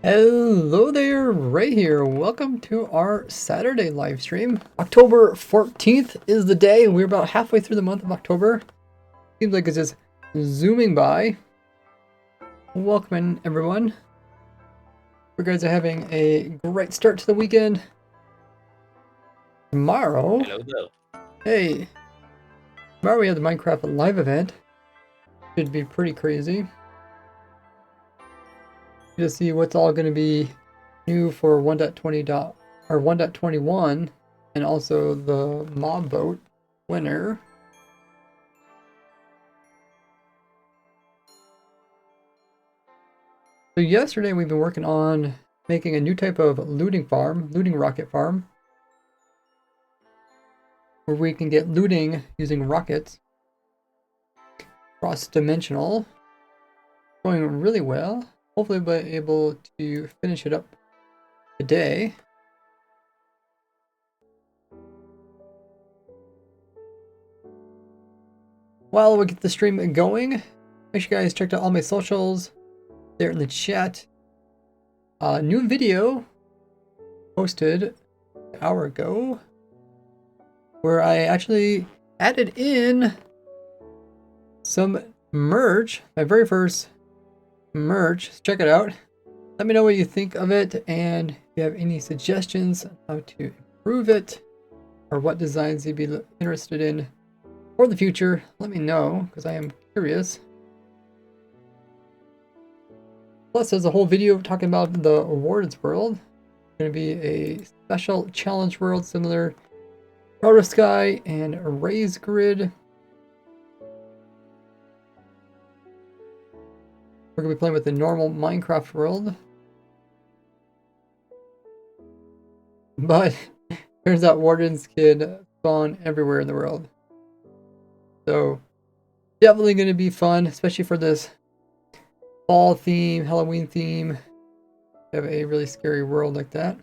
Hello there, Ray here. Welcome to our Saturday live stream. October 14th is the day, and we're about halfway through the month of October. Seems like it's just zooming by. Welcome in, everyone. You guys are having a great start to the weekend. Tomorrow, Hello there. hey, tomorrow we have the Minecraft live event. Should be pretty crazy. To see what's all going to be new for 1.20 or 1.21, and also the mob vote winner. So yesterday we've been working on making a new type of looting rocket farm, where we can get looting using rockets. Cross-dimensional. Going really well. Hopefully we'll be able to finish it up today. While we get the stream going, make sure you guys check out all my socials there in the chat. New video posted an hour ago where I actually added in some merch, my very first merch. Check it out. Let me know what you think of it, and if you have any suggestions on how to improve it or what designs you'd be interested in for the future, let me know, because I am curious. Plus, there's a whole video talking about the awards world. It's going to be a special challenge world similar to Proto Sky and Raise Grid. We're going to be playing with the normal Minecraft world. But turns out wardens can spawn everywhere in the world. So definitely going to be fun, especially for this fall theme, Halloween theme. Have a really scary world like that.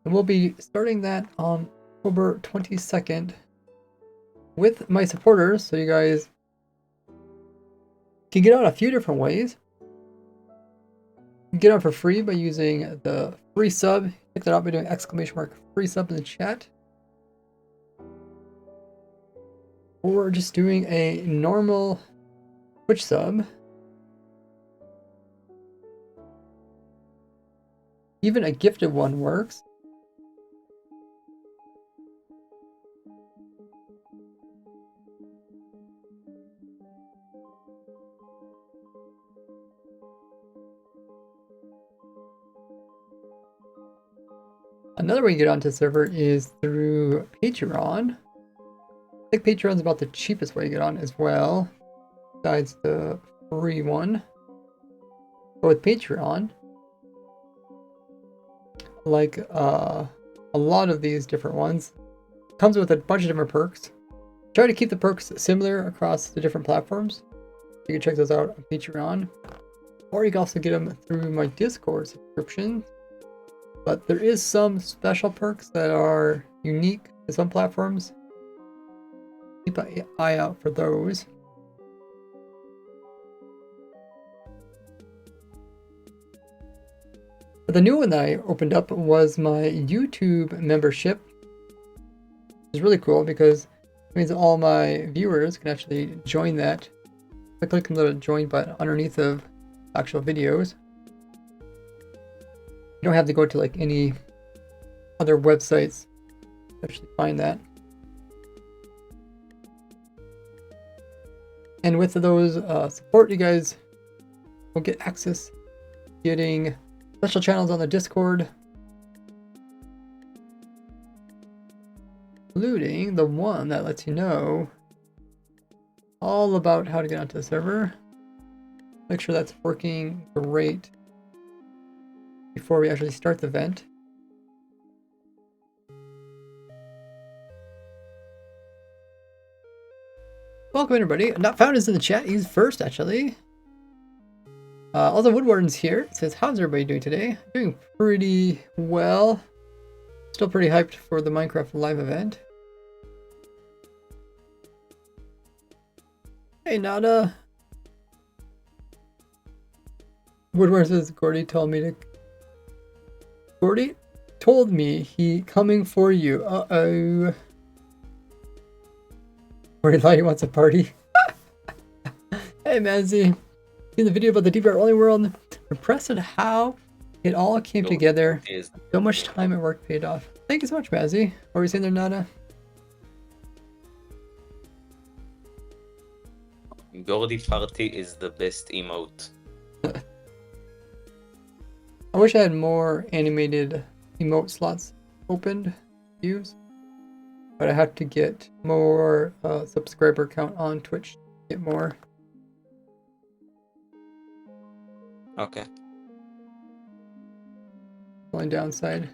And we'll be starting that on October 22nd with my supporters, so you guys can get on a few different ways. You can get on for free by using the free sub. Check that out by doing !free sub in the chat. Or just doing a normal Twitch sub. Even a gifted one works. Another way you get onto the server is through Patreon. I think Patreon's about the cheapest way to get on as well, besides the free one. But with Patreon, like a lot of these different ones, comes with a bunch of different perks. Try to keep the perks similar across the different platforms. You can check those out on Patreon. Or you can also get them through my Discord subscription. But there is some special perks that are unique to some platforms. Keep an eye out for those. But the new one that I opened up was my YouTube membership. It's really cool because it means all my viewers can actually join that by clicking the join button underneath of actual videos. You don't have to go to like any other websites to actually find that. And with those support, you guys will get access to getting special channels on the Discord, including the one that lets you know all about how to get onto the server. Make sure that's working great before we actually start the event. Welcome everybody. Not Found is in the chat. He's first actually. All the Woodwardens here. It says, how's everybody doing today? Doing pretty well. Still pretty hyped for the Minecraft live event. Hey, Nada. Woodward says Gordy told me to. Gordy told me he coming for you. Uh-oh. Gordy thought he wants a party. Hey, Mazzy. Seen the video about the Deep Dark Only World. Impressed at how it all came together. So much time at work paid off. Thank you so much, Mazzy. What were you saying there, Nada? Gordy Party is the best emote. I wish I had more animated emote slots opened to use, but I have to get more subscriber count on Twitch to get more. Okay. Only downside.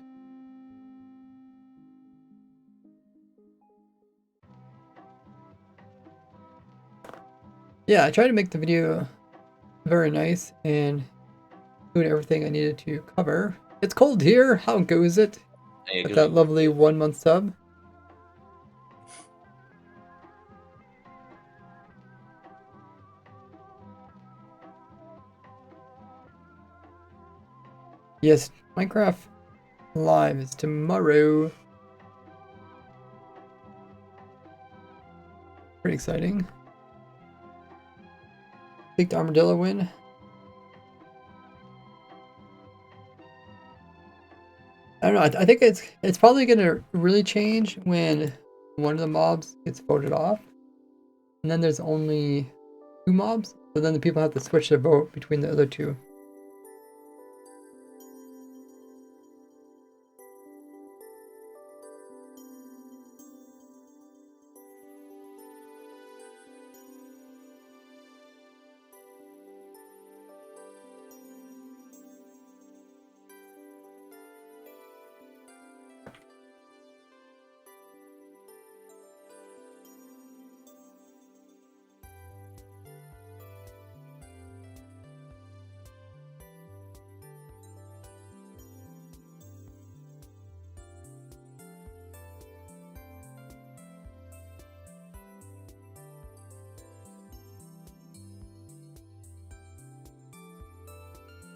Yeah, I tried to make the video very nice and doing everything I needed to cover. It's cold here. How goes it? With that lovely 1 month sub. Yes, Minecraft Live is tomorrow. Pretty exciting. Big armadillo win. I don't know. I think it's probably gonna really change when one of the mobs gets voted off, and then there's only 2 mobs. So then the people have to switch their vote between the other 2.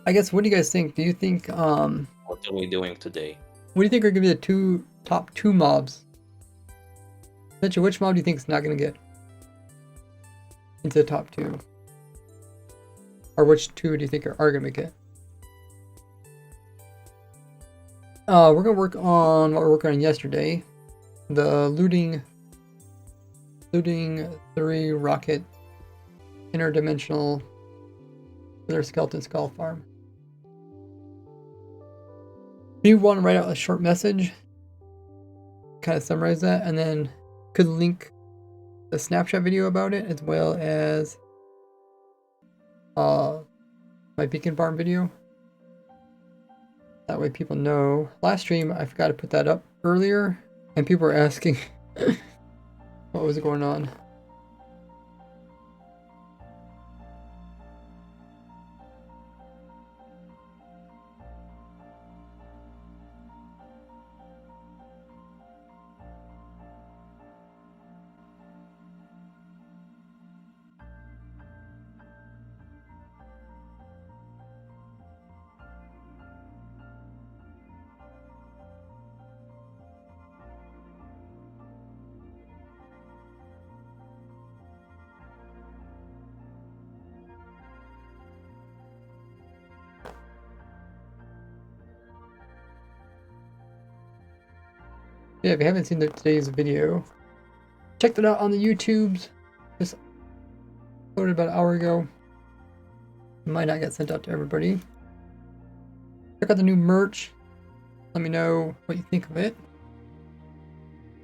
I guess, what do you guys think? Do you think What are we doing today? what do you think are gonna be the top two mobs? Essentially, which mob do you think is not gonna get into the top 2? Or which 2 do you think are gonna make it? We're gonna work on what we were working on yesterday. The looting 3 rocket interdimensional Wither Skeleton Skull farm. If you want to write out a short message, kind of summarize that, and then could link the snapshot video about it as well as my beacon farm video. That way people know. Last stream I forgot to put that up earlier and people were asking what was going on. Yeah, if you haven't seen today's video, check that out on the YouTubes. Just uploaded about an hour ago. It might not get sent out to everybody. Check out the new merch. Let me know what you think of it.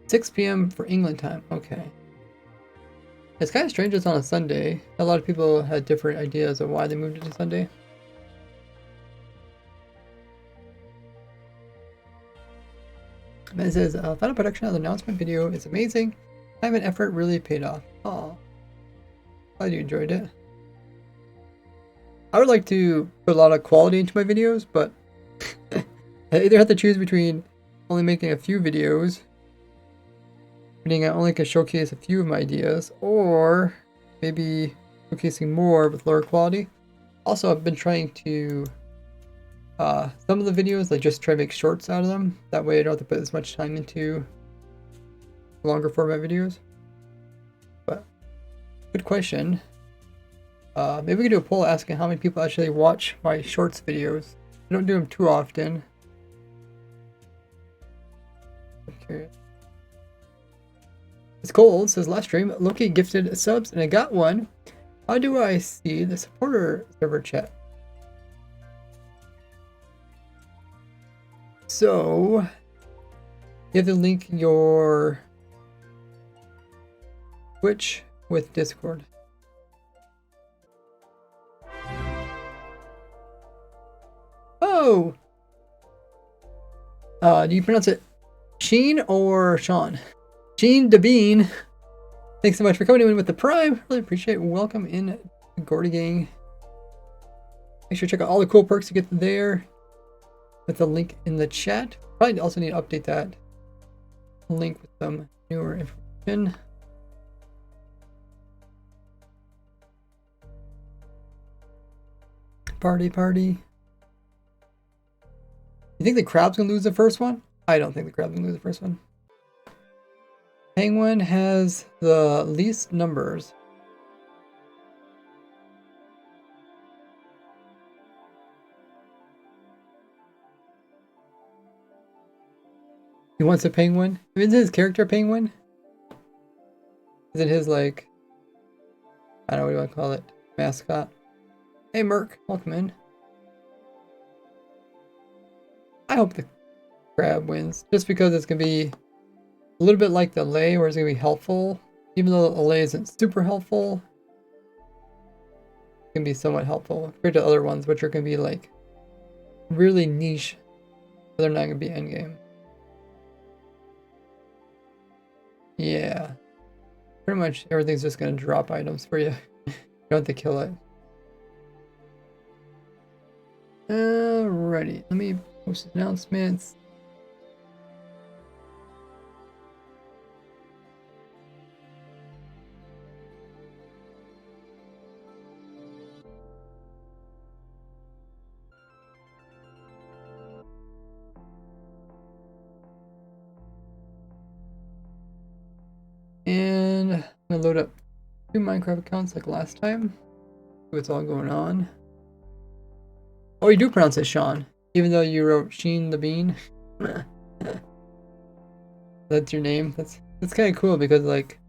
6 p.m. for England time. Okay. It's kind of strange it's on a Sunday. A lot of people had different ideas of why they moved it to Sunday. It says, final production of the announcement video is amazing. Time and effort really paid off. Aw. Glad you enjoyed it. I would like to put a lot of quality into my videos, but I either have to choose between only making a few videos, meaning I only can showcase a few of my ideas, or maybe showcasing more with lower quality. Also, I've been trying to some of the videos, like just try to make shorts out of them. That way I don't have to put as much time into longer format videos. But good question. Maybe we can do a poll asking how many people actually watch my shorts videos. I don't do them too often. I'm curious. It's cold, says last stream. Loki gifted subs and I got one. How do I see the supporter server chat? So you have to link your Twitch with Discord. Oh! Do you pronounce it Sheen or Sean? Sheen Devine. Thanks so much for coming in with the Prime. Really appreciate it. Welcome in to Gordy Gang. Make sure to check out all the cool perks you get there with the link in the chat. Probably also need to update that link with some newer information. Party, party. You think the crab's gonna lose the first one? I don't think the crab's gonna lose the first one. Penguin has the least numbers. He wants a penguin? Isn't his character a penguin? Is it his, like, I don't know what you want to call it, mascot? Hey Merc, welcome in. I hope the crab wins, just because it's gonna be a little bit like the lay, where it's gonna be helpful. Even though the lay isn't super helpful, it can be somewhat helpful compared to other ones, which are gonna be like really niche. But they're not gonna be endgame. Yeah, pretty much everything's just gonna drop items for you. You don't have to kill it. Alrighty, let me post announcements. And I'm gonna load up 2 Minecraft accounts like last time. See what's all going on. Oh, you do pronounce it Sean, even though you wrote Sheen the Bean. That's your name. That's kind of cool because like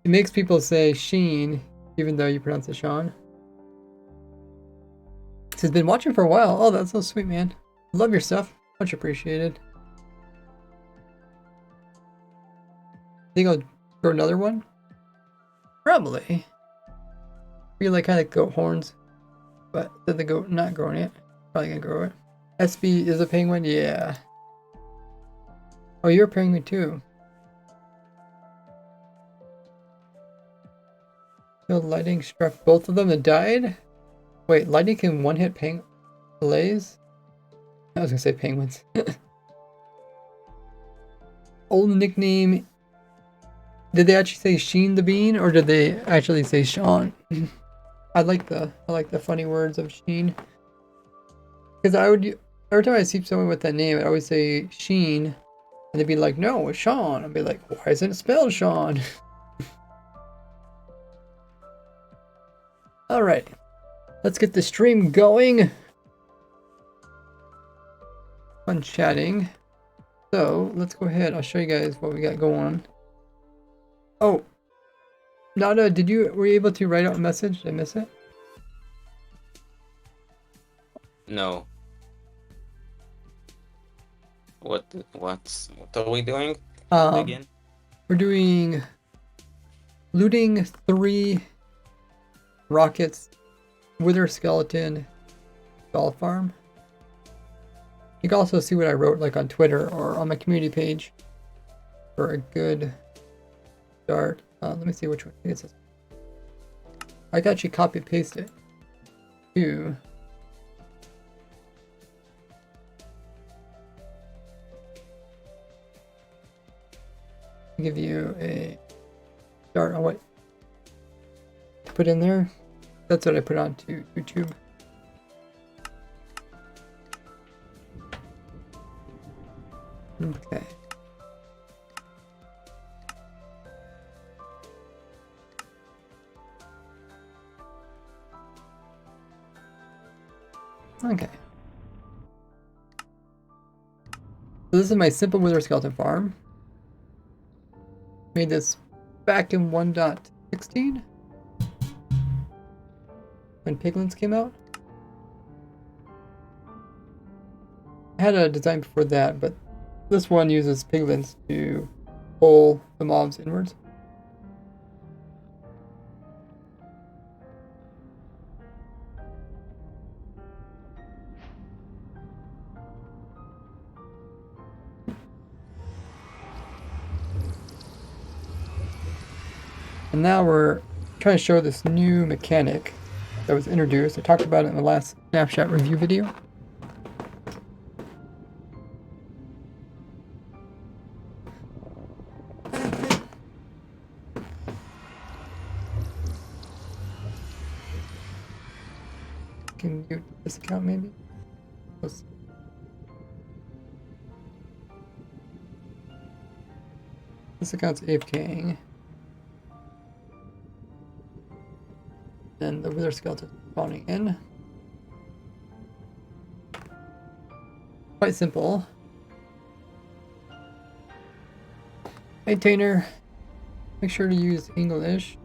it makes people say Sheen even though you pronounce it Sean. He's been watching for a while. Oh, that's so sweet, man. Love your stuff. Much appreciated. Think I'll grow another one? Probably. Feel like kind of goat horns, but did the goat not growing it? Probably gonna grow it. SB is a penguin? Yeah. Oh, you're a penguin too. No, lightning struck both of them and died? Wait, lightning can one-hit lays? I was gonna say penguins. Old nickname. Did they actually say Sheen the Bean or did they actually say Sean? I like the funny words of Sheen. Because every time I see someone with that name, I always say Sheen, and they'd be like, "No, it's Sean." I'd be like, "Why isn't it spelled Sean?" All right, let's get the stream going. Fun chatting. So let's go ahead. I'll show you guys what we got going on. Oh, Nada, were you able to write out a message? Did I miss it? No. What are we doing again? We're doing looting 3 rockets, wither skeleton, doll farm. You can also see what I wrote like on Twitter or on my community page for a good start. Let me see which one. I think it's this. I can actually copy paste it to give you a start on what put in there. That's what I put onto YouTube. Okay. Okay. So this is my simple wither skeleton farm. Made this back in 1.16 when piglins came out. I had a design before that, but this one uses piglins to pull the mobs inwards. And now we're trying to show this new mechanic that was introduced. I talked about it in the last snapshot review video. Can mute this account maybe? This account's AFKing. Then the wither skeleton spawning in. Quite simple. Maintainer, make sure to use English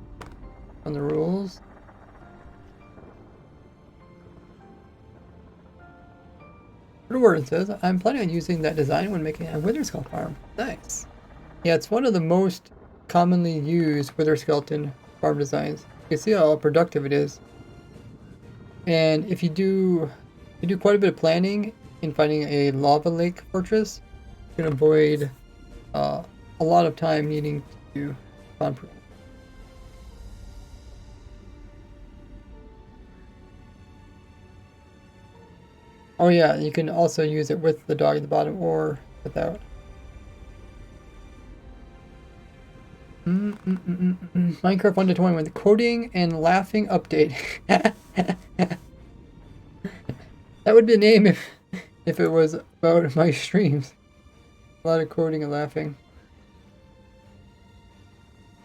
on the rules. For the word it says, I'm planning on using that design when making a wither skull farm. Nice. Yeah, it's one of the most commonly used wither skeleton farm designs. You can see how productive it is. And if you do quite a bit of planning in finding a lava lake fortress, you can avoid a lot of time needing to spawn proof. Oh yeah, you can also use it with the dog at the bottom or without. Minecraft 1 to 20 with the coding and laughing update. That would be a name if it was about my streams. A lot of coding and laughing.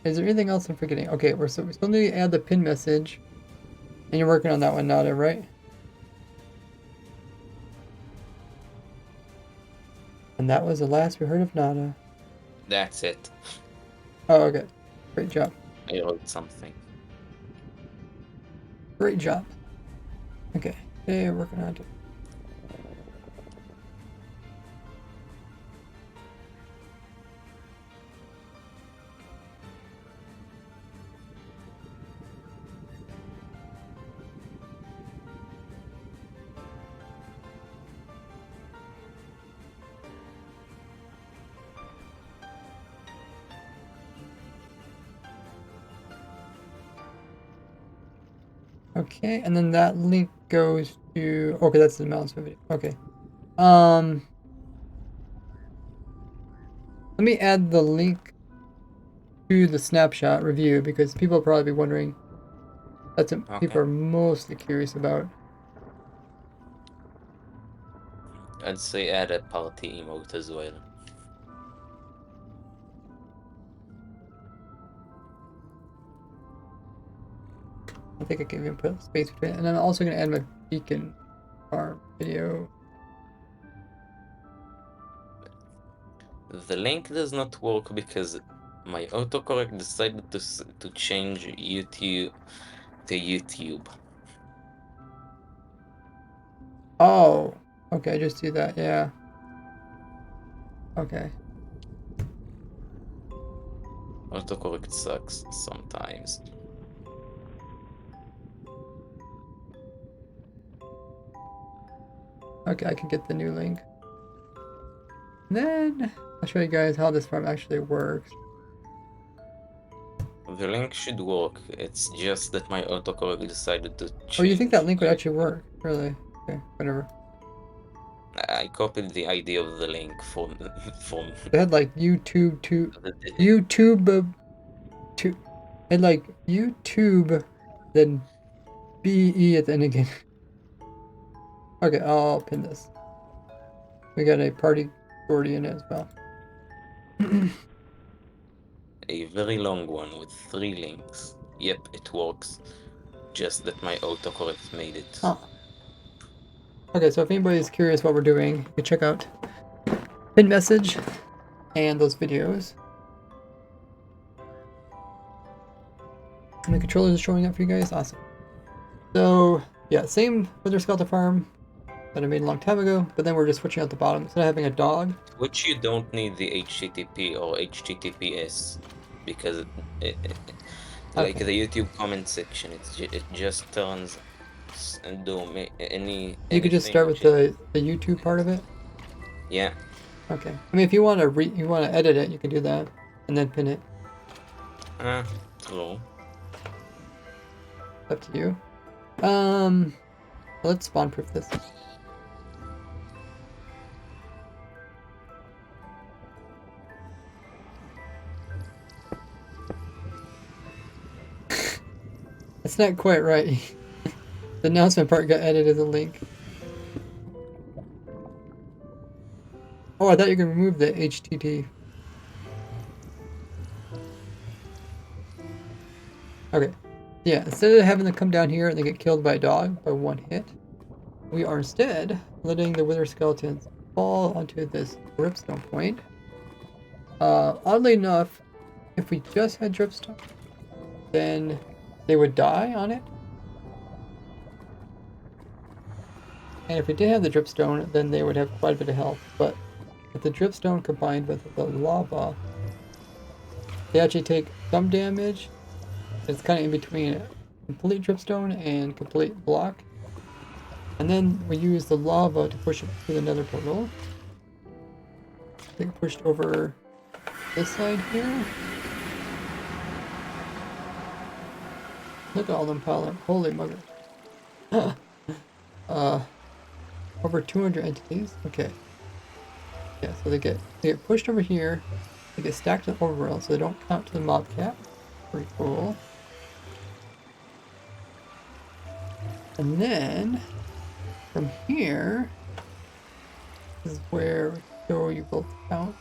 Is there anything else I'm forgetting? Okay, we still need to add the pin message. And you're working on that one, Nada, right? And that was the last we heard of Nada. That's it. Oh, okay. Great job. I wrote something. Great job. Okay, we're working on it. Okay, and then that link goes to... Okay, that's the announcement video. Okay. Let me add the link to the snapshot review because people will probably be wondering. That's what people are mostly curious about. I'd say add a party emote as well. I think I can even put space between it. And I'm also going to add my beacon farm video. The link does not work because my autocorrect decided to change YouTube to YouTube. Oh, okay, just do that, yeah. Okay. Autocorrect sucks sometimes. Okay, I can get the new link. And then I'll show you guys how this farm actually works. The link should work, it's just that my autocorrect decided to change. Oh, you think that link would actually work? Really? Okay, whatever. I copied the idea of the link from They had like YouTube to YouTube to and like YouTube then BE at the end again. Okay, I'll pin this. We got a party already in it as well. A very long one with 3 links. Yep, it works. Just that my autocorrect made it. Huh. Okay, so if anybody's curious what we're doing, you can check out pin message and those videos. And the controllers are showing up for you guys. Awesome. So yeah, same Wither Skeleton farm that I made a long time ago, but then we're just switching out the bottom. Instead of having a dog. Which you don't need the HTTP or HTTPS because like Okay. the YouTube comment section, it just turns and do You could just start anything. with the YouTube part of it. Yeah. Okay. I mean, if you want to edit it, you can do that and then pin it. True. Up to you. Let's spawn proof this. That's not quite right. The announcement part got added as a link. Oh, I thought you could remove the HTTP. Okay. Yeah, instead of having them come down here and they get killed by a dog by one hit, we are instead letting the Wither Skeletons fall onto this dripstone point. Oddly enough, if we just had dripstone, then they would die on it. And if we did have the dripstone, then they would have quite a bit of health. But with the dripstone combined with the lava, they actually take some damage. It's kind of in between complete dripstone and complete block. And then we use the lava to push it through the nether portal. I think pushed over this side here. Look at all them pile up. Holy mugger. Over 200 entities. Okay. Yeah, so they get pushed over here. They get stacked in overworld, so they don't count to the mob cap. Pretty cool. And then from here is where we show you both count.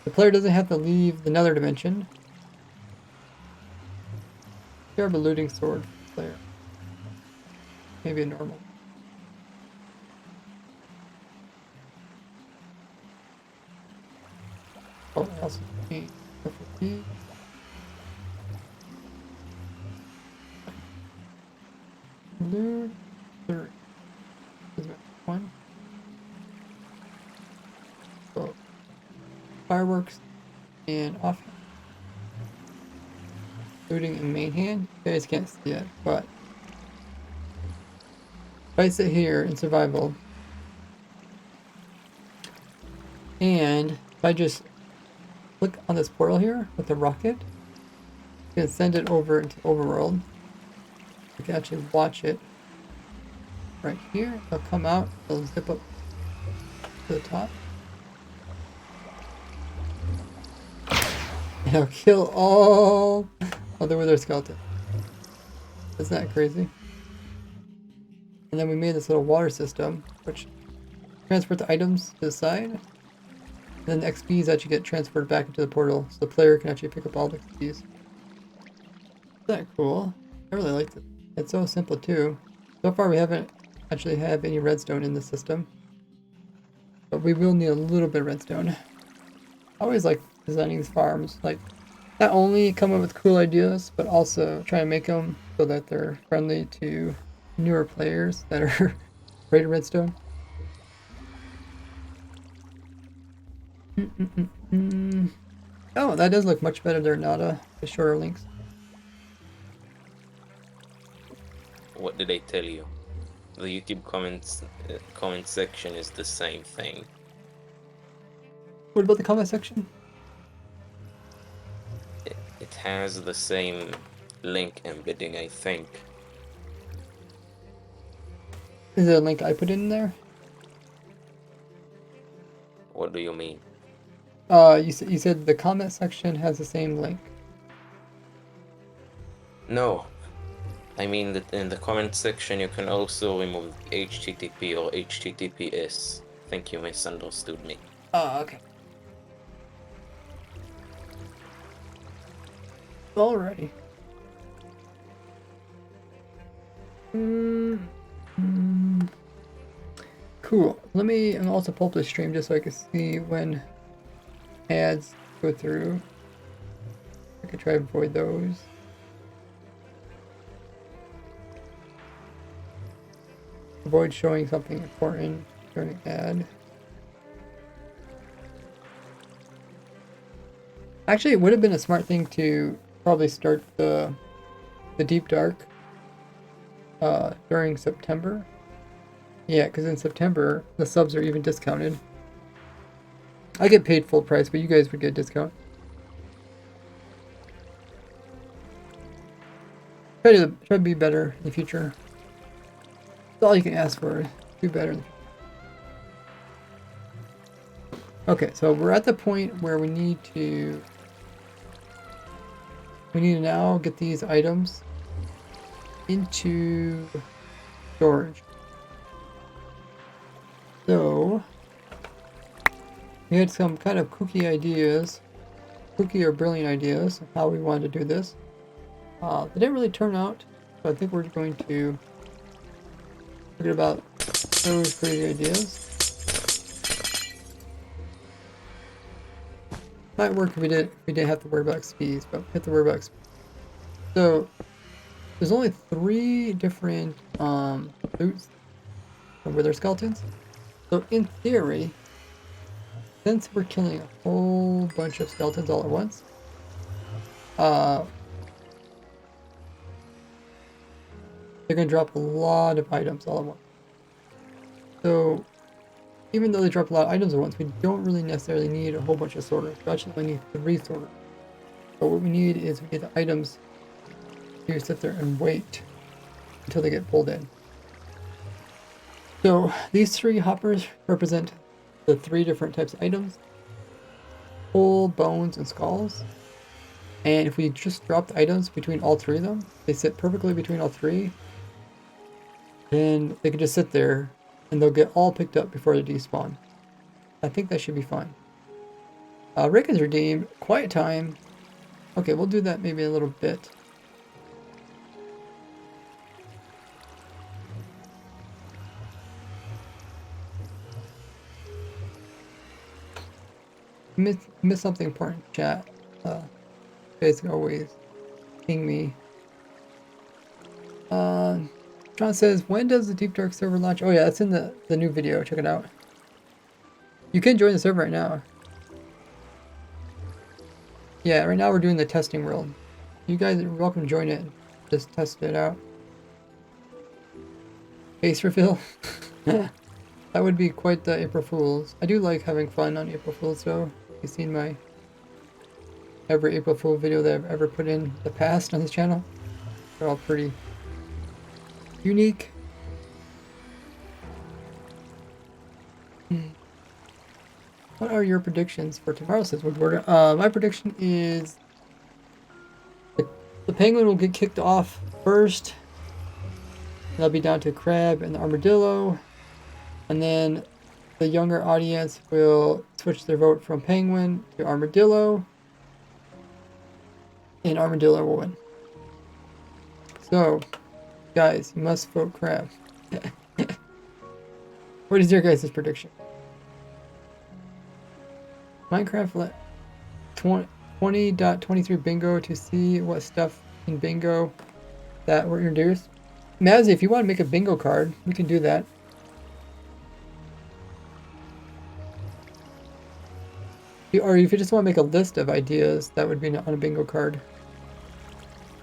The player doesn't have to leave the nether dimension. You have a looting sword for the player. Maybe a normal. Oh, I also need FFP. Loot 3. Is that one? So fireworks and off. Looting in main hand. You guys can't see it, but if I sit here in survival, and if I just click on this portal here with the rocket, you can send it over into overworld. You can actually watch it right here. It'll come out, it'll zip up to the top. And it'll kill all of the Wither Skeleton. Isn't that crazy? And then we made this little water system, which transfers the items to the side. And then the XPs actually get transferred back into the portal, so the player can actually pick up all the XPs. Isn't that cool? I really liked it. It's so simple too. So far we haven't actually have any redstone in the system. But we will need a little bit of redstone. I always like designing these farms, like not only come up with cool ideas, but also try to make them so that they're friendly to newer players that are afraid of redstone. Oh, that does look much better there, Nada. The shorter links. What did I tell you? The YouTube comment section is the same thing. What about the comment section? It has the same link embedding, I think. Is there a link I put in there? What do you mean? You said the comment section has the same link. No, I mean that in the comment section you can also remove HTTP or HTTPS. Think you misunderstood me. Oh, okay. Alrighty. Cool. Let me also pull up the stream just so I can see when ads go through. I could try to avoid those. Avoid showing something important during ad. Actually, it would have been a smart thing to probably start the Deep Dark during September. Yeah, because in September, the subs are even discounted. I get paid full price, but you guys would get a discount. Try to be better in the future. That's all you can ask for. Do better. Okay, so we're at the point where we need to now get these items into storage. So we had some kind of kooky or brilliant ideas of how we wanted to do this. They didn't really turn out, so I think we're going to forget about those crazy ideas. Might work if we didn't have to worry about XPs, but we have to worry about XPs. So there's only 3 different loots where they're skeletons. So in theory, since we're killing a whole bunch of skeletons all at once, they're gonna drop a lot of items all at once. So even though they drop a lot of items at once, we don't really necessarily need a whole bunch of sorters. We actually only need 3 sorters. So what we need is we get the items to sit there and wait until they get pulled in. So these 3 hoppers represent the 3 different types of items: whole, bones, and skulls. And if we just drop the items between all 3 of them, they sit perfectly between all 3, then they can just sit there and they'll get all picked up before they despawn. I think that should be fine. Rickon's redeemed. Quiet time. Okay, we'll do that maybe a little bit. Miss something important, chat. You guys can always ping me. John says, when does the Deep Dark server launch? Oh yeah, that's in the new video. Check it out. You can join the server right now. Yeah, right now we're doing the testing world. You guys are welcome to join it. Just test it out. Face reveal? That would be quite the April Fool's. I do like having fun on April Fool's though. You've seen my every April Fool video that I've ever put in the past on this channel. They're all pretty unique. What are your predictions for tomorrow, says Woodward? My prediction is the penguin will get kicked off first. That'll be down to Crab and the Armadillo. And then the younger audience will switch their vote from Penguin to Armadillo. And Armadillo will win. So, guys, you must vote Crab. What is your guys' prediction? Minecraft let 20.23 bingo to see what stuff in bingo that were introduced. Mazzy, if you want to make a bingo card, we can do that. Or if you just want to make a list of ideas, that would be on a bingo card.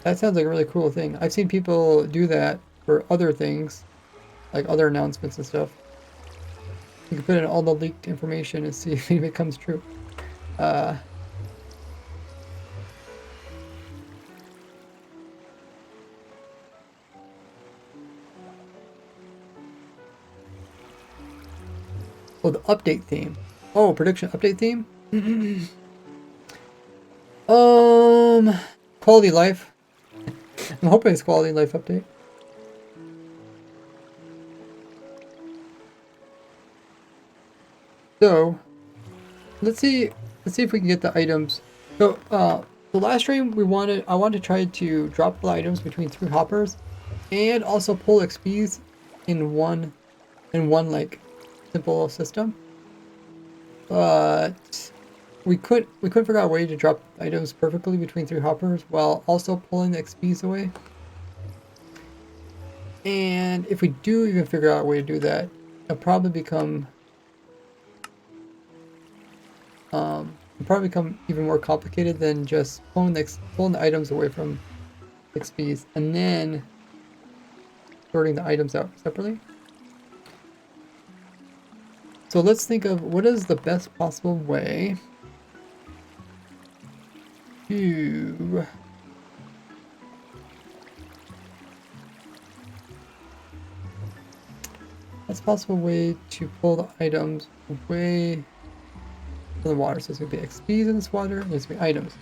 That sounds like a really cool thing. I've seen people do that for other things, like other announcements and stuff. You can put in all the leaked information and see if it comes true. Oh, the update theme. Oh, prediction update theme? Quality life. I'm hoping it's quality of life update. So let's see if we can get the items. So the last stream I wanted to try to drop the items between 3 hoppers and also pull XPs in one like simple system. But we couldn't figure out a way to drop items perfectly between 3 hoppers while also pulling the XPs away. And if we do even figure out a way to do that, it'll probably become even more complicated than just pulling the items away from XPs and then sorting the items out separately. So let's think of what is the best possible way to pull the items away from the water. So it's going to be XPs in this water, and it's going to be items.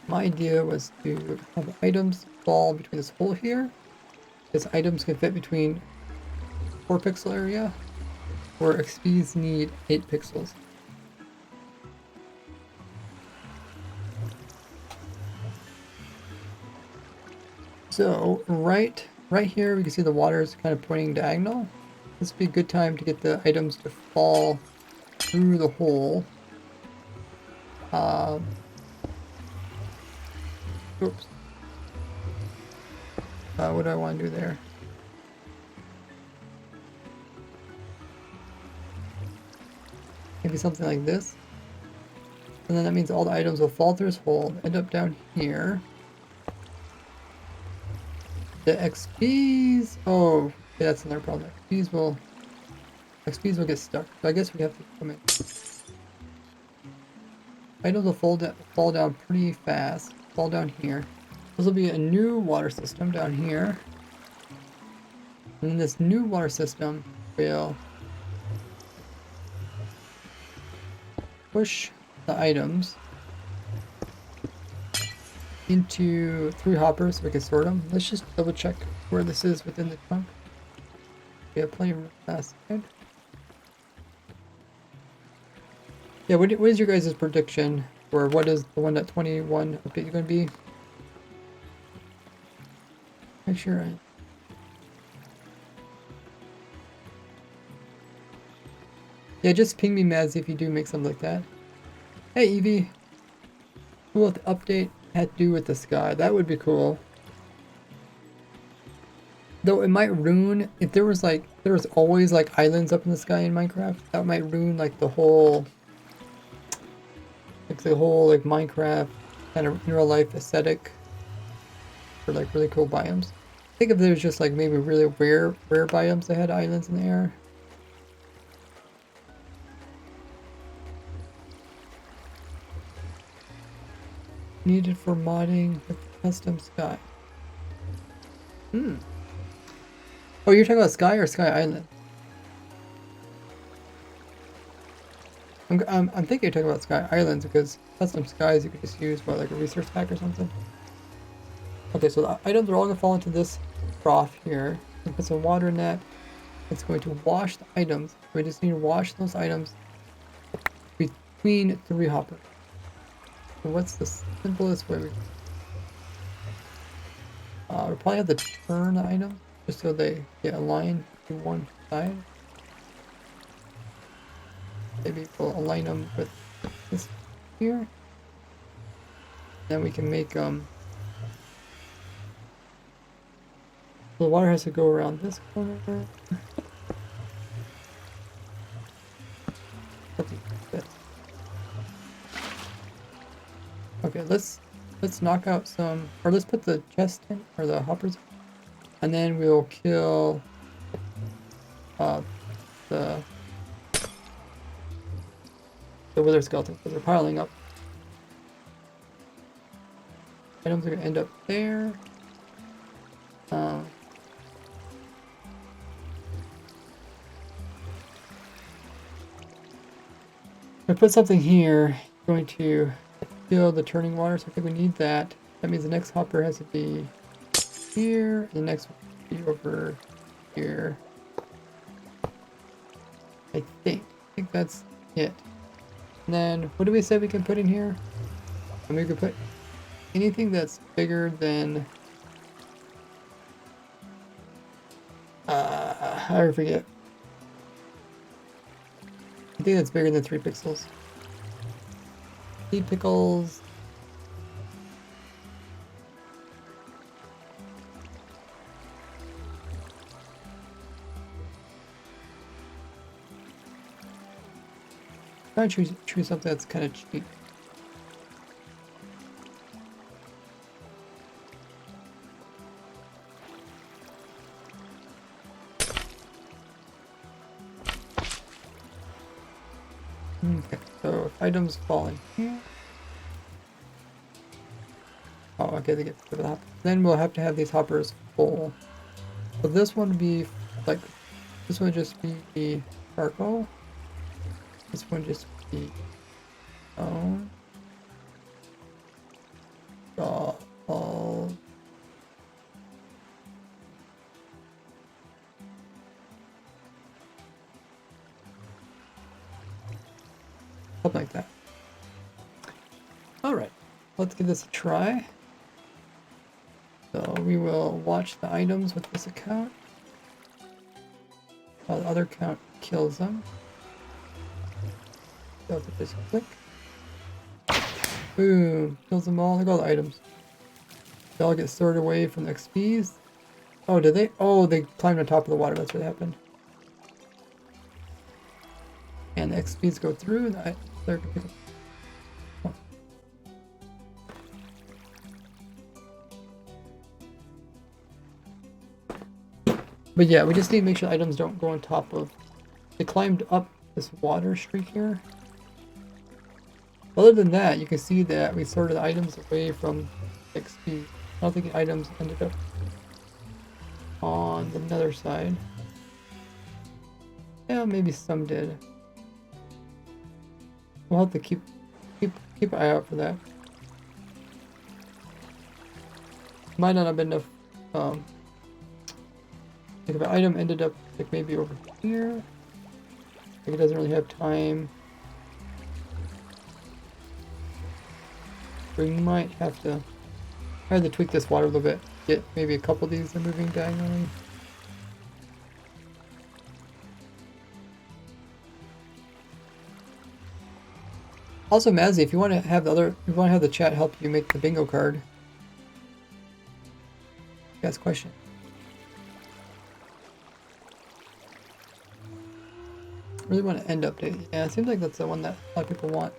My idea was to have the items fall between this hole here, because items can fit between 4 pixel area, where XPs need 8 pixels. So right here we can see the water is kind of pointing diagonal. This would be a good time to get the items to fall through the hole. Oops. What do I want to do there? Maybe something like this. And then that means all the items will fall through this hole, end up down here. The XPs... Oh, okay, that's another problem. XPs will get stuck. So I guess we have to come in. Items will fall down pretty fast. Fall down here. This will be a new water system down here. And then this new water system will push the items into 3 hoppers so we can sort them. Let's just double check where this is within the chunk. We have plenty of room on that side. Yeah, what is your guys' prediction for what is the 1.21 update going to be? Make sure I... Yeah, just ping me, Mads, if you do make something like that. Hey, Evie. Cool if the update had to do with the sky. That would be cool. Though it might ruin... If there was always like islands up in the sky in Minecraft, that might ruin like the whole... like Minecraft kind of in real life aesthetic for like really cool biomes. Think if there's just like maybe really rare biomes that had islands in the air. Needed for modding with custom sky. Oh, you're talking about Sky or Sky Island? I'm thinking you're talking about Sky Islands because custom skies you could just use like a research pack or something. Okay, so the items are all gonna fall into this trough here. We put some water in that. It's going to wash the items. We just need to wash those items between 3 hoppers. So what's the simplest way we'll probably have to turn the item just so they get aligned to one side. Maybe we'll align them with this here. Then we can make the water has to go around this corner. Okay, let's knock out some, or let's put the chest in, or the hoppers, and then we'll kill the wither skeletons because they're piling up. Items are gonna end up there. We put something here, going to fill the turning water, so I think we need that. That means the next hopper has to be here. The next one will be over here. I think that's it. And then what do we say we can put in here? And we could put anything that's bigger than I forget. I think that's bigger than 3 pixels. 3 pixels. Try to choose something that's kind of cheap. Okay, so if items fall in here. Oh, okay, they get to the hopper. Then we'll have to have these hoppers full. So this one would be like, this one would just be charcoal. This one just be stone. All. Something like that. Alright, let's give this a try. So we will watch the items with this account while the other account kills them. So if just click. Boom, kills them all. Look at all the items. They all get stored away from the XPs. Oh, did they? Oh, they climbed on top of the water. That's what happened. And the XPs go through, and the player can pick up. But yeah, we just need to make sure items don't go on top of. They climbed up this water streak here. Other than that, you can see that we sorted the items away from XP. I don't think the items ended up on the nether side. Yeah, maybe some did. We'll have to keep an eye out for that. Might not have been enough. Like if an item ended up like maybe over here, like it doesn't really have time. We might have to tweak this water a little bit. Get maybe a couple of these are moving diagonally. Also, Mazzy, if you want to have the chat help you make the bingo card, ask a question. Really want to end update. Yeah, it seems like that's the one that a lot of people want.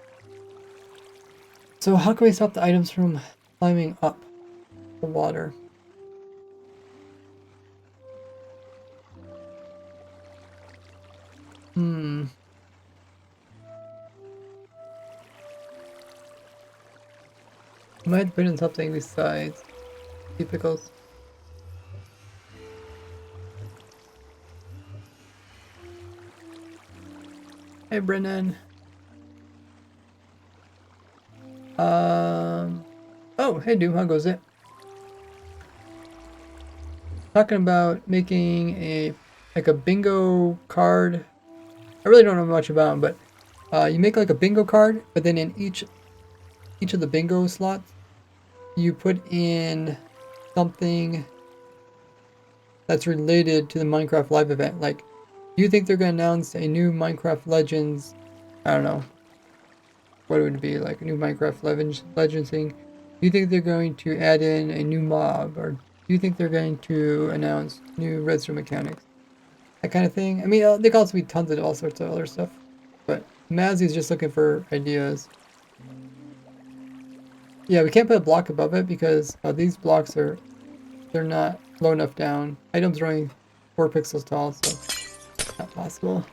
So how can we stop the items from climbing up the water? I might put in something besides pickles. Hey, Brennan. Oh, hey, dude, how goes it? Talking about making a bingo card. I really don't know much about them, but you make like a bingo card, but then in each of the bingo slots, you put in something that's related to the Minecraft live event. Like, do you think they're going to announce a new Minecraft Legends? I don't know. What would it be? Like a new Minecraft Legends thing? Do you think they're going to add in a new mob? Or do you think they're going to announce new redstone mechanics? That kind of thing. I mean, there could also be tons of all sorts of other stuff. But Mazzy's just looking for ideas. Yeah, we can't put a block above it because these blocks they're not low enough down. Items are only 4 pixels tall, so not possible.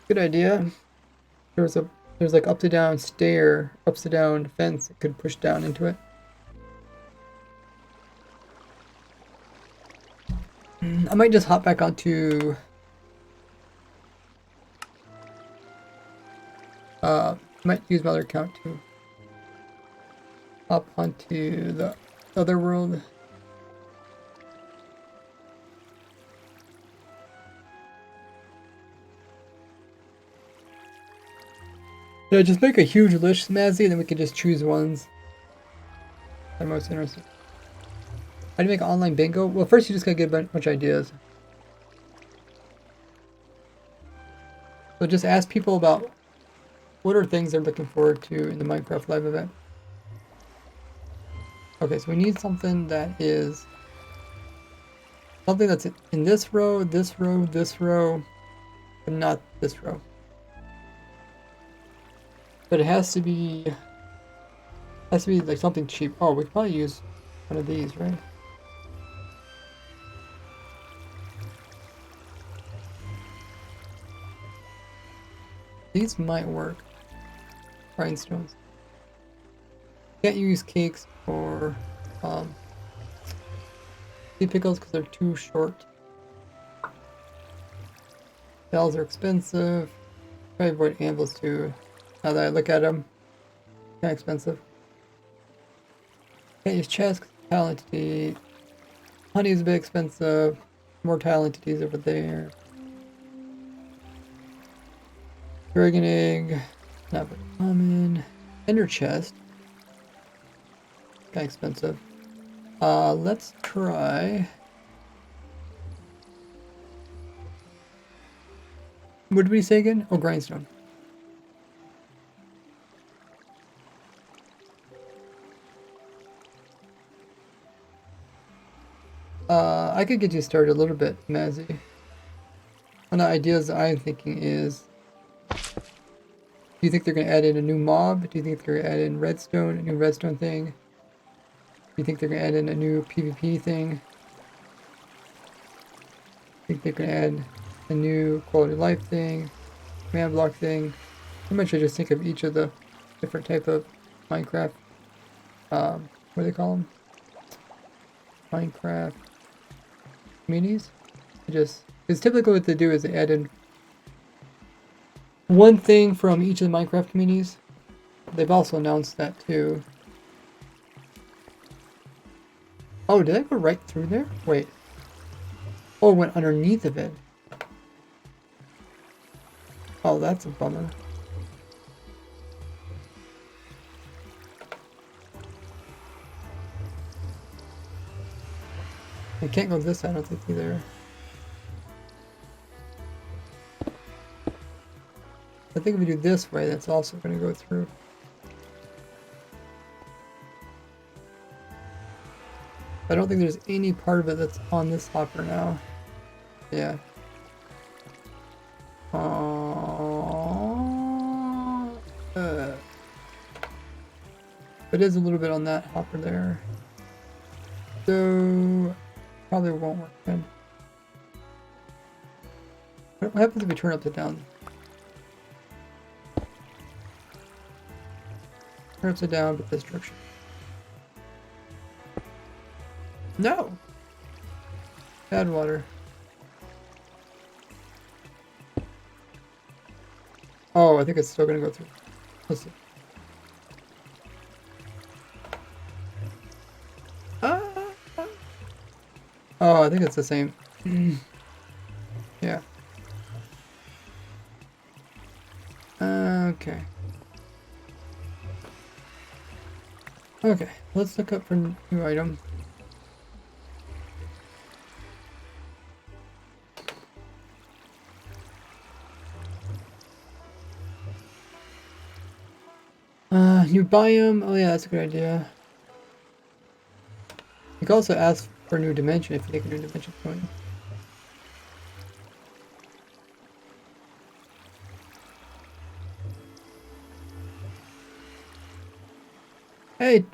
Good idea. There's like up to down fence that could push down into it. I might just hop back onto might use my other account to hop onto the Otherworld. Yeah, just make a huge list, Mazzy, and then we can just choose ones that are most interesting. How do you make an online bingo? Well, first you just gotta get a bunch of ideas. So just ask people about what are things they're looking forward to in the Minecraft live event. Okay, so we need something that is something that's in this row, this row, this row, but not this row. But it has to be like something cheap. Oh, we could probably use one of these, right? These might work. Rhinestones. Can't use cakes or sea pickles because they're too short. Bells are expensive. Try to avoid anvils too. Now that I look at them, kind of expensive. Can't use chests because tile entity. Honey is a bit expensive. More tile entities over there. Dragon egg, not very common. Ender chest, kind of expensive. Let's try. What did we say again? Oh, grindstone. I could get you started a little bit, Mazzy. One of the ideas I'm thinking is, do you think they're going to add in a new mob? Do you think they're going to add in redstone, a new redstone thing? Do you think they're going to add in a new PvP thing? I think they're going to add a new quality of life thing, command block thing. Pretty much I just think of each of the different type of Minecraft, what do they call them? Minecraft communities. Because typically what they do is they add in one thing from each of the Minecraft communities. They've also announced that too. Oh, did I go right through there? Wait. Oh, it went underneath of it. Oh, that's a bummer. I can't go this side, I don't think, either. I think if we do this way, that's also going to go through. I don't think there's any part of it that's on this hopper now. Yeah. It is a little bit on that hopper there. So, probably won't work then. What happens if we turn upside down? Turn upside down, but this direction. No! Bad water. Oh, I think it's still gonna go through. Let's see. Oh, I think it's the same. Yeah. Okay. Okay, let's look up for new item. New biome. Oh yeah, that's a good idea. You can also ask for a new dimension if you think a new dimension is coming. Hey,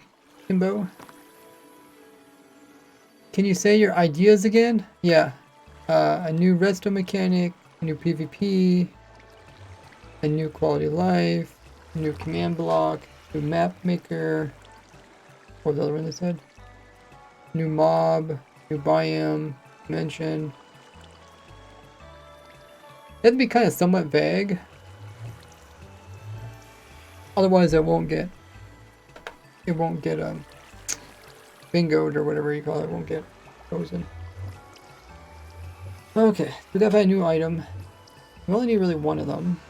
Timbo. Can you say your ideas again? Yeah. A new redstone mechanic, a new PvP, a new quality of life, a new command block, new map maker. What was the other one they said? New mob, new biome, dimension. It has to be kind of somewhat vague. Otherwise it won't get bingoed or whatever you call it won't get frozen. Okay, we gotta find a new item. We only need really one of them.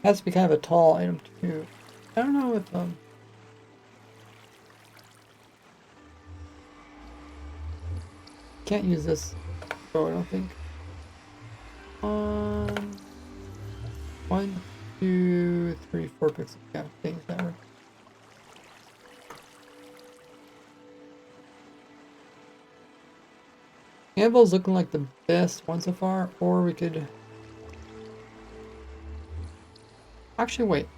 Has to be kind of a tall item too. I don't know if can't use this. Oh, I don't think. 1, 2, 3, 4 pixels. Yeah, things that work. Anvil's looking like the best one so far, or we could actually wait.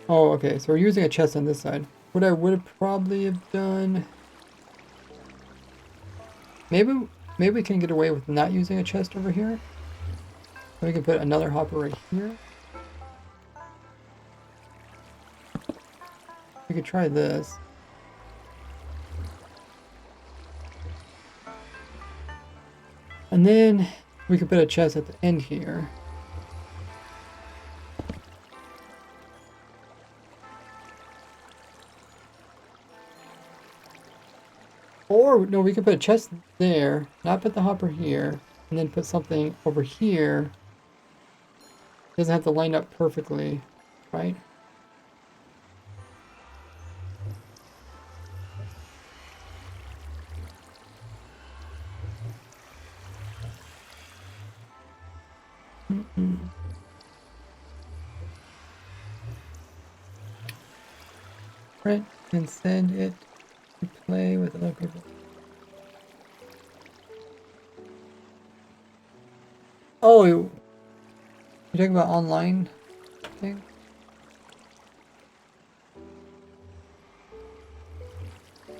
Oh, okay, so we're using a chest on this side. What I would have probably have done... Maybe we can get away with not using a chest over here. Then we can put another hopper right here. We could try this. And then we could put a chest at the end here. Or, no, we could put a chest there, not put the hopper here, and then put something over here. It doesn't have to line up perfectly, right? Print and send it to play with other people. Oh, you're talking about online thing?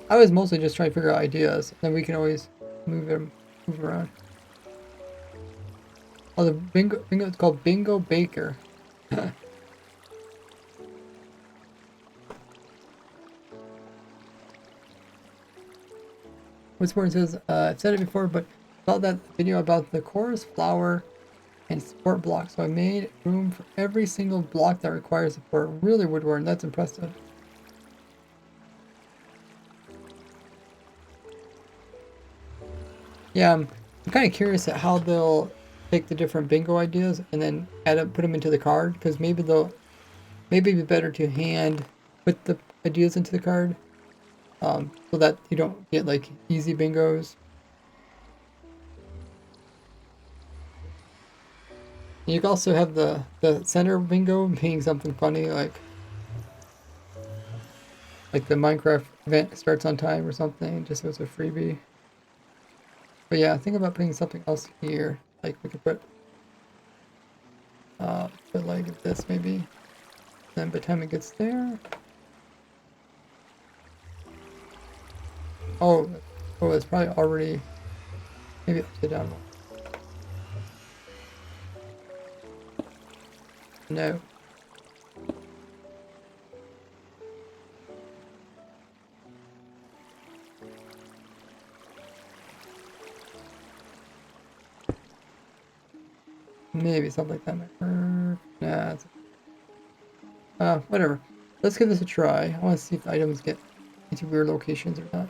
I was mostly just trying to figure out ideas, then we can always move around. Oh, the bingo, it's called Bingo Baker. What's says, I've said it before, but about that video about the chorus, flower, and support block. So I made room for every single block that requires support. Really woodworking, that's impressive. Yeah, I'm kind of curious at how they'll take the different bingo ideas and then put them into the card, because maybe it'd be better to hand put the ideas into the card, so that you don't get like easy bingos. You can also have the center bingo being something funny, like the Minecraft event starts on time or something, just as a freebie. But yeah, think about putting something else here. Like we could put like this maybe. Then by the time it gets there. Oh, it's probably already maybe upside down. No. Maybe something like that might work. Nah, whatever. Let's give this a try. I want to see if the items get into weird locations or not.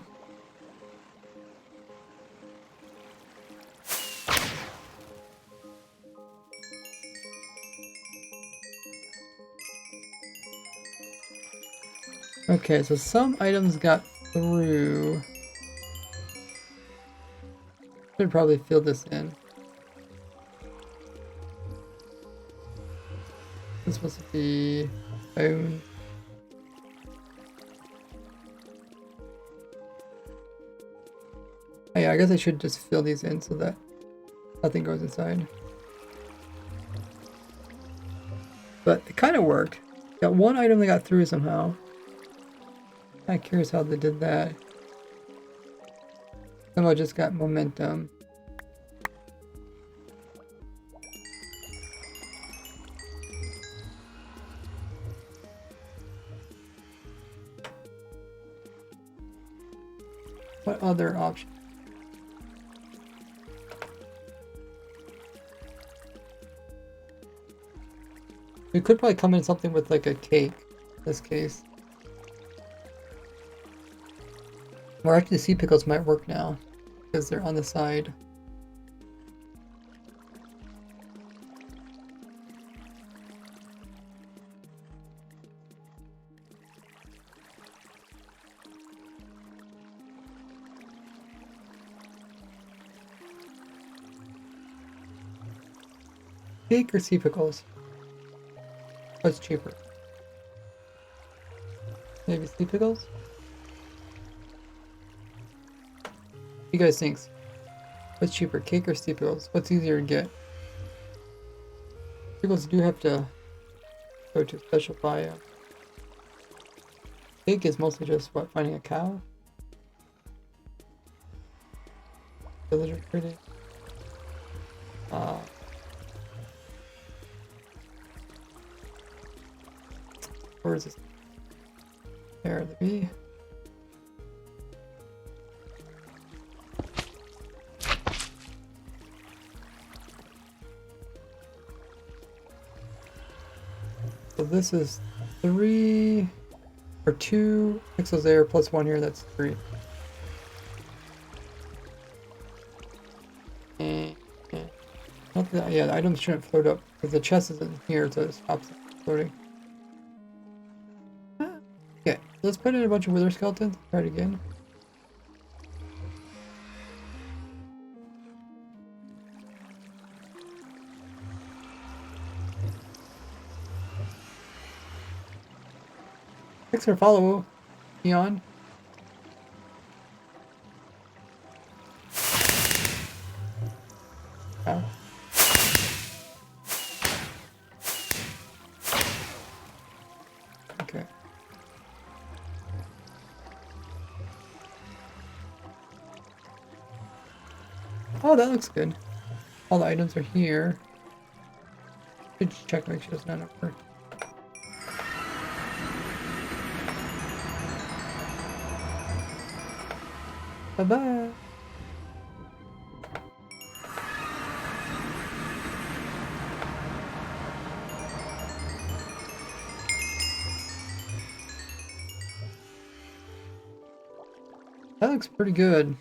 Okay, so some items got through. Should probably fill this in. This is supposed to be bone. Oh yeah, I guess I should just fill these in so that nothing goes inside. But it kind of worked. Got one item that got through somehow. Kind of curious how they did that. Somehow just got momentum. What other option? We could probably come in something with like a cake in this case. Or actually sea pickles might work now because they're on the side. Cake or sea pickles? What's cheaper? Maybe sea pickles? What do you guys think? What's cheaper, cake or sea pickles? What's easier to get? Pickles do have to go to special biome. Cake is mostly just what, finding a cow? Villager trading. Where is this? There, the bee. So this is 3 or 2 pixels there plus 1 here, that's 3. And not that, yeah, the items shouldn't float up because the chest is in here, so it stops it floating. Okay, let's put in a bunch of wither skeletons. Try it again. Thanks for follow, Neon. Ow. Okay. Oh, that looks good. All the items are here. Should just check, make sure it's not over. Bye-bye. That looks pretty good.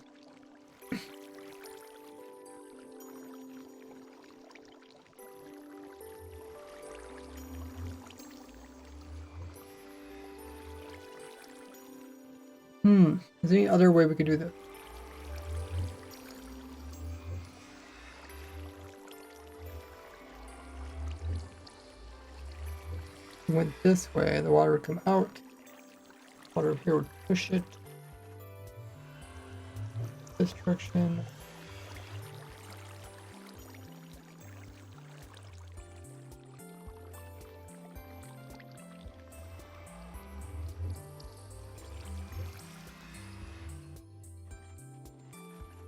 Is there any other way we could do this? If we went this way, the water would come out. Water here would push it. This direction.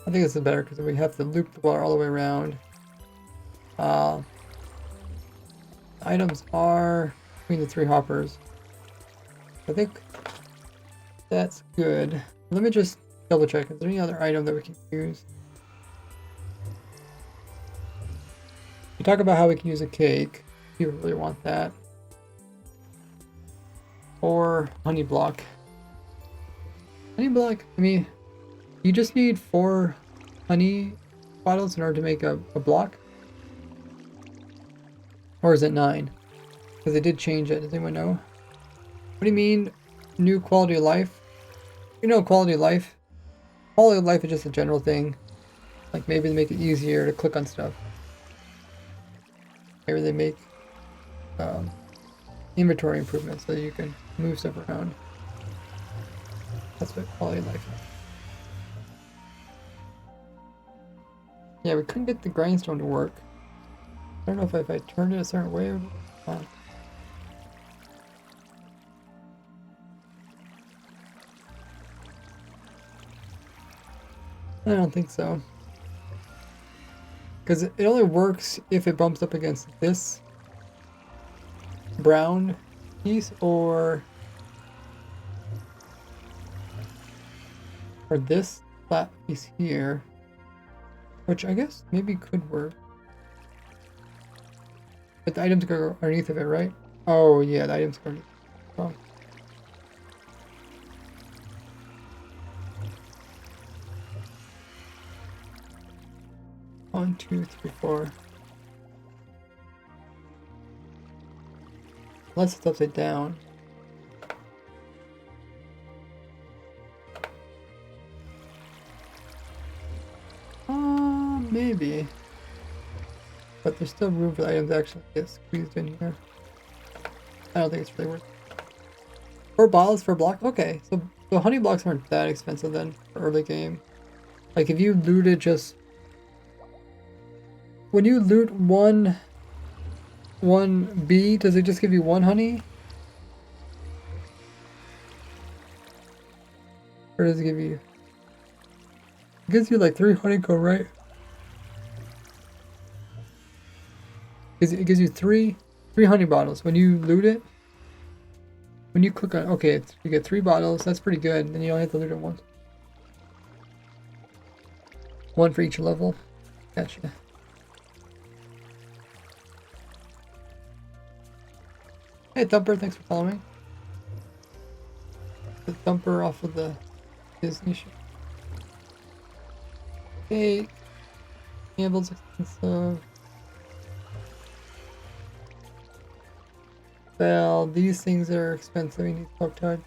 I think this is better because we have to loop the water all the way around. Items are between the 3 hoppers. I think that's good. Let me just double check. Is there any other item that we can use? We talk about how we can use a cake. If you really want that. Or honey block. Honey block, I mean, you just need 4 honey bottles in order to make a block? Or is it 9? Because they did change it. Does anyone know? What do you mean, new quality of life? You know, quality of life? Quality of life is just a general thing. Like maybe they make it easier to click on stuff. Maybe they make inventory improvements so you can move stuff around. That's what quality of life is. Yeah, we couldn't get the grindstone to work. I don't know if I turned it a certain way or not. I don't think so. Because it only works if it bumps up against this brown piece or or this flat piece here, which I guess maybe could work. But the items go underneath of it, right? Oh yeah, the items go underneath. Oh. One, two, three, four. Unless it's upside down. Maybe. But there's still room for the items to actually get squeezed in here. I don't think it's really worth it. 4 bottles for a block? Okay, so honey blocks aren't that expensive then for early game. Like if you looted just... When you loot one bee, does it just give you 1 honey? Or does it give you... It gives you like 3 honeycomb, right? It gives you three honey bottles when you loot it. When you click on, okay, you get 3 bottles. That's pretty good. Then you only have to loot it once. 1 for each level. Gotcha. Hey Thumper, thanks for following. The Thumper off of the Disney show. Hey, Campbell's expensive. Well, these things are expensive. You need Smoke Touch.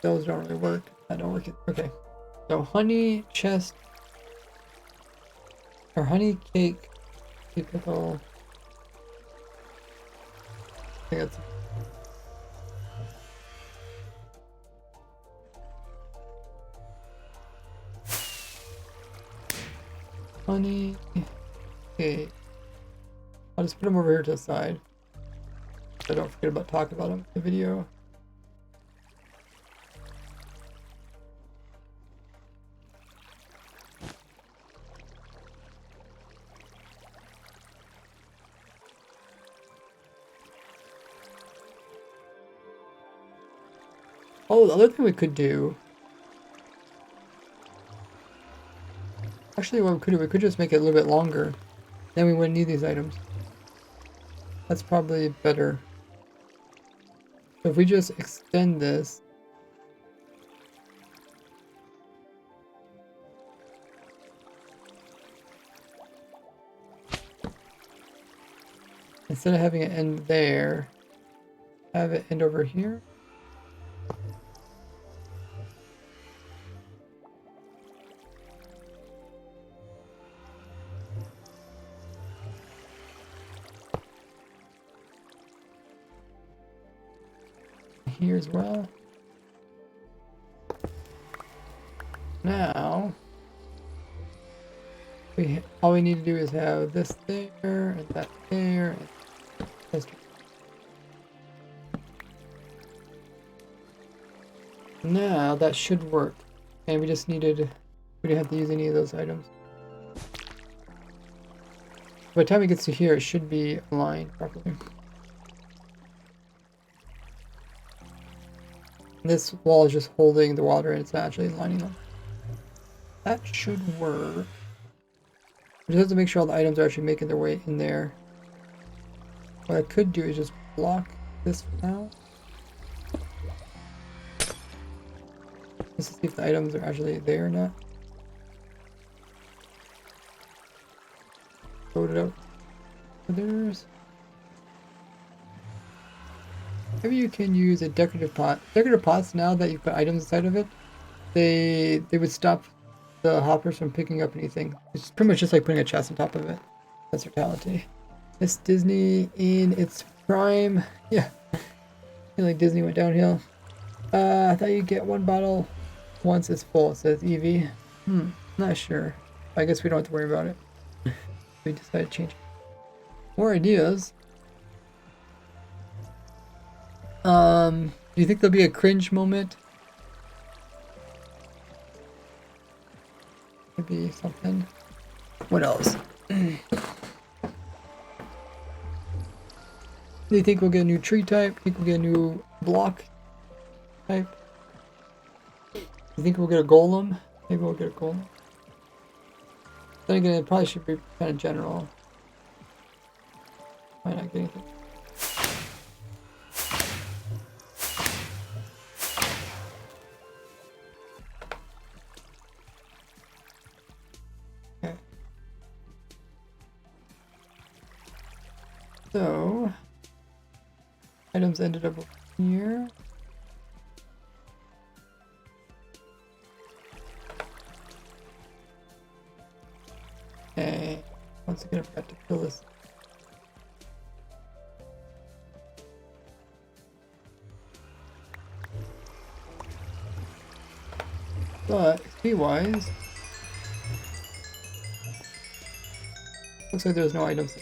Those don't really work. I don't work it. Okay. So honey chest or honey cake, typical. I think that's honey cake. I'll just put them over here to the side, so I don't forget about talking about them in the video. Oh, the other thing we could do... Actually, what we could just make it a little bit longer. Then we wouldn't need these items. That's probably better. So if we just extend this... Instead of having it end there, have it end over here. Here as well. Now, all we need to do is have this there and that there. And this. Now that should work, and we didn't have to use any of those items. By the time it gets to here, it should be aligned properly. This wall is just holding the water and it's not actually lining up. That should work. We just have to make sure all the items are actually making their way in there. What I could do is just block this for now. Just to see if the items are actually there or not. Load it up. Others. Maybe you can use a decorative pot. Decorative pots, now that you put items inside of it, they would stop the hoppers from picking up anything. It's pretty much just like putting a chest on top of it. That's reality. Miss Disney in its prime. Yeah. I feel like Disney went downhill. I thought you'd get 1 bottle once it's full, it says Evie. Not sure. I guess we don't have to worry about it. We decided to change it. More ideas. Do you think there'll be a cringe moment? Maybe something. What else? Do you think we'll get a new tree type? Think we'll get a new block type? You think we'll get a golem? Maybe we'll get a golem. Then again, it probably should be kind of general. Might not get anything. Okay. So, items ended up over here. Okay. Once again, I forgot to kill this. But XP wise, looks like there's no items.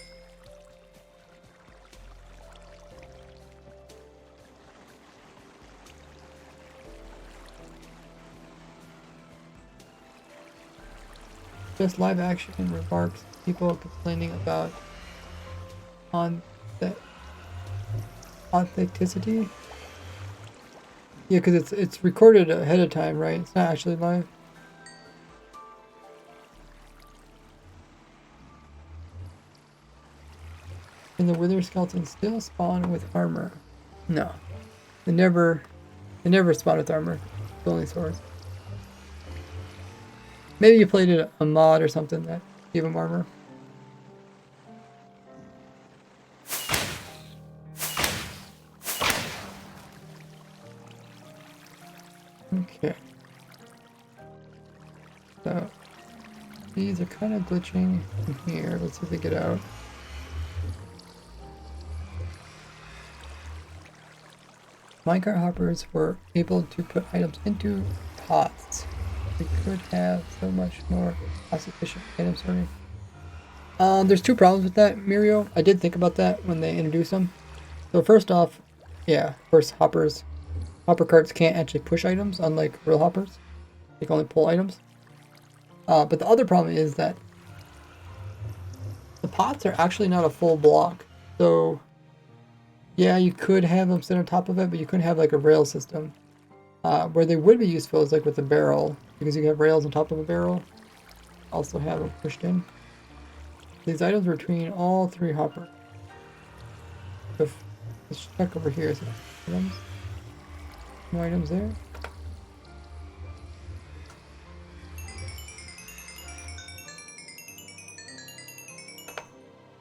Just live action remarks, people complaining about on the authenticity. Yeah, because it's recorded ahead of time, right? It's not actually live. And the wither skeletons still spawn with armor. No, they never spawn with armor. It's only swords. Maybe you played a mod or something that gave them armor. Okay. So these are kind of glitching in here. Let's see if they get out. Minecart hoppers were able to put items into pots. We could have so much more cost-efficient item sorting. There's two problems with that, Mirio. I did think about that when they introduced them. So first off, yeah, of course, hopper carts can't actually push items, unlike real hoppers. They can only pull items. But the other problem is that the pots are actually not a full block. So yeah, you could have them sit on top of it, but you couldn't have like a rail system. Where they would be useful is like with a barrel, because you have rails on top of a barrel. Also have them pushed in. These items are between all three hoppers. Let's check over here. So items. No items there.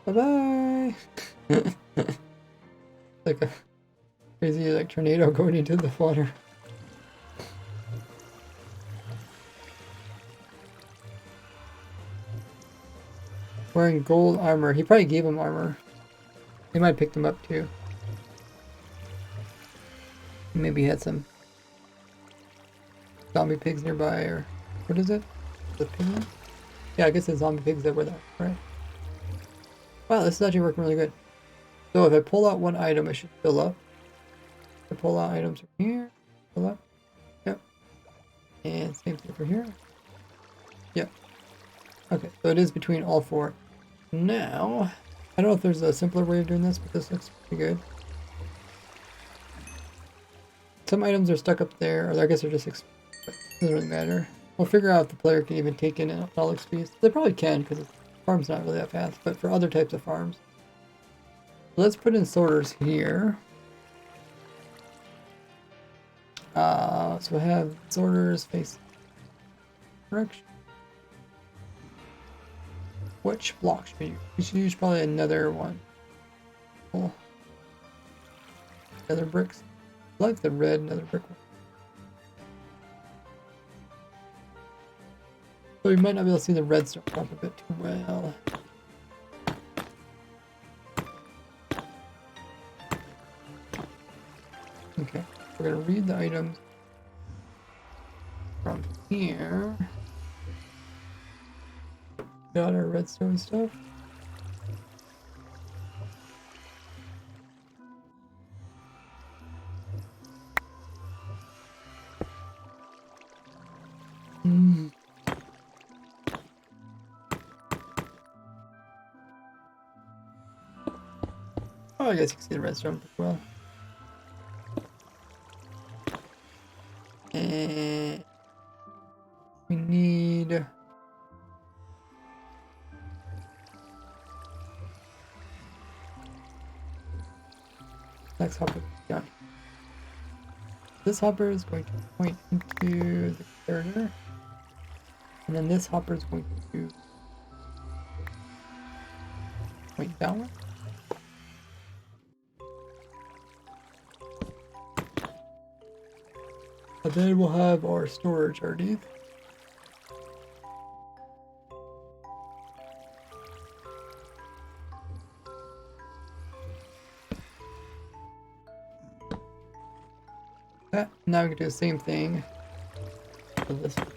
Bye bye. Like a crazy like tornado going into the water. Wearing gold armor. He probably gave him armor. He might have picked him up too. Maybe he had some zombie pigs nearby, or what is it? The pigmen? Yeah, I guess it's zombie pigs that were there, right? Wow, this is actually working really good. So if I pull out one item, it should fill up. If I pull out items from here, fill up. Yep. And same thing for here. Yep. Okay, so it is between all four. Now, I don't know if there's a simpler way of doing this, but this looks pretty good. Some items are stuck up there, or I guess they're just doesn't really matter. We'll figure out if the player can even take in all XP. They probably can, because the farm's not really that fast, but for other types of farms. Let's put in sorters here. So we'll have sorters face direction. Which block should we use? We should use probably another one. Cool. Other bricks. I like the red nether brick one. So we might not be able to see the redstone up a bit too well. Okay, we're gonna read the items from here. Got our redstone stuff. Oh, I guess you can see the redstone pretty well. And next hopper down. This hopper is going to point into the carrier, and then this hopper is going to point downward. And then we'll have our storage underneath. Now we can do the same thing for this one.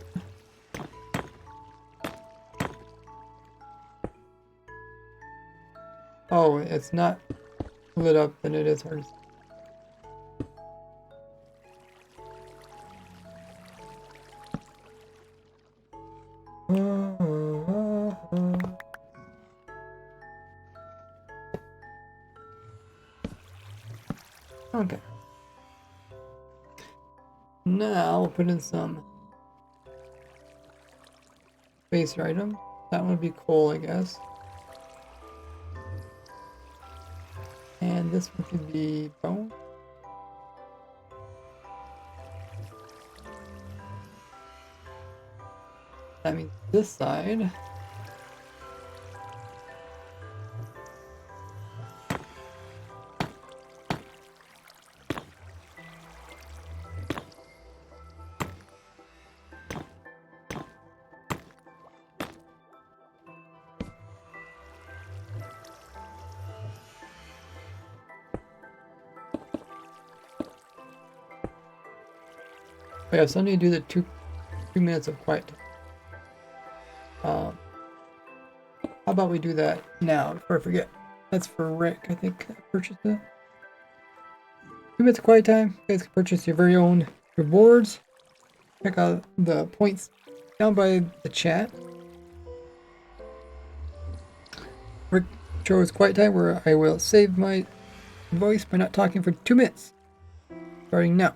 Oh, it's not lit up, then it is hard to see. Okay. Now we'll put in some spacer item. That one would be coal, I guess. And this one could be bone. That means this side. Oh yeah, so I need to do the two minutes of quiet time. How about we do that now before I forget? That's for Rick, I think. I purchased it. 2 minutes of quiet time. You guys can purchase your very own rewards. Check out the points down by the chat. Rick chose quiet time where I will save my voice by not talking for 2 minutes. Starting now.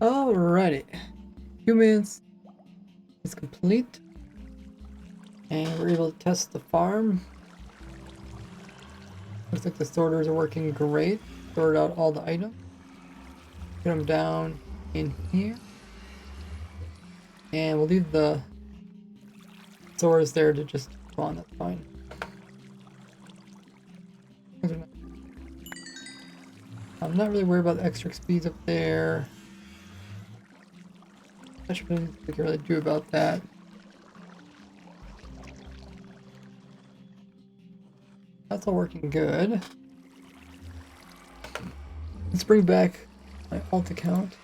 Alrighty. 2 minutes is complete. And we're able to test the farm. Looks like the sorters are working great. Sorted out all the items. Put them down in here. And we'll leave the sorters there to just spawn, that's fine. I'm not really worried about the extra speeds up there. Not sure what we can really do about that. That's all working good. bring back my alt account.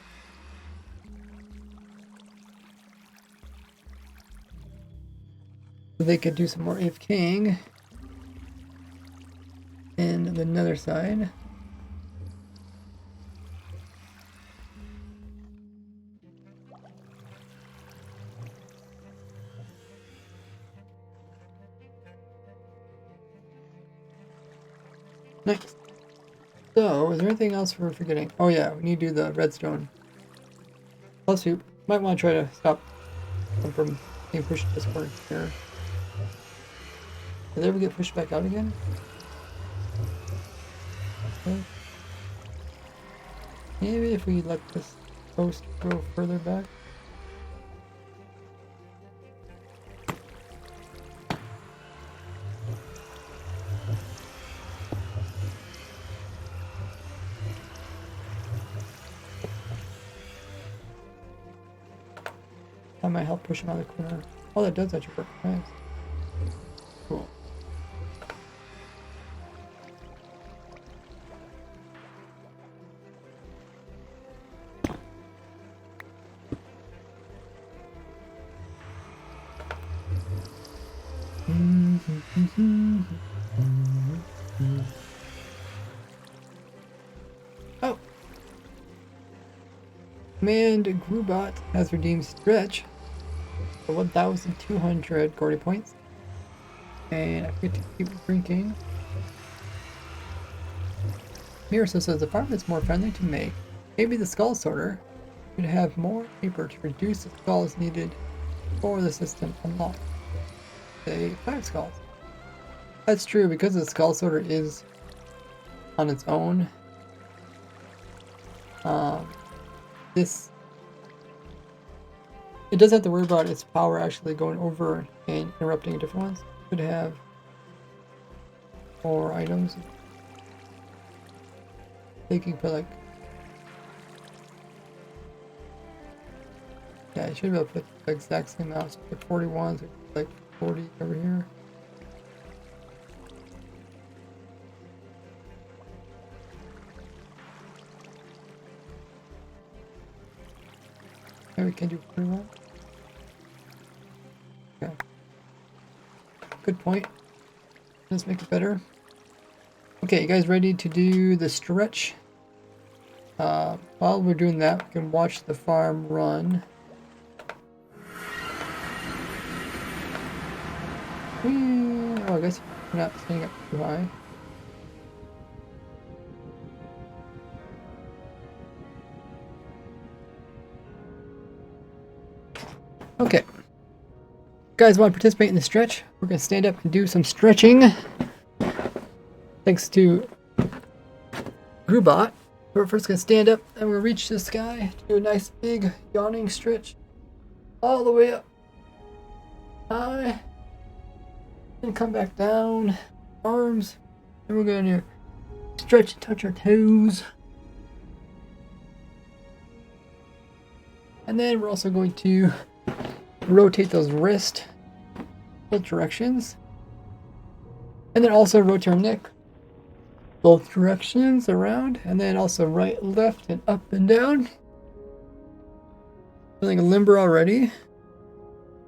So they could do some more AFKing. And the nether side. Nice. So, is there anything else we're forgetting? Oh yeah, we need to do the redstone. Plus, we might want to try to stop them from being pushed this corner here. Did they ever get pushed back out again? Okay. Maybe if we let this post go further back. That might help push him out of the corner. Oh, that does actually work. Nice. Cool. Oh! Command Grubot has redeemed Stretch for 1,200 Gordy points. And I get to keep drinking. Mirror says the farm is more friendly to make. Maybe the skull sorter should have more paper to reduce the skulls needed for the system unlocked. Say 5 skulls. That's true because the skull sorter is on its own. It doesn't have to worry about its power actually going over and interrupting different ones. It could have more items. They can put like, yeah, I should be able to put the exact same amount. So like 41, so like 40 over here. Maybe we can do 41. Okay. Good point. Let's make it better. Okay, you guys ready to do the stretch? While we're doing that, we can watch the farm run. Oh, I guess we're not standing up too high. Okay. Guys want to participate in the stretch? We're going to stand up and do some stretching. Thanks to Grubot. We're first going to stand up and we'll reach the sky to do a nice big yawning stretch. All the way up high. And come back down. Arms. And we're going to stretch and touch our toes. And then we're also going to rotate those wrists both directions. And then also rotate our neck both directions around. And then also right, left, and up and down. Feeling limber already.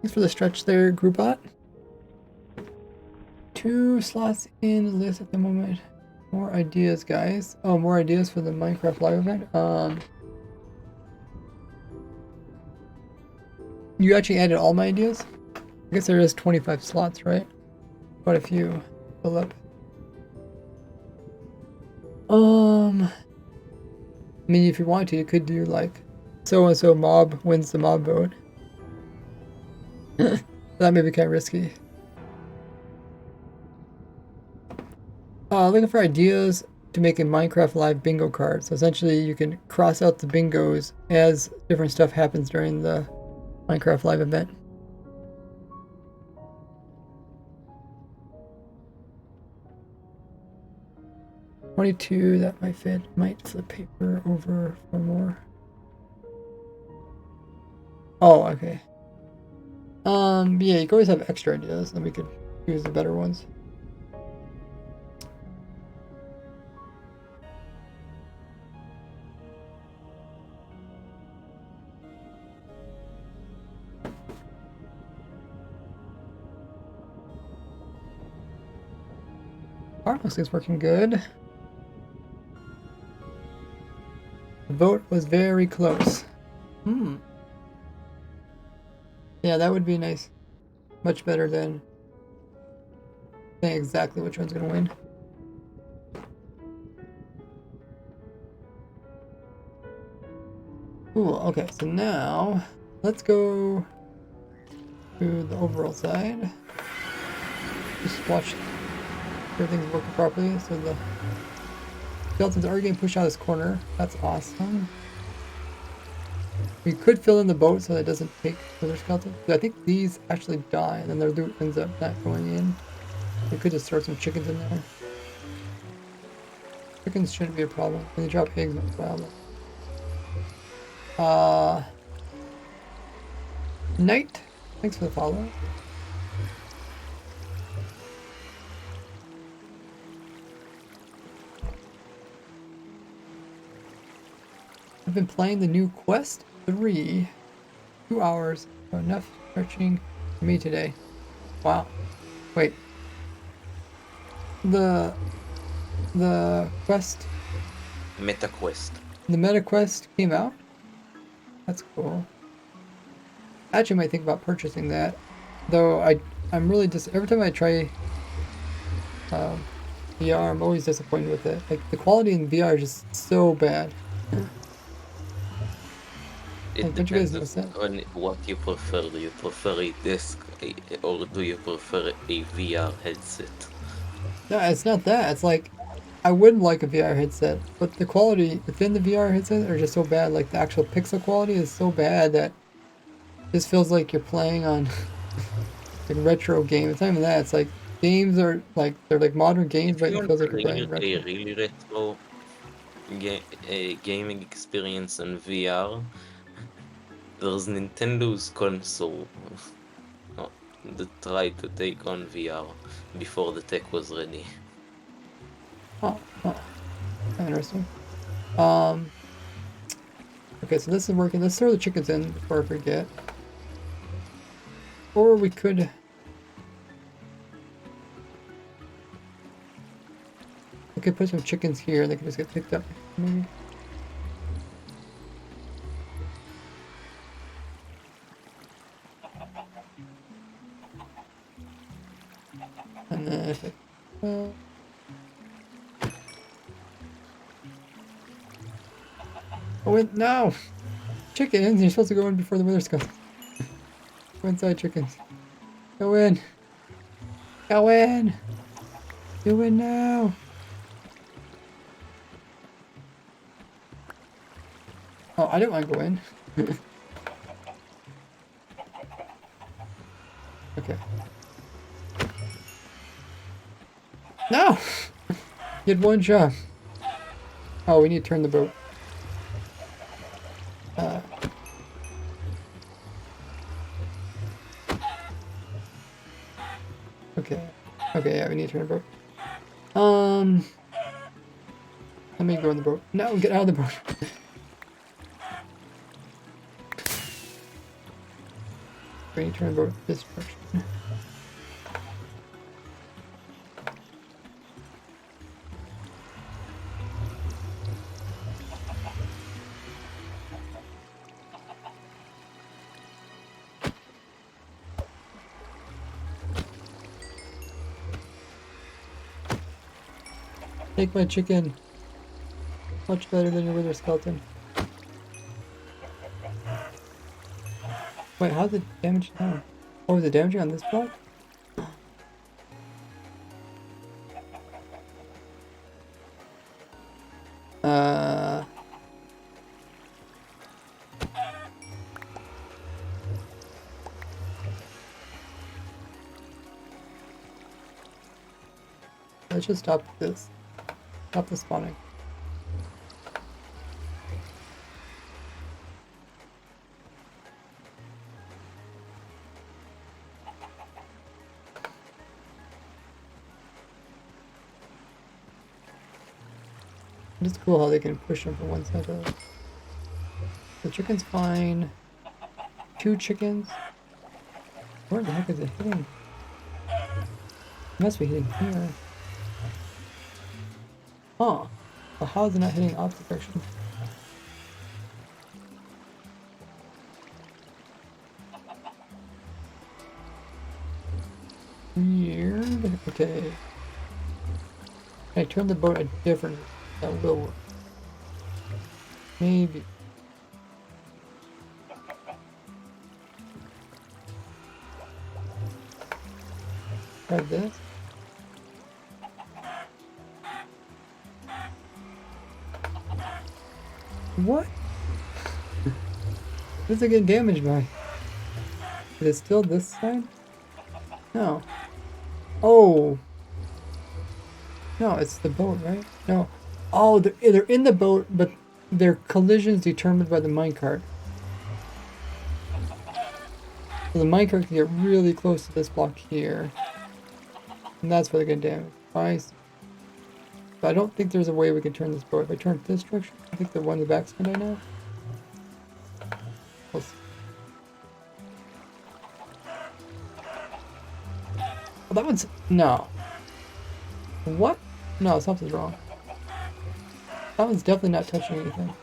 Thanks for the stretch there, Grubot. 2 slots in the list at the moment. More ideas, guys. Oh, more ideas for the Minecraft live event. You actually added all my ideas? I guess there is 25 slots, right? Quite a few. Fill up. I mean, if you want to, you could do like so-and-so mob wins the mob vote. That may be kind of risky. Looking for ideas to make a Minecraft Live bingo card. So essentially you can cross out the bingos as different stuff happens during the Minecraft Live event. $22, that might fit. Might flip paper over for more. Oh, okay. Yeah, you can always have extra ideas, then we could use the better ones. Car looks like it's working good. The vote was very close. Yeah, that would be nice. Much better than saying exactly which one's gonna win. Cool, okay, so now let's go to the overall side. Just watch everything's working properly. So the skeletons are getting pushed out of this corner. That's awesome. We could fill in the boat so that it doesn't take further skeletons. I think these actually die and then their loot ends up not going in. We could just throw some chickens in there. Chickens shouldn't be a problem. When they drop eggs, no problem. Knight, thanks for the follow. I've been playing the new Quest 3. 2 hours. So enough stretching for me today. Wow. Wait. The quest. Meta Quest. The Meta Quest came out. That's cool. I actually might think about purchasing that. Though I'm really just every time I try VR, I'm always disappointed with it. Like the quality in VR is just so bad. It Like, don't you guys depends notice that? on what you prefer. Do you prefer a disc or do you prefer a VR headset? No, it's not that. It's like I would like a VR headset, but the quality within the VR headset are just so bad. Like the actual pixel quality is so bad that it just feels like you're playing on like retro game. It's not even that. It's like games are like they're like modern games, If but you it want feels like you're playing retro. a really retro gaming experience in VR, there's Nintendo's console that tried to take on VR before the tech was ready. Oh, interesting. Um, okay, so this is working. Let's throw the chickens in before I forget. Or we could. We could put some chickens here. They could just get picked up, maybe. And then if it, oh wait, no! Chickens! You're supposed to go in before the weather's comes. Go inside, chickens. Go in! Go in! Do it now! Oh, I didn't want to go in. Okay. No! You had one job. Oh, we need to turn the boat. Okay. Okay, yeah, we need to turn the boat. Let me go in the boat. No, get out of the boat. We need to turn the boat this direction. Take my chicken. Much better than your wither skeleton. Wait, how's it damage down? Oh, is it damaging on this block? Let's just stop this. Stop the spawning. It's cool how they can push them from one side to the other. The chicken's fine. 2 chickens. Where the heck is it hitting? It must be hitting here. Huh. Well, how is it not hitting the opposite direction? Weird. Okay. Can I turn the boat a different? That will work. Maybe. Try this. What? What's it getting damaged by? Is it still this side? No. Oh. No, it's the boat, right? No. Oh, they're in the boat, but their collision is determined by the minecart. So the minecart can get really close to this block here. And that's where they get damaged. Nice. But I don't think there's a way we can turn this boat. If I turn it this direction, I think the one in the back's gonna die now. We'll see. Oh, that one's... No. What? No, something's wrong. That one's definitely not touching anything.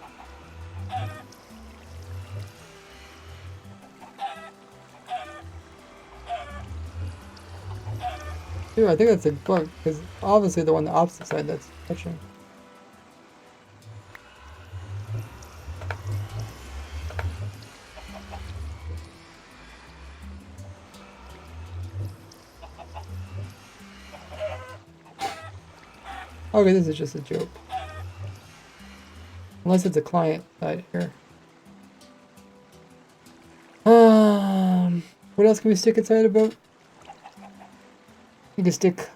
Dude, I think that's a bug, because obviously the one on the opposite side that's touching. Okay, this is just a joke. Unless it's a client side here. What else can we stick inside a boat? You can stick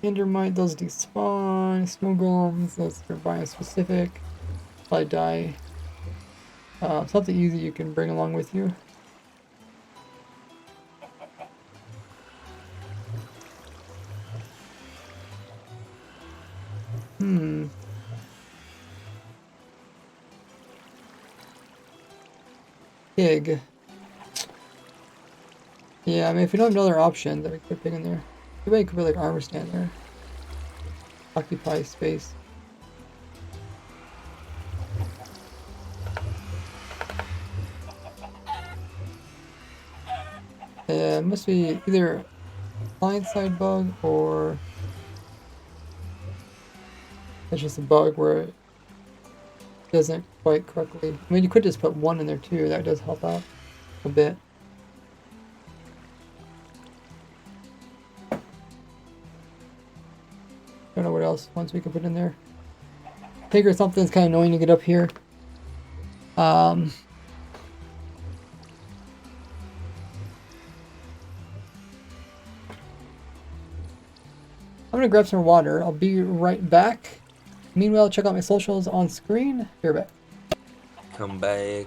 Endermite, those despawn, snow golems, those are bio-specific. Probably die. Something easy you can bring along with you. Pig. Yeah, I mean, if we don't have another option, then we could put pig in there. Maybe I could put like armor stand there. Occupy space. It must be either client side bug or it's just a bug where it doesn't quite correctly. I mean, you could just put one in there too. That does help out a bit. Don't know what else once we can put in there. Pig or something is kind of annoying to get up here. I'm gonna grab some water. I'll be right back. Meanwhile, check out my socials on screen. Be right back. Come back.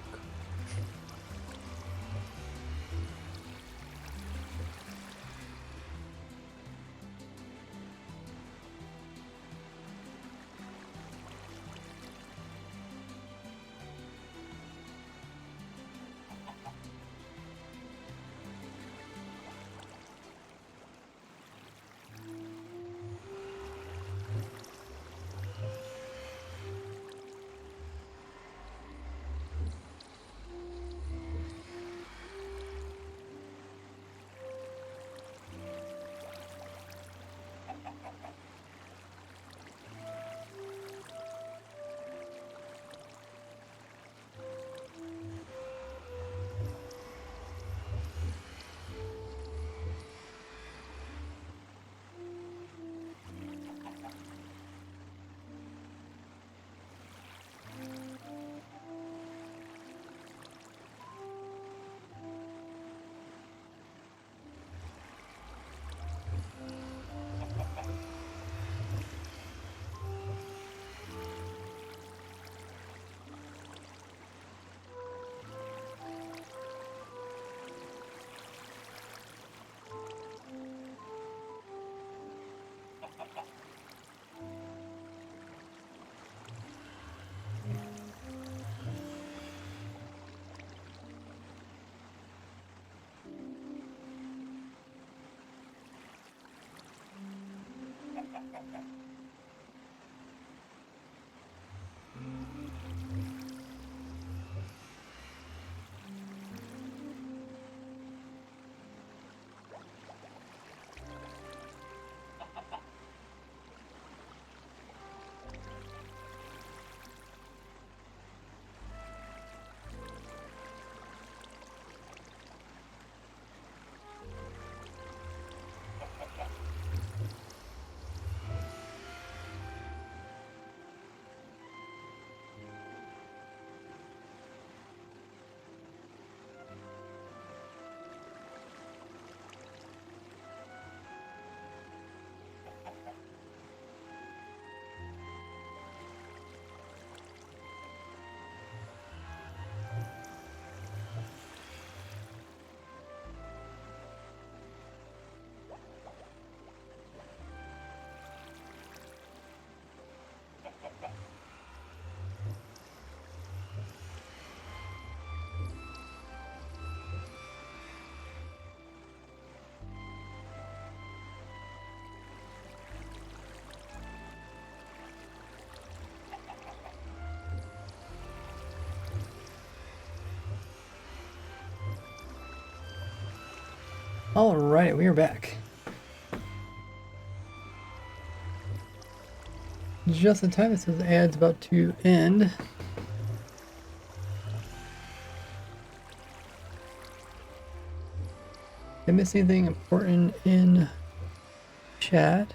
Alright, we are back. Just in time, it says the ad's about to end. Did I miss anything important in chat?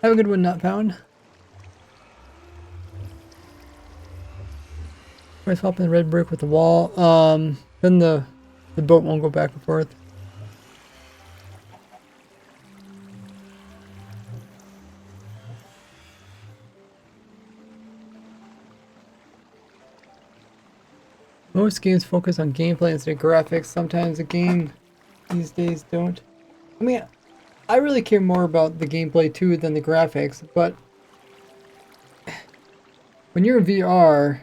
Have a good one, not found. Try swapping the red brick with the wall. Then the boat won't go back and forth. Most games focus on gameplay instead of graphics. Sometimes the game these days don't. I mean, I really care more about the gameplay too than the graphics, but when you're in VR,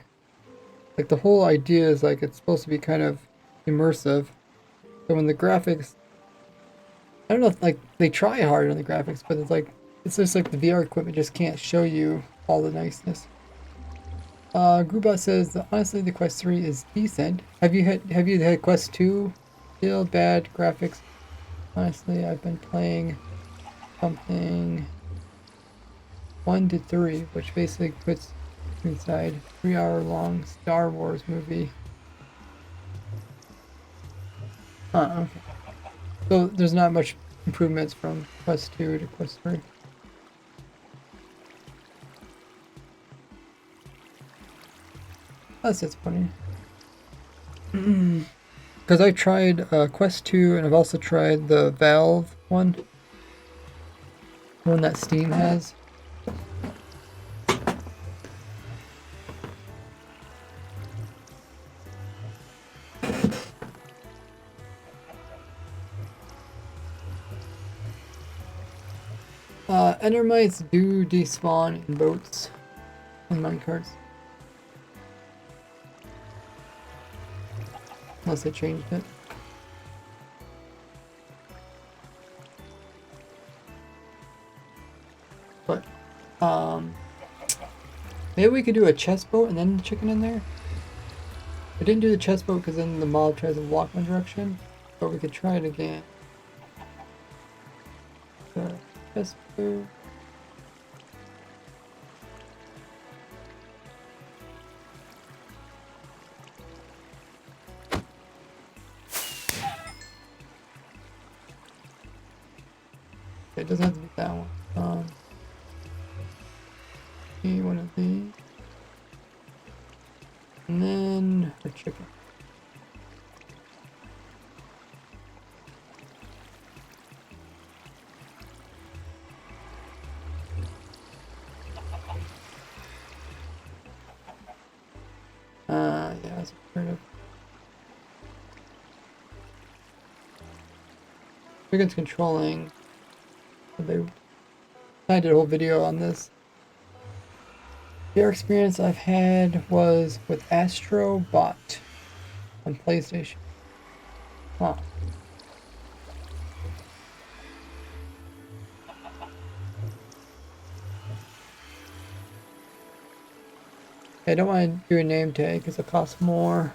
like the whole idea is like it's supposed to be kind of immersive. So when the graphics, I don't know if like they try hard on the graphics, but it's just like the VR equipment just can't show you all the niceness. Grubot says that honestly the Quest 3 is decent. Have you had Quest 2? Still bad graphics. Honestly, I've been playing something 1 to 3, which basically puts inside 3-hour-long Star Wars movie. Okay. So there's not much improvements from Quest 2 to Quest 3. That's funny. Because I tried Quest 2 and I've also tried the Valve one. The one that Steam has. Endermites do despawn in boats and minecarts. Unless they changed it. But, maybe we could do a chest boat and then the chicken in there? I didn't do the chest boat because then the mob tries to walk my direction, but we could try it again. Chest boat. It doesn't have to be that one. Be one of these. And then a chicken. Yeah, that's alternative. Chicken's controlling. I did a whole video on this. The experience I've had was with Astro Bot on PlayStation. Huh. I don't want to do a name tag because it costs more.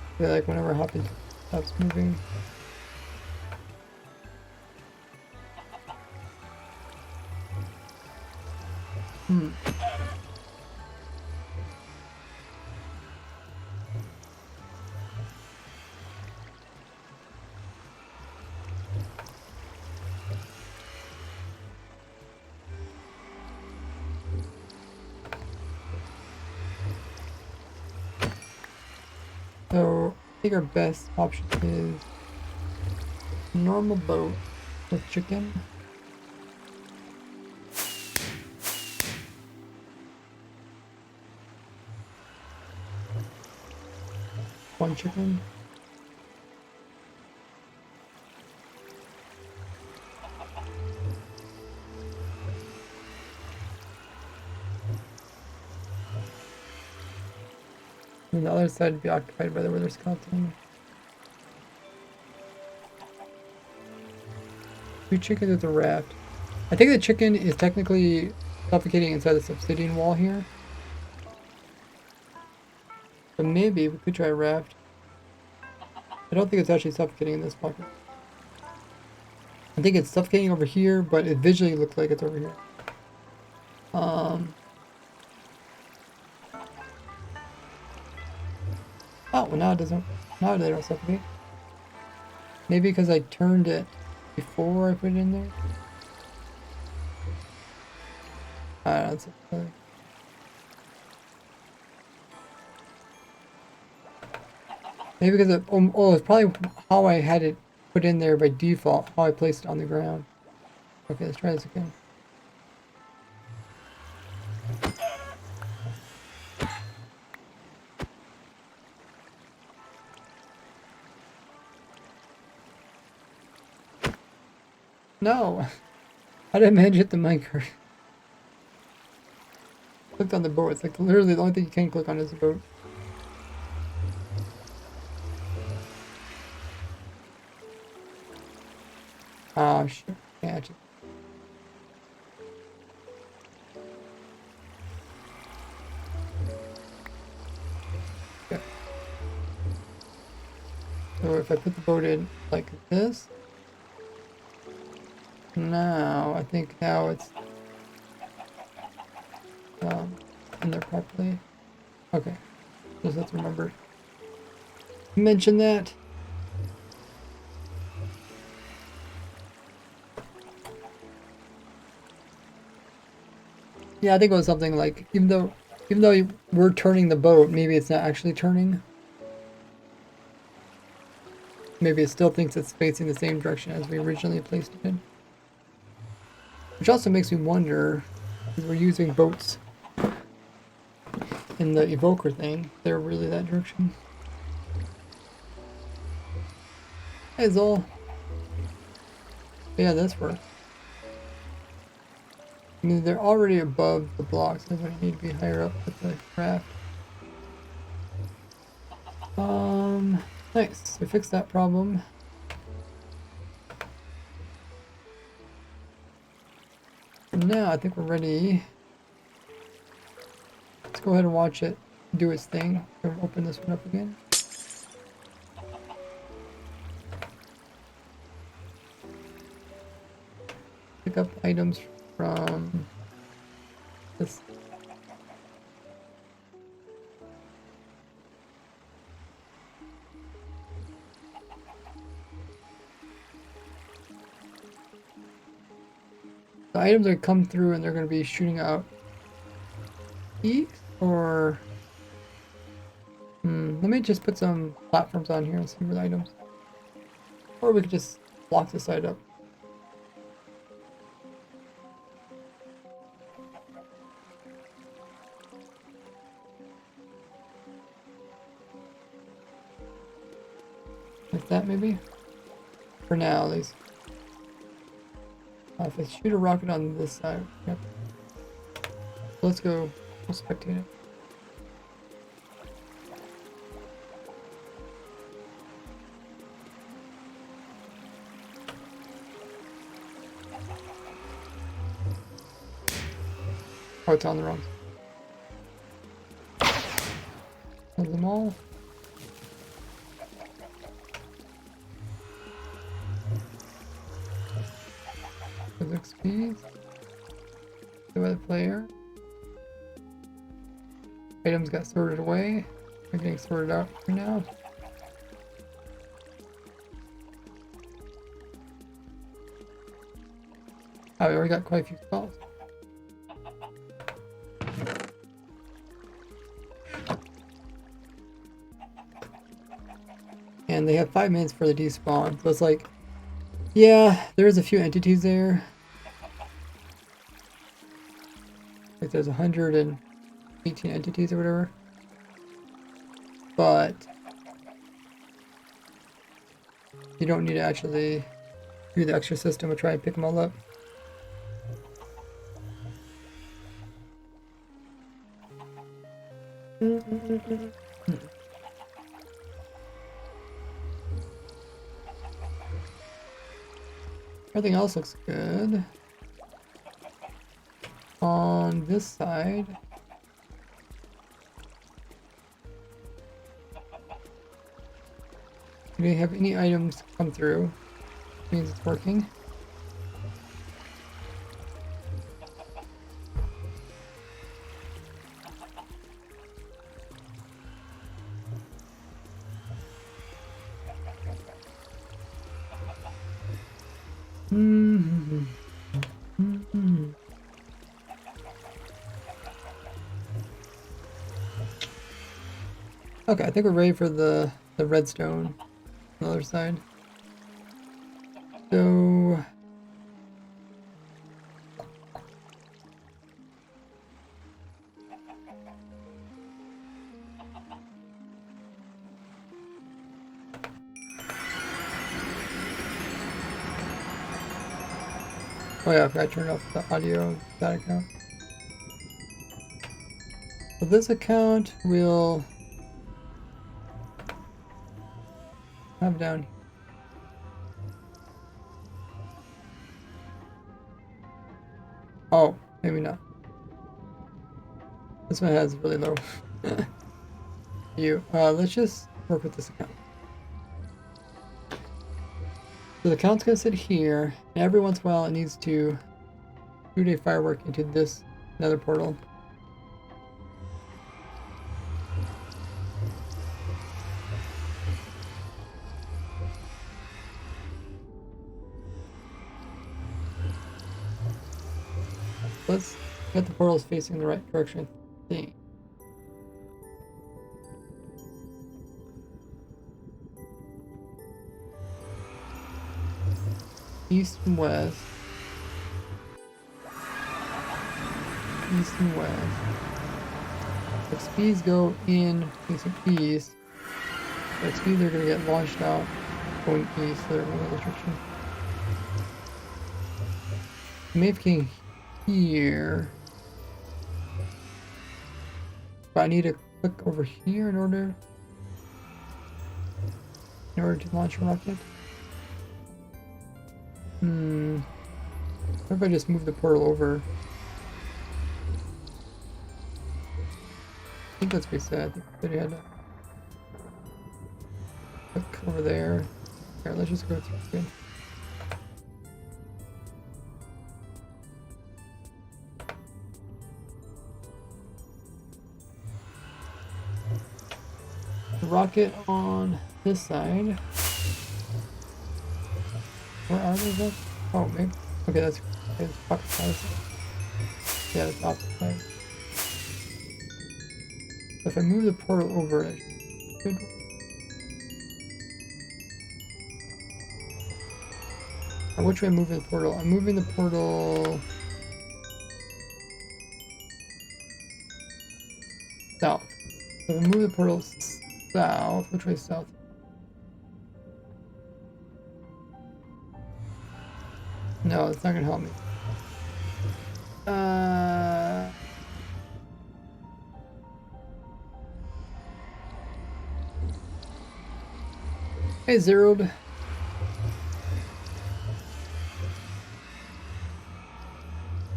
I feel like whenever Hoppy stops moving. So I think our best option is normal boat with chicken. One chicken. And the other side would be occupied by the wither skeleton. 2 chickens with a raft. I think the chicken is technically suffocating inside the obsidian wall here. But maybe we could try a raft. I don't think it's actually suffocating in this pocket. I think it's suffocating over here, but it visually looks like it's over here. Oh, well now it doesn't. Now they don't suffocate. Maybe because I turned it before I put it in there. I don't know. It's okay. Maybe because it, oh, it's probably how I had it put in there by default, how I placed it on the ground. Okay, let's try this again. No! How did I manage to hit the minecart? Clicked on the boat. It's like literally the only thing you can click on is the boat. Oh, shit. Catch it. Okay. So if I put the boat in like this, now I think now it's in there properly. Okay, just have to remember to mention that. Yeah, I think it was something like even though we're turning the boat, maybe it's not actually turning. Maybe it still thinks it's facing the same direction as we originally placed it in. Which also makes me wonder, because we're using boats in the evoker thing, they're really that direction. Hey Zol. Yeah, this works. I mean, they're already above the blocks, so they need to be higher up with the raft. Nice. We fixed that problem. Now I think we're ready. Let's go ahead and watch it do its thing. We'll open this one up again. Pick up items from this. The items that come through and they're going to be shooting out east or let me just put some platforms on here and see where the items, or we could just block the side up. Like that maybe? For now at least. If I shoot a rocket on this side, yep. So let's go, we'll spectate it. Oh, it's on the wrong side. Kill them all. XP. By the player. Items got sorted away. They're getting sorted out for now. Oh, we already got quite a few spells. And they have 5 minutes for the despawn. So it's like, yeah, there's a few entities there. Like there's 118 entities or whatever. But you don't need to actually do the extra system to try and pick them all up. Everything else looks good. On this side, do we have any items come through? Means it's working. Okay, I think we're ready for the redstone on the other side. So oh yeah, I forgot to turn off the audio of that account. So this account will have down here. Oh, maybe not. This one has really low view. Let's just work with this account. So the account's gonna sit here, and every once in a while it needs to shoot a firework into this nether portal. Let's get the portals facing the right direction. I think. East and west. East and west. XPs go in facing east. XPs are going to get launched out going east, so they're going restriction. Maybe king here. But I need to click over here in order to launch a rocket. What if I just move the portal over? I think that's what we said. I think we said you had to click over there. Here, let's just go through again. The rocket on this side. Where are they? Oh, maybe. Okay, that's pocket size. Yeah, that's opposite side. If I move the portal over, it should. Or which way I'm moving the portal? I'm moving the portal south. So if I move the portal south, which way is south? No, it's not gonna help me. Hey, Zeroed.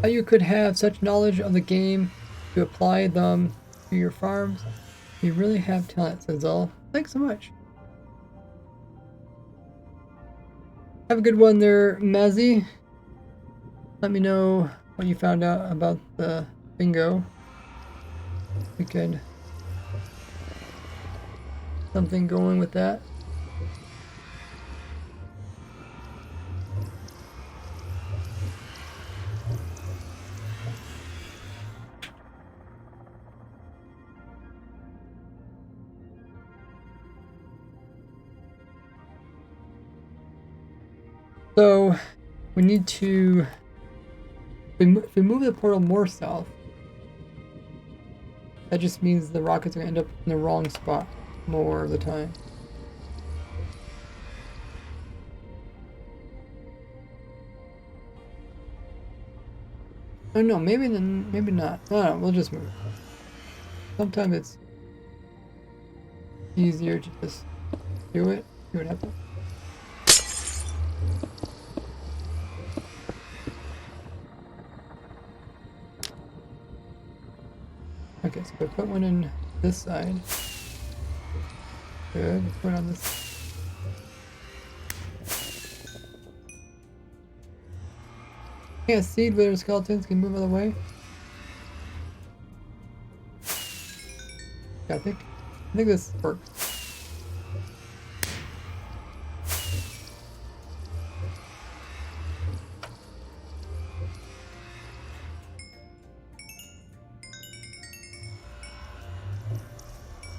How you could have such knowledge of the game to apply them to your farms. You really have talent, Senzel. Thanks so much. Have a good one there, Mazzy. Let me know what you found out about the bingo. We could something going with that. So we need to, if we move the portal more south, that just means the rockets are going to end up in the wrong spot more of the time. Oh no, maybe not. No, we'll just move. Sometimes it's easier to just do it, see what happens. Okay, so we put one in this side. Good. Put on this. Yeah, seed wither skeletons can move out of the way. Yeah, I think this works.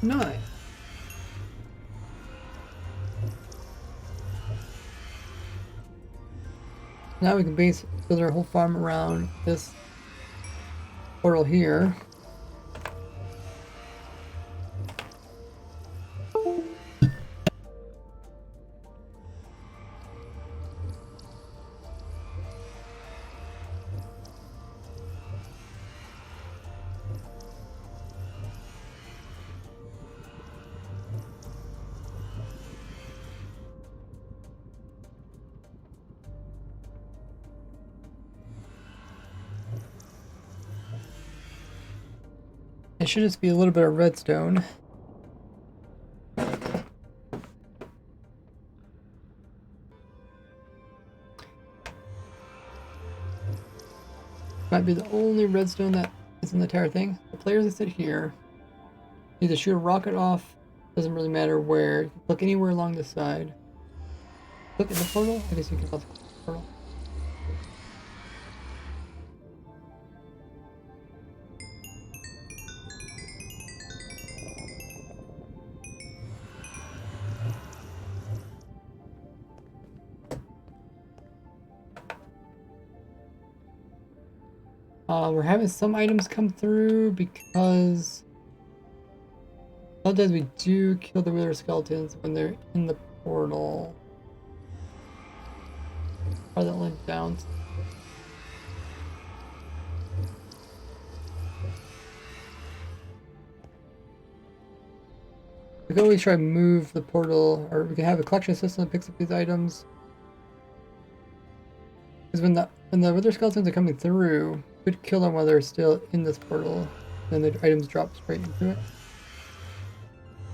Nice. Now we can build our whole farm around this portal here. It should just be a little bit of redstone. Might be the only redstone that is in the entire thing. The players that sit here either shoot a rocket off, doesn't really matter where. You can look anywhere along the side. Look in the portal? I guess you can look at the portal. We're having some items come through because sometimes we do kill the wither skeletons when they're in the portal. Or that went down. We can always try to move the portal, or we can have a collection system that picks up these items. Because when the wither skeletons are coming through, we could kill them while they're still in this portal. Then the items drop straight into it.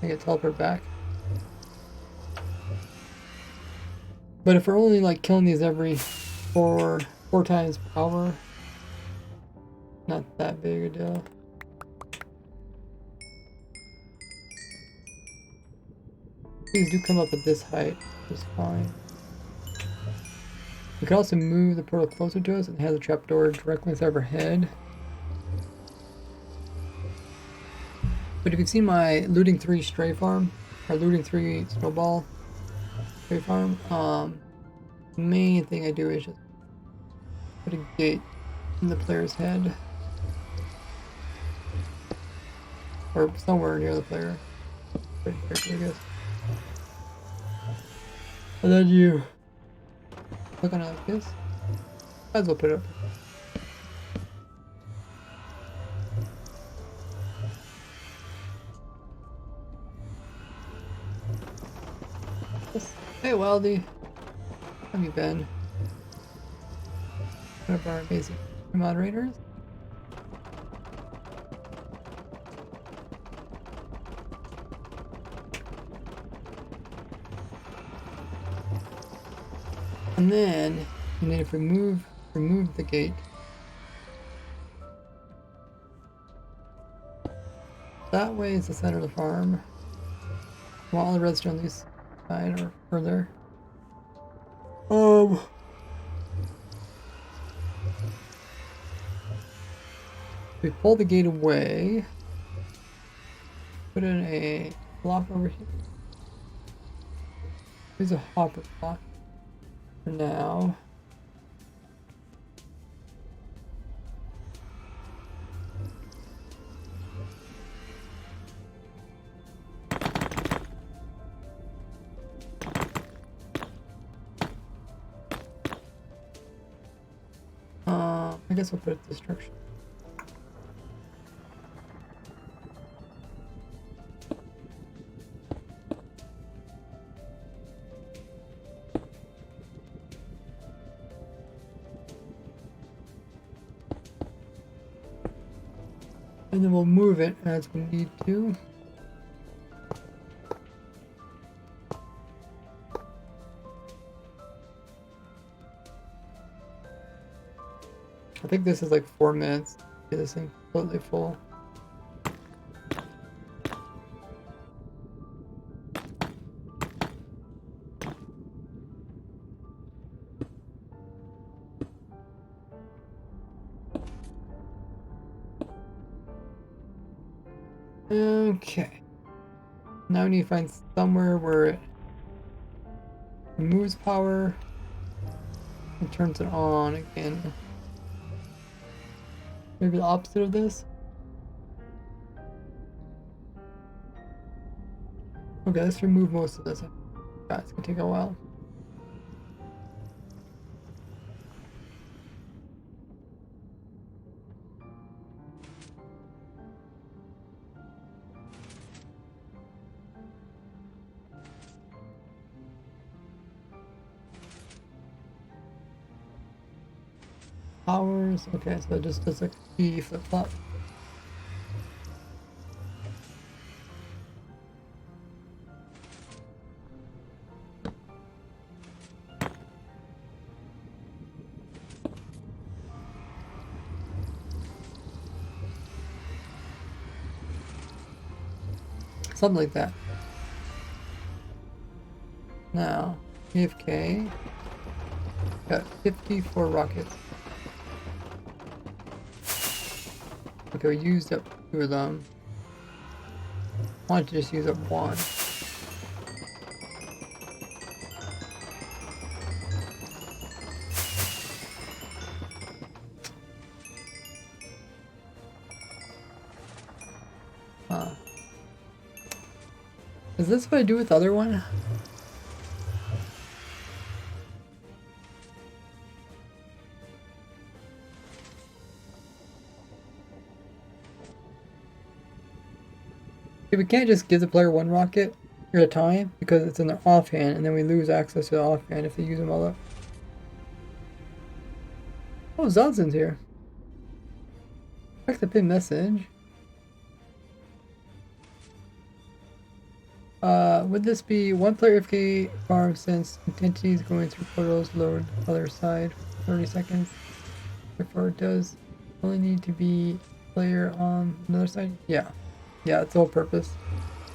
And get teleported back. But if we're only like killing these every four times per hour, not that big a deal. These do come up at this height, which is fine. We could also move the portal closer to us and have the trapdoor directly inside of our head. But if you've seen my looting 3 stray farm, or looting 3 snowball stray farm, the main thing I do is just put a gate in the player's head. Or somewhere near the player. Pretty quickly, I guess. And then you look on it like this. Might as well put it up. Hey Wildy, how have you been? One of our amazing moderators. And then if we remove the gate, that way is the center of the farm. I want all the redstone on this side or further. We pull the gate away. Put in a block over here. Here's a hopper block for now. I guess we'll put it destruction. And then we'll move it as we need to. I think this is like 4 minutes. Get this thing completely full. Okay. Now we need to find somewhere where it removes power and turns it on again. Maybe the opposite of this? Okay, let's remove most of this. God, it's gonna take a while. Powers, okay, so it just does like a key flip-flop. Something like that. Now, AFK, got 54 rockets. Okay, we used up 2 of them. I wanted to just use up 1. Huh. Is this what I do with the other one? We can't just give the player 1 rocket at a time because it's in their offhand, and then we lose access to the offhand if they use them all up. Oh, Zodzin's here. Check the pin message. Would this be 1 player AFK farm since entities going through portals load other side for 30 seconds? Therefore, it does only need to be player on another side? Yeah. Yeah, it's the whole purpose.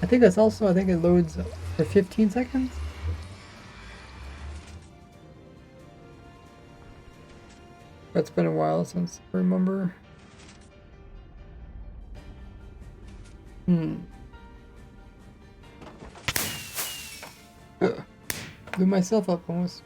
I think that's also, I think it loads for 15 seconds? It's been a while since I remember. Blew myself up almost.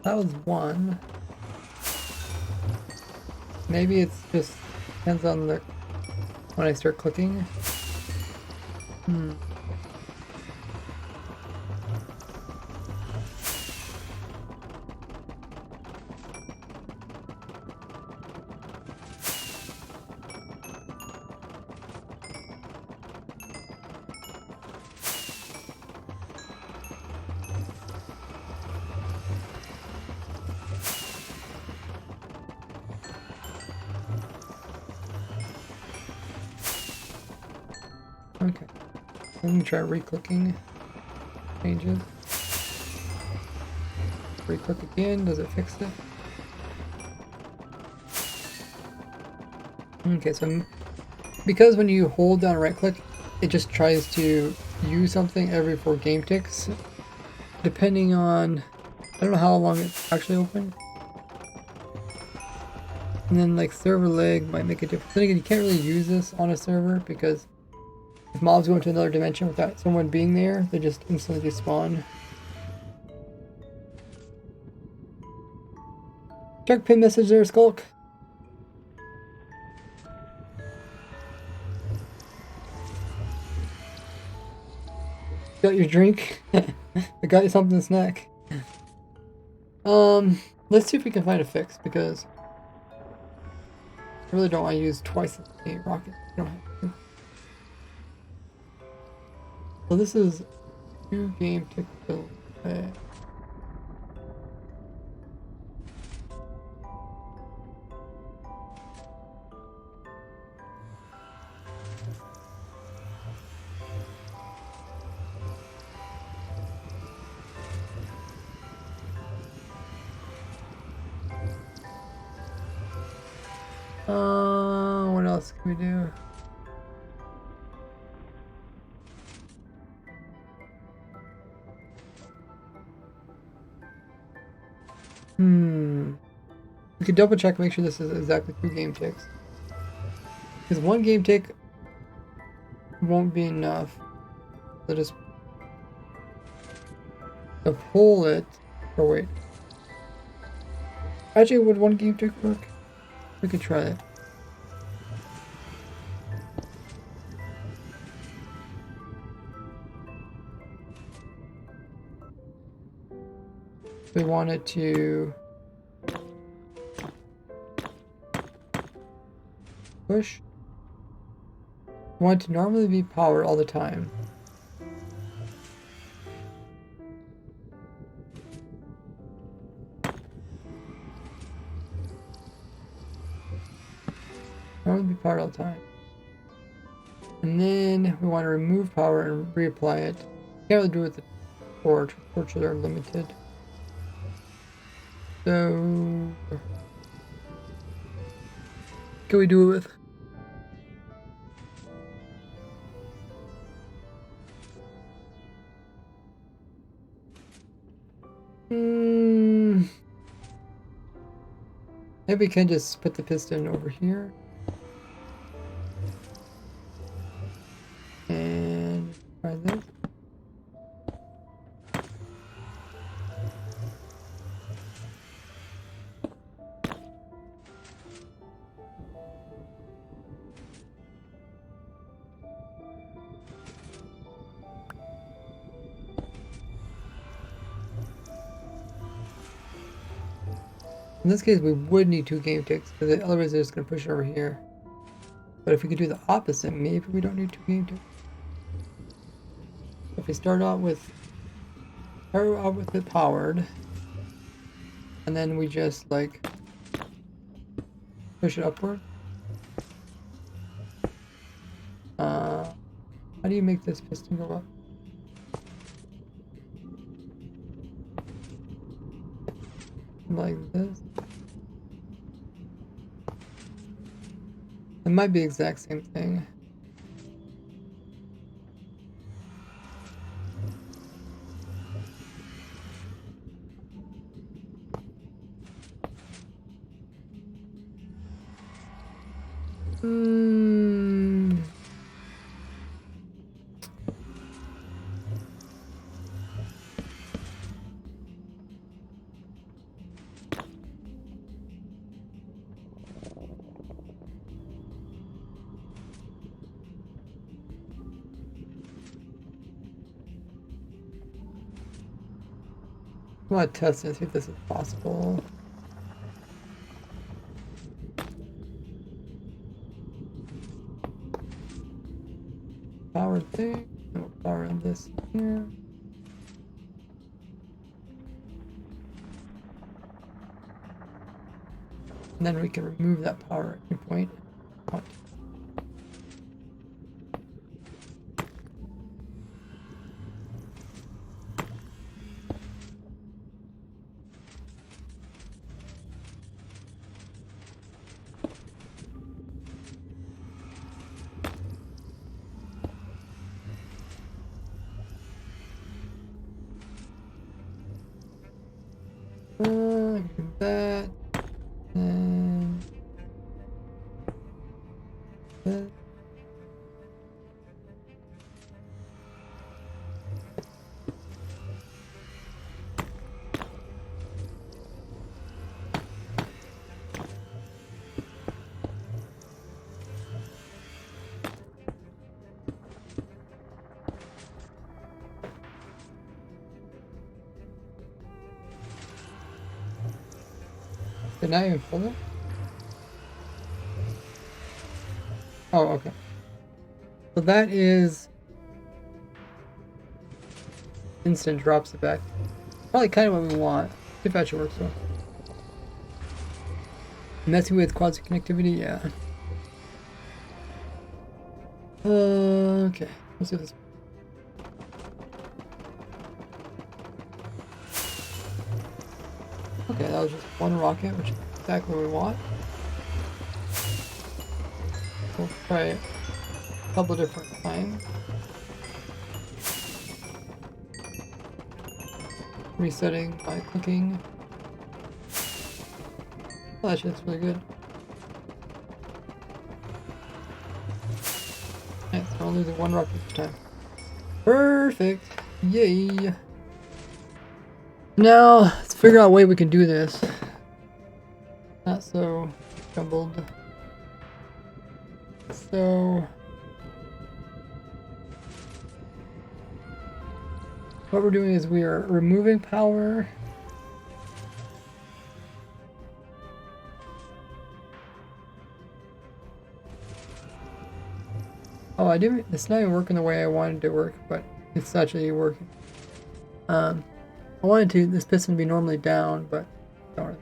That was 1. Maybe it's just depends on the when I start clicking. Okay, let me try re-clicking. Changes. Re-click again. Does it fix it? Okay, so because when you hold down right-click, it just tries to use something every 4 game ticks, depending on I don't know how long it's actually open. And then like server lag might make a difference. Then again, you can't really use this on a server because if mobs go into another dimension without someone being there, they just instantly despawn. Check pin message there, Skulk. Got your drink? I got you something to snack. Let's see if we can find a fix, because I really don't want to use twice as many rockets. I don't have to. So this is 2 game tick build. What else can we do? We could double check, make sure this is exactly 2 game ticks. Because 1 game tick won't be enough. So just to pull it. Oh wait. Actually, would 1 game tick work? We could try it. We want it to push. We want it to normally be powered all the time. Normally be powered all the time. And then we want to remove power and reapply it. Can't really do it with the torch. Torches are limited. So, what can we do it with? Maybe we can just put the piston over here. And try this. In this case, we would need 2 game ticks, because otherwise they're just going to push it over here. But if we could do the opposite, maybe we don't need 2 game ticks. If we start out with it powered, and then we just like push it upward. How do you make this piston go up? Like this. It might be the exact same thing. I want to test it, see if this is possible. Power thing, and we'll power this here. And then we can remove that power at any point. That, and that. Did I even pull it? Oh, okay. So that is instant drops it back. Probably kind of what we want. If that should work so. Messing with quasi connectivity, yeah. Okay. Let's do this. Okay, that was just one rocket, which is exactly what we want. We'll try it a couple different times. Resetting by clicking. Oh, that shit's really good. Alright, so we're losing one rocket each time. Perfect! Yay! Now, let's figure out a way we can do this. Not so jumbled. So... what we're doing is we are removing power. Oh, it's not even working the way I wanted it to work, but it's actually working. I wanted this piston to be normally down, but darn.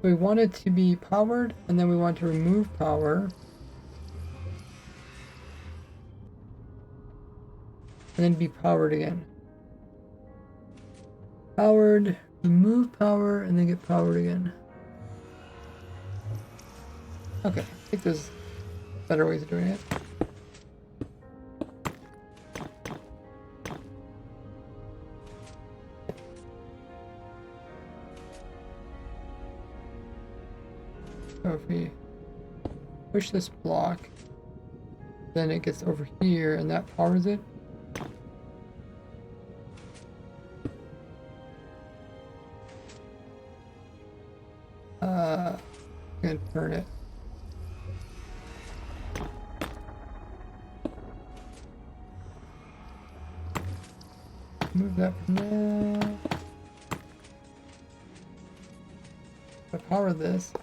We want it to be powered, and then we want to remove power. And then be powered again. Powered, remove power, and then get powered again. Okay, I think there's better ways of doing it. So if we push this block, then it gets over here and that powers it. Gonna turn it. Move that from there. To power this.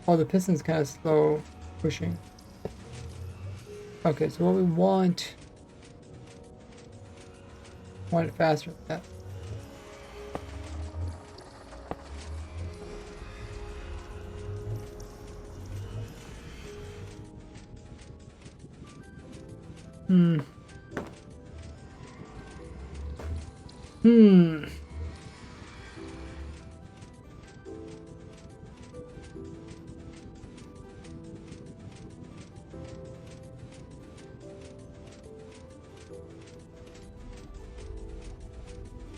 Oh, the piston's kind of slow pushing. Okay, so what we want it faster than that.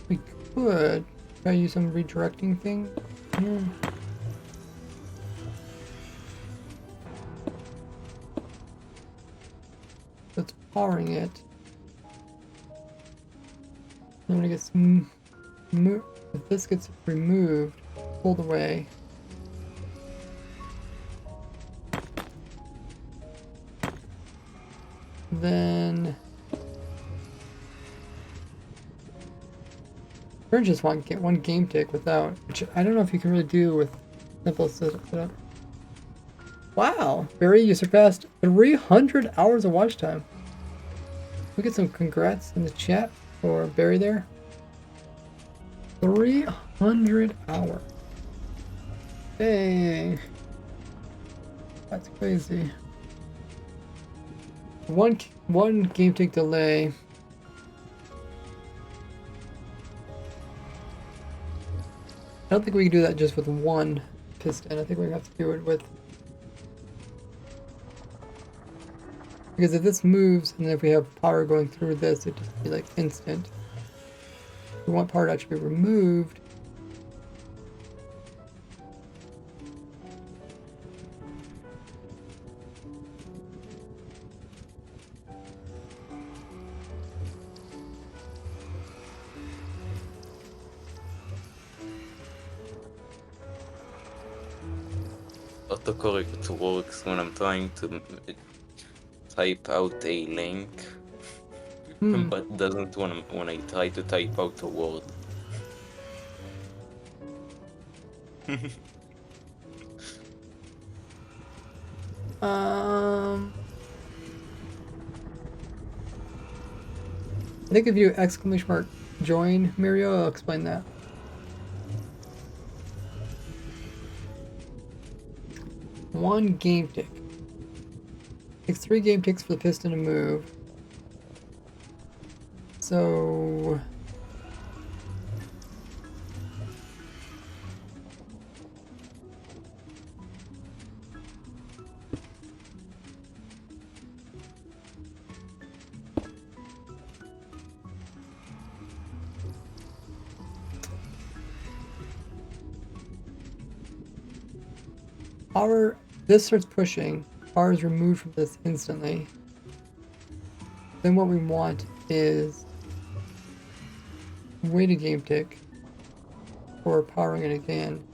We could try to use some redirecting thing here. So it's powering it. Then when it gets if this gets removed, pulled away. Then or just one game tick without, which I don't know if you can really do with simple setup. Wow, Barry, you surpassed 300 hours of watch time. We get some congrats in the chat for Barry there. 300 hours. Dang. That's crazy. One game tick delay. I don't think we can do that just with one piston. I think we have to do it with... because if this moves, and if we have power going through this, it'd just be like instant. We want power to actually be removed. autocorrect works when I'm trying to type out a link, but doesn't when I try to type out a word. I think if you exclamation mark join Mirio, I'll explain that. One game tick. Takes 3 game ticks for the piston to move. So power, this starts pushing, power is removed from this instantly. Then what we want is wait a game tick for powering it again.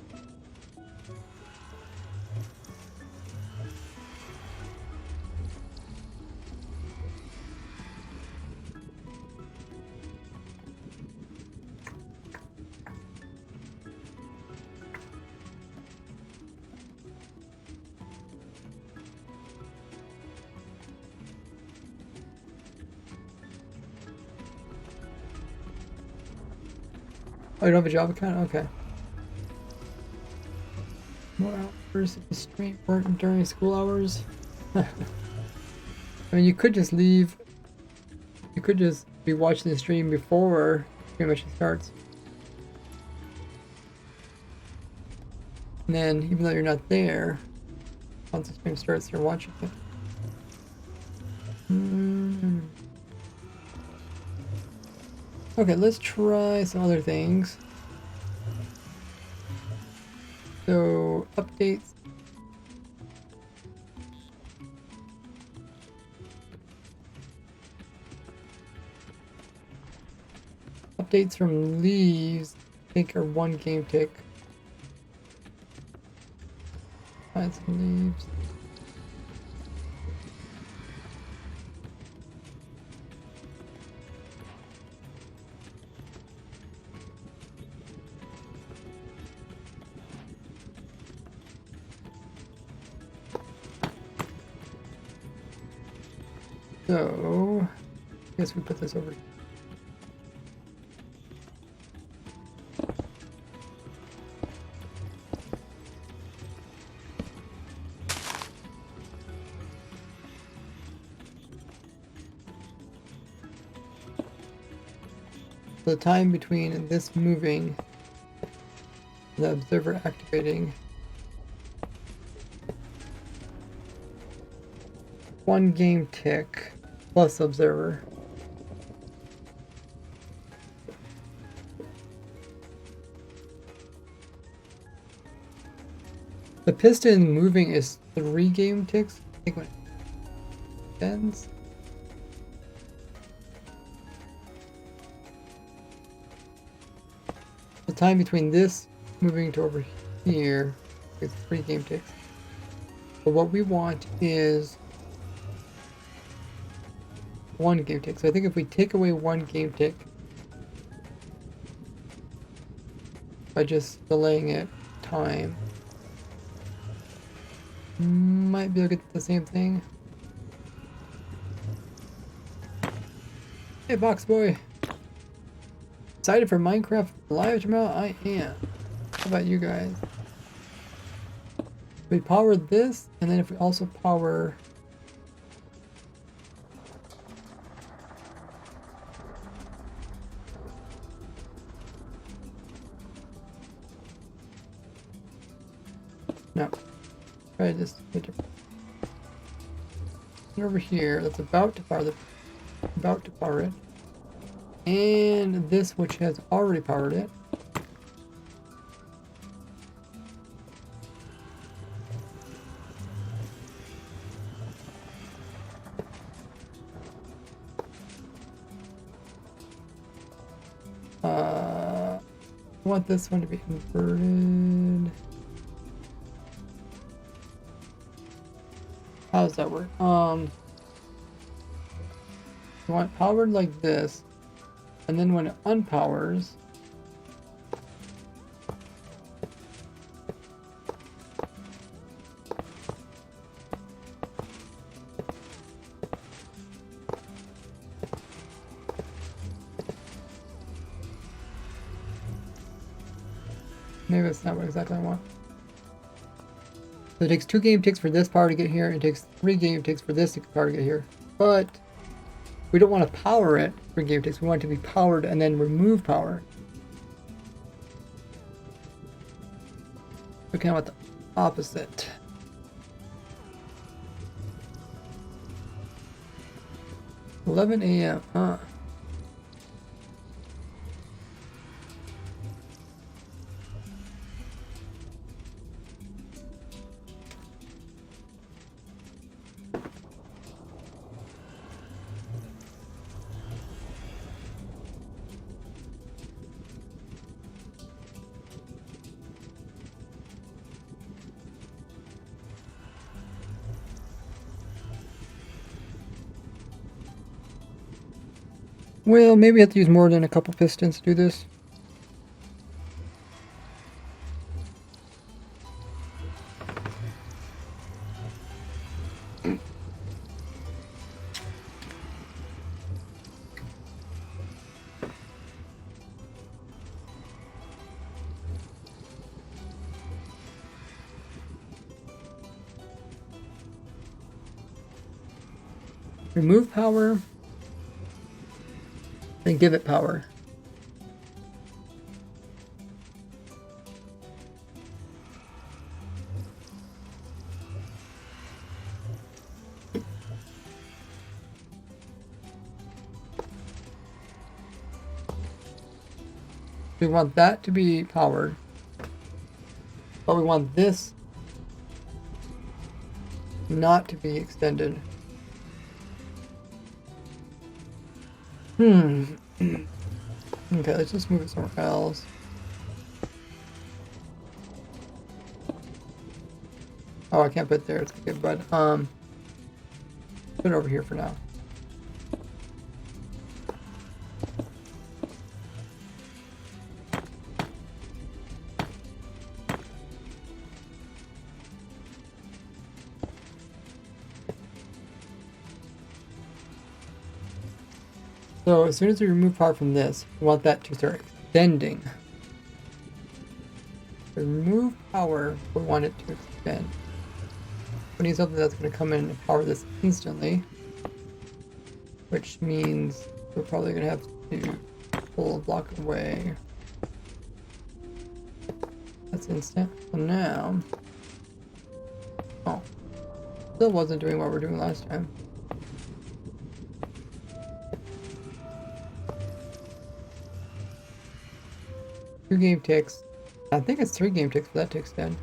Oh, you don't have a job account? Okay. More hours if you stream work during school hours? I mean, you could just leave. You could just be watching the stream before pretty much it starts. And then, even though you're not there, once the stream starts, you're watching it. Okay, let's try some other things. So, updates. Updates from leaves, I think, are 1 game tick. Find some leaves. So, I guess we put this over. The time between this moving and the observer activating. 1 game tick plus observer. The piston moving is 3 game ticks. I think when it ends. The time between this moving to over here is 3 game ticks. But what we want is 1 game tick. So I think if we take away 1 game tick by just delaying it time, might be able to get the same thing. Hey, Box Boy. Excited for Minecraft Live tomorrow? I am. How about you guys? We power this, and then if we also power no. Try this. Over here, that's about to power it. And this, which has already powered it. I want this one to be inverted. how does that work? You want it powered like this, and then when it unpowers, maybe that's not what exactly I want. So it takes 2 game ticks for this power to get here, and it takes 3 game ticks for this power to get here. But we don't want to power it for game ticks. We want it to be powered and then remove power. We kind of want the opposite. $11 a.m. Huh. Well, maybe I have to use more than a couple pistons to do this. Remove power, then give it power. We want that to be powered, but we want this not to be extended. Okay, let's just move it somewhere else. Oh, I can't put it there. It's good, but put it over here for now. So as soon as we remove power from this, we want that to start extending. Remove power, we want it to extend. We need something that's going to come in and power this instantly, which means we're probably going to have to pull a block away. That's instant. So now, oh, still wasn't doing what we were doing last time. Two game ticks. I think it's 3 game ticks for that to extend.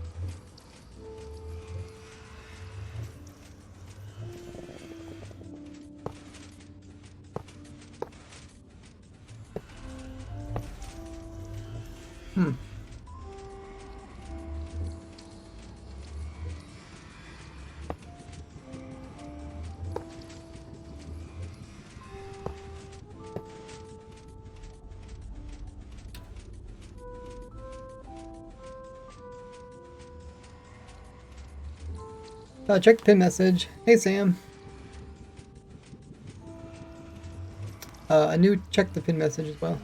Check the pin message. Hey Sam. A new check the pin message as well.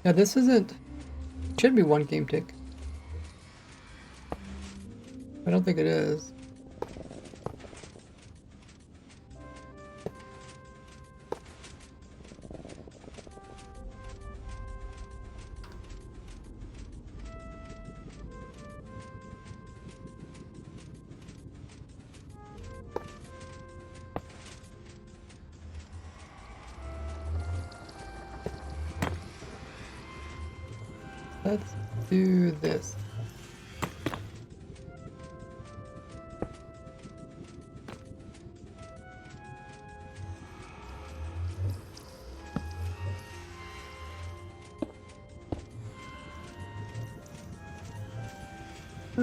Yeah, this isn't. Should be 1 game tick. I don't think it is. Let's do this. Uh,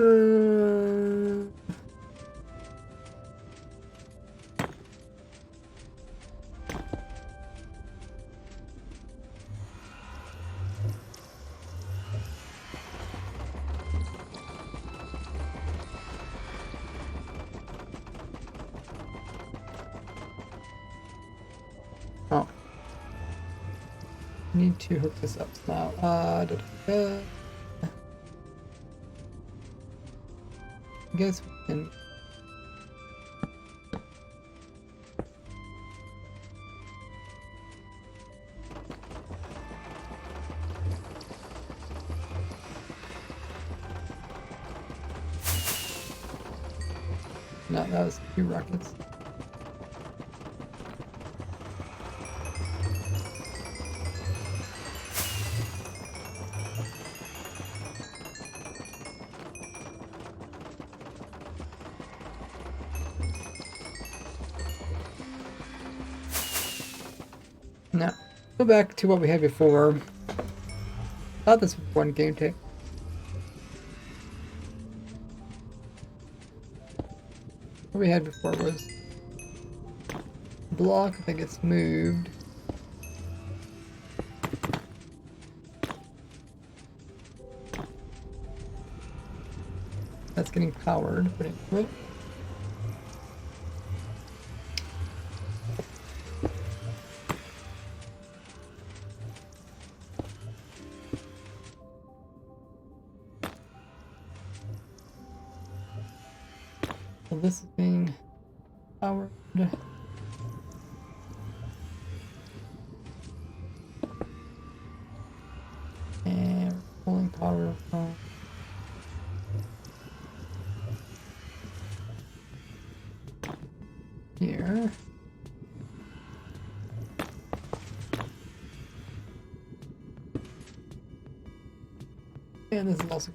oh. Need to hook this up now. Da, da, da. I guess we can. No, that was 2 rockets. Now, go back to what we had before. Thought this was one game take. What we had before was a block that gets moved. That's getting powered, put into it. So this is being powered. And we're pulling power from here. And this is also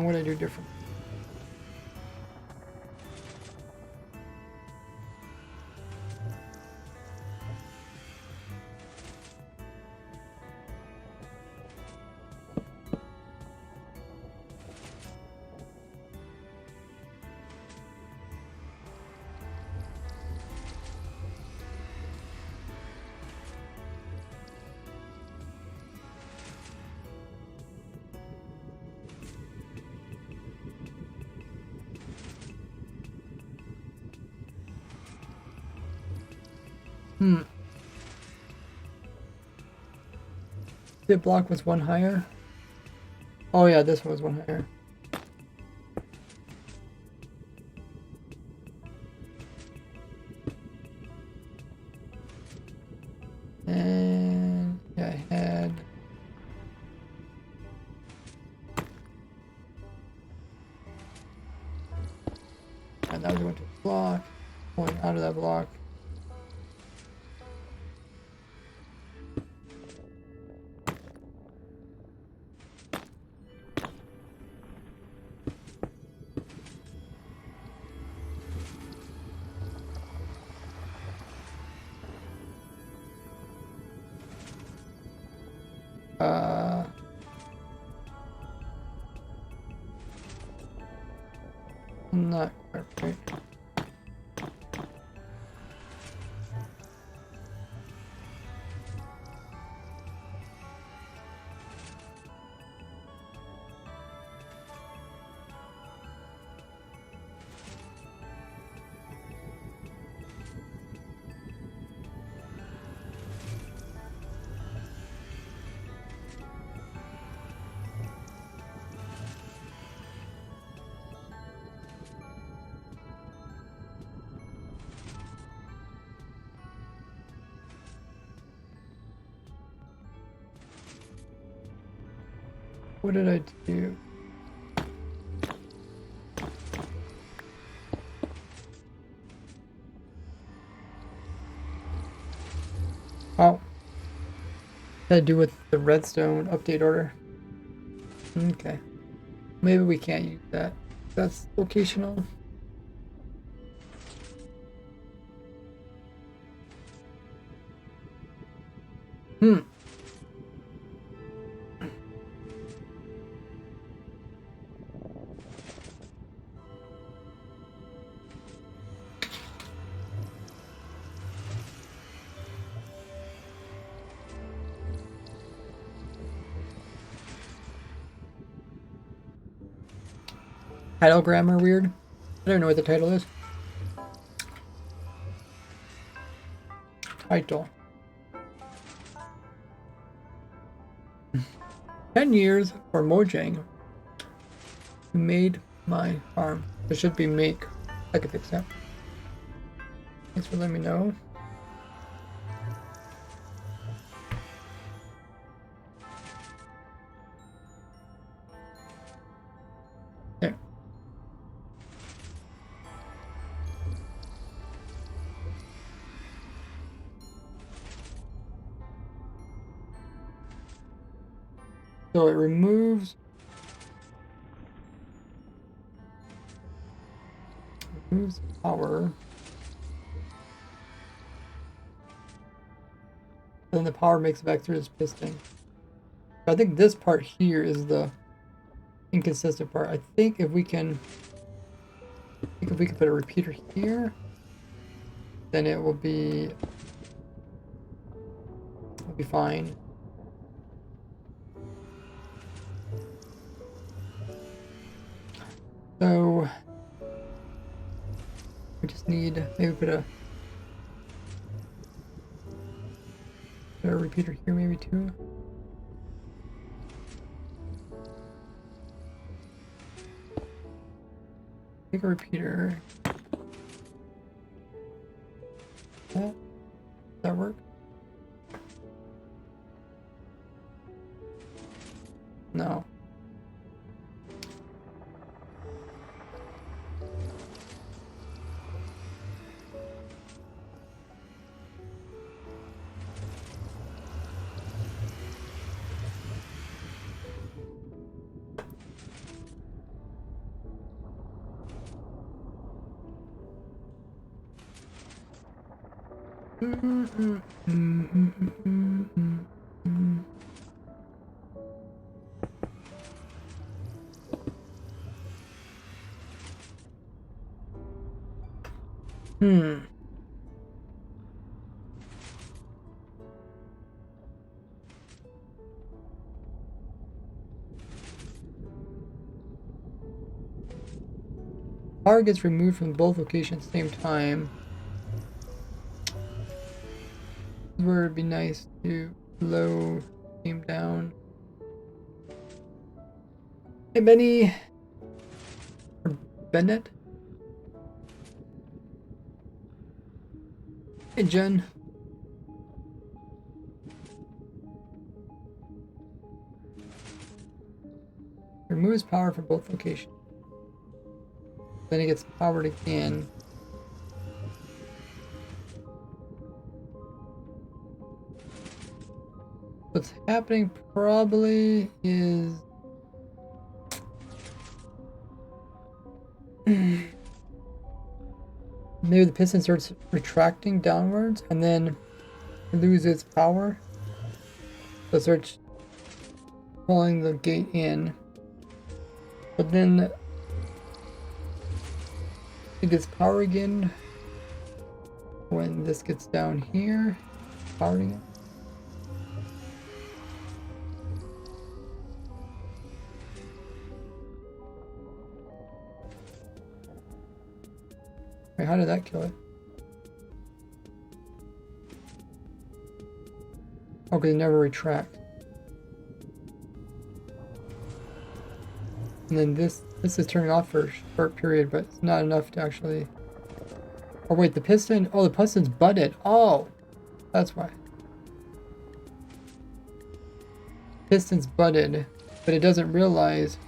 what did I do different? The block was 1 higher. Oh yeah, this one was 1 higher. And yeah, I had and now we went to the block, pulling out of that block. Not quite right. What did I do? Oh. Had to do with the redstone update order. Okay. Maybe we can't use that. That's locational. Hmm. Title grammar weird. I don't know what the title is. Title. 10 years for Mojang. Who made my farm. It should be make. I can fix that. Thanks for letting me know. There. So it removes power. Then the power makes it back through this piston. I think this part here is the inconsistent part. I think if we can put a repeater here, then it will be fine. So we just need maybe put a repeater here maybe too. Take a repeater. Does that work? No. Power gets removed from both locations at the same time. Where it'd be nice to slow game down. Hey Benny, or Bennett. Hey Jen. Removes power from both locations. Then it gets powered again. What's happening probably is maybe the piston starts retracting downwards and then it loses power. So it starts pulling the gate in. But then it gets power again when this gets down here. Powering it. Wait, how did that kill it? Oh, because it never retract. And then this is turning off for a short period, but it's not enough to actually... Oh wait, the piston... Oh, the piston's butted. Oh! That's why. Piston's butted. but it doesn't realize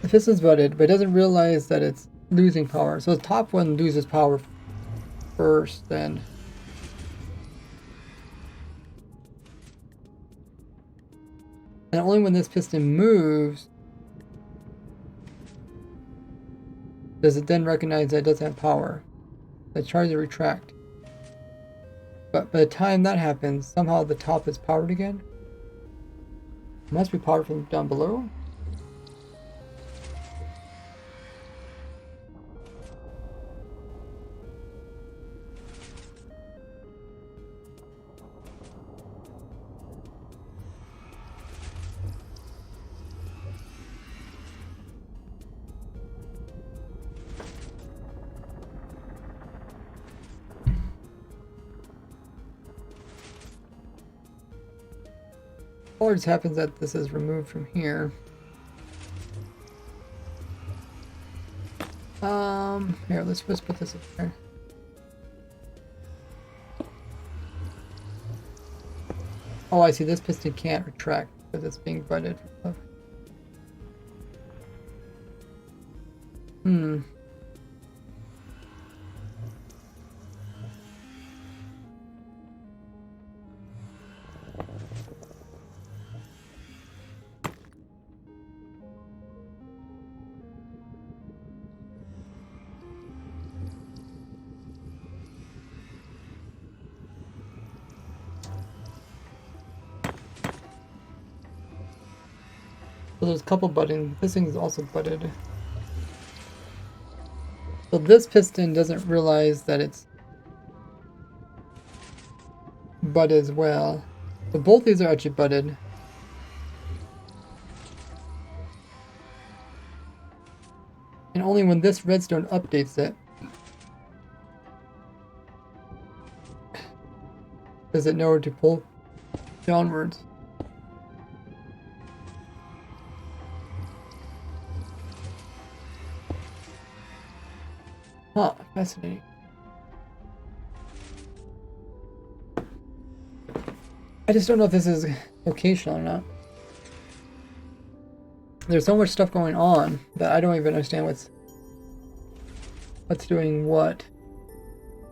the piston's butted, but it doesn't realize that it's losing power. So the top one loses power first, then. And only when this piston moves does it then recognize that it doesn't have power. It tries to retract. But by the time that happens, somehow the top is powered again. It must be powered from down below. Or it just happens that this is removed from here. Here, let's just put this in there. Oh, I see, this piston can't retract because it's being butted. Hmm. So there's a couple buttons. This thing is also butted. So this piston doesn't realize that it's butted as well. So both these are actually butted. And only when this redstone updates it does it know to pull downwards. Huh, fascinating. I just don't know if this is locational or not. There's so much stuff going on that I don't even understand what's doing what.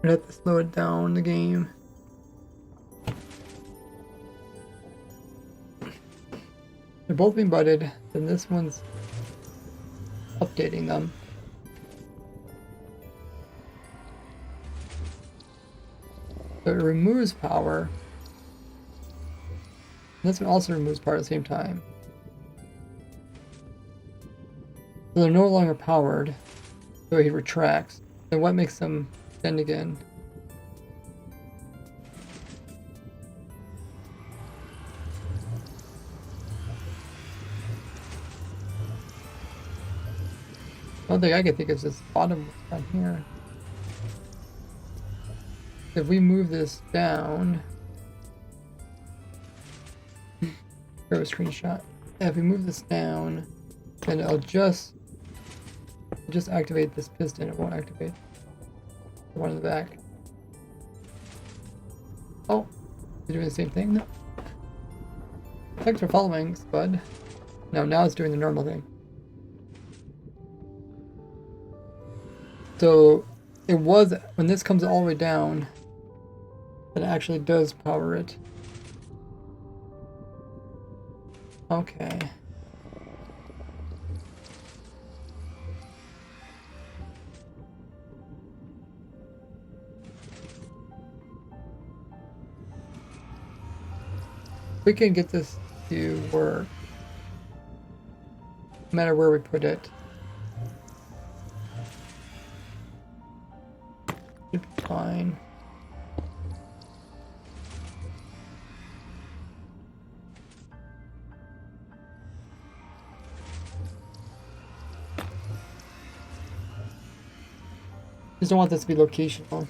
I have to slow it down the game. They're both being butted, and this one's updating them. So it removes power. This one also removes power at the same time. So they're no longer powered. So he retracts. Then what makes them bend again? The only thing I can think is this bottom down here. If we move this down, throw a screenshot. If we move this down, then it'll just activate this piston. It won't activate the one in the back. Oh, you're doing the same thing? No. Thanks for following, Spud. No, now it's doing the normal thing. So it was, when this comes all the way down, that it actually does power it. Okay. We can get this to work, no matter where we put it. Should be fine. Just don't want this to be locational.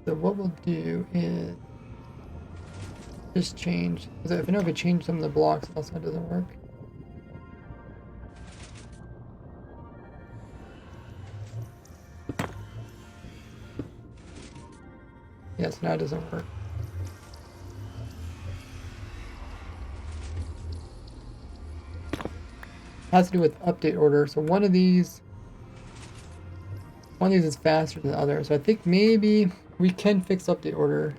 So what we'll do is just change. Because if I know if I change some of the blocks, also it doesn't work. Yes, now it doesn't work. has to do with update order. So one of these is faster than the other. So I think maybe we can fix update order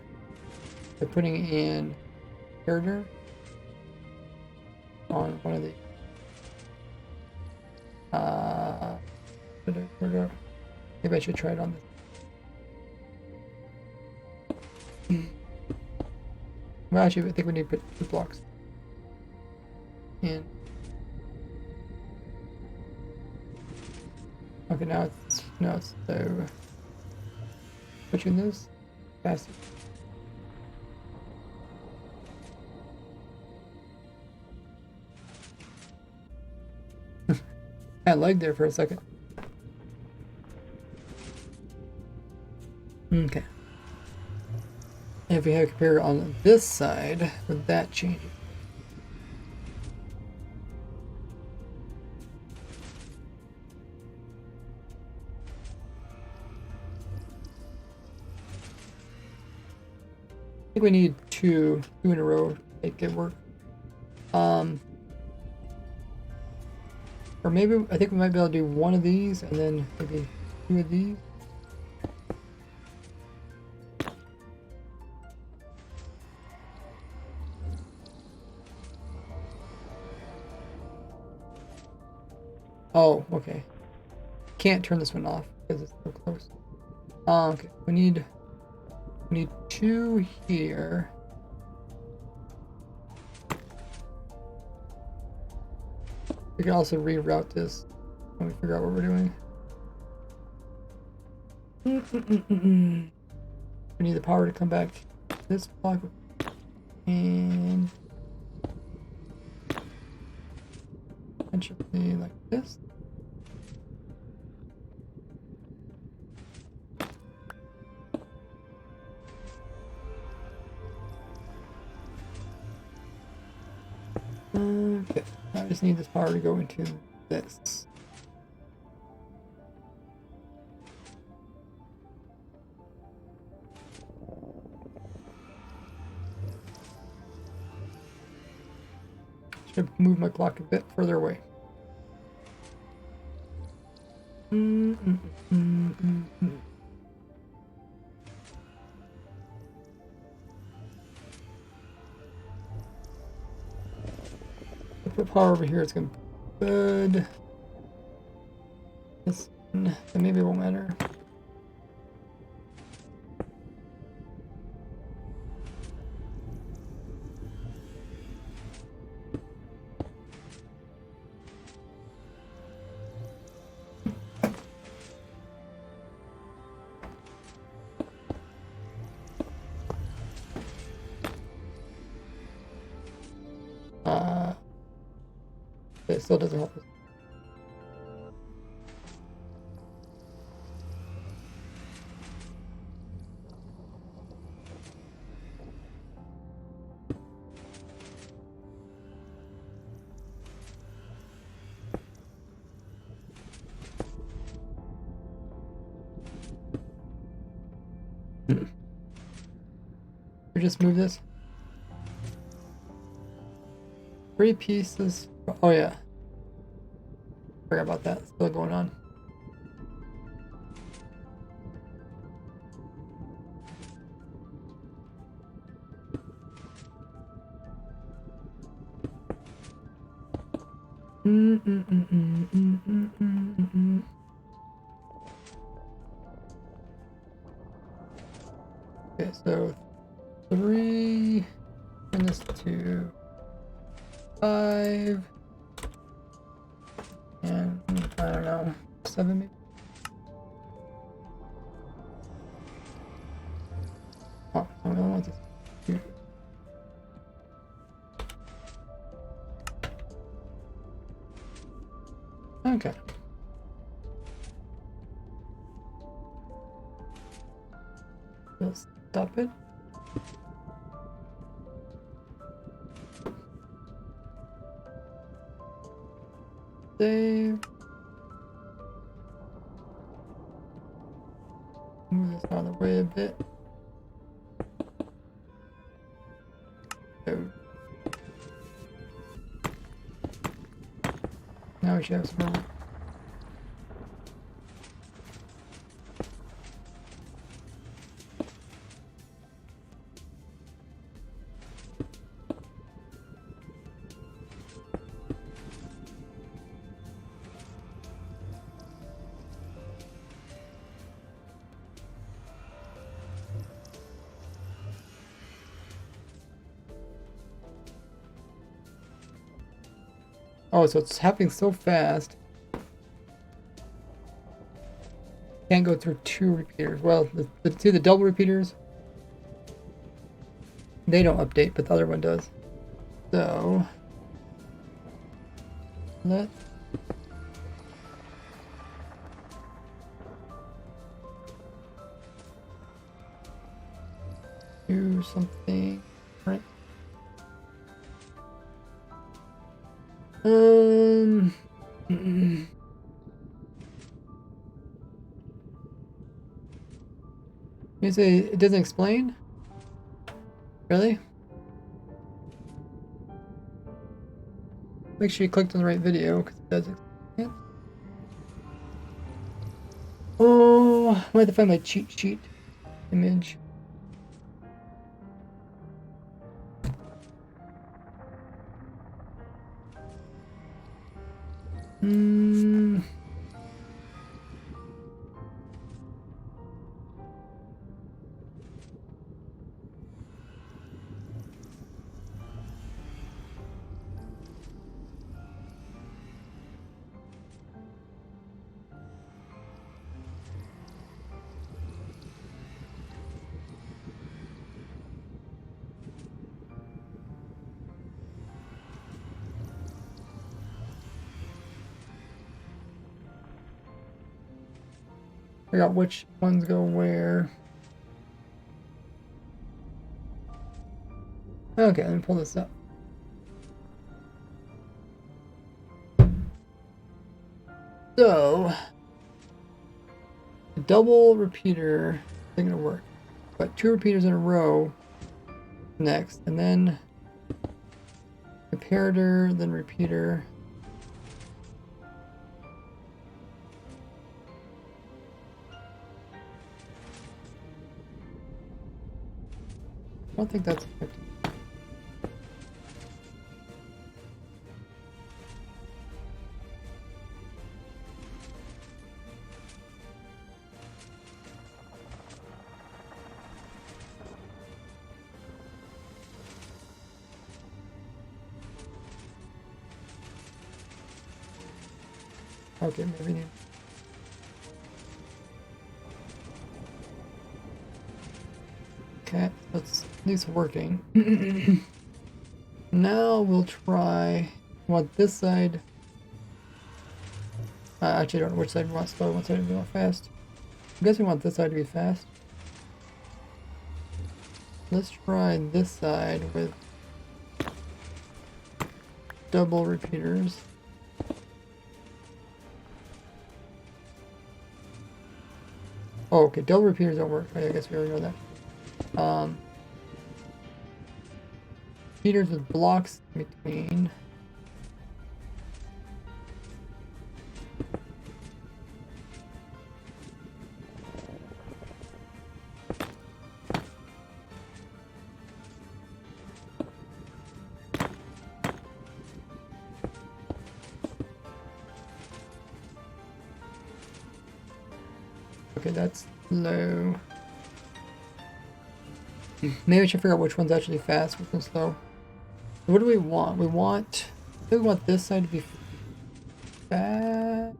by putting in character on one of the maybe I should try it on this. Well, actually, I think we need to put 2 blocks in. Okay, now it's so switching this faster. I lagged there for a second. Okay. And if we have a compare on this side, would that change it? I think we need two in a row to make it work. Or maybe I think we might be able to do one of these and then maybe 2 of these. Oh, okay. Can't turn this one off because it's so close. Okay, we need 2 here. We can also reroute this when we figure out what we're doing. We need the power to come back to this block and potentially like this. Okay, I just need this power to go into this. Should move my clock a bit further away. Put power over here, it's gonna be good. This one, that maybe it won't matter. It still doesn't help us. We just move this. 3 pieces. Oh yeah. Forgot about that. Still going on. Okay, so 3, and this to 5, and I don't know, 7 maybe? Oh, I don't want this. Okay. We'll stop it. Save. Move this out of the way a bit. So. Now actually have some more. Oh, so it's happening so fast. Can't go through 2 repeaters. Well, the double repeaters, they don't update, but the other one does. So let's do something different. You say it doesn't explain? Really? Make sure you clicked on the right video because it does explain it. Oh, I might have to find my cheat sheet image. Figure out which ones go where. Okay, let me pull this up. So, a double repeater isn't gonna work, but 2 repeaters in a row next, and then comparator, then repeater. I don't think that's effective. Okay, maybe not. Okay, that's at least working. Now we'll try. Want this side. I actually don't know which side we want slow, what side we want fast. I guess we want this side to be fast. Let's try this side with double repeaters. Oh, okay, double repeaters don't work. I guess we already know that. Repeaters with blocks in between. Okay, that's low. Maybe I should figure out which one's actually fast, which one's slow. What do we want? I think we want this side to be fast.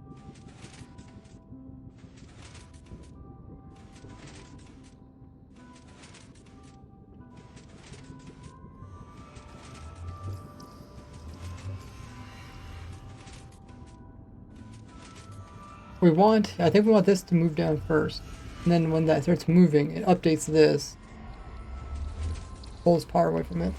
I think we want this to move down first. And then when that starts moving, it updates this. Pulls power away from it.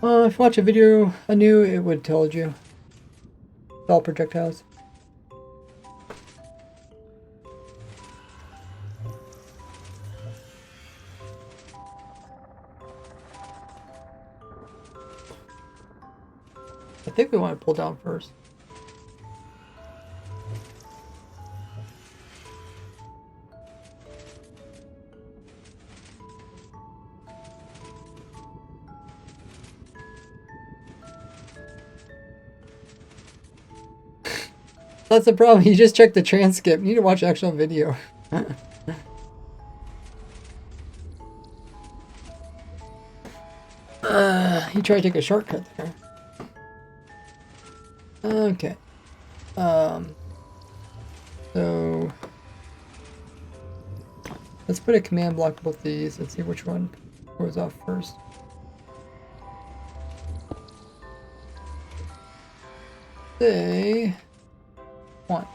If you watch a video anew, it would have told you. It's all projectiles. I think we want to pull down first. That's the problem. You just check the transcript. You need to watch the actual video. He tried to take a shortcut there. Okay. So let's put a command block both these and see which one goes off first. Say 1.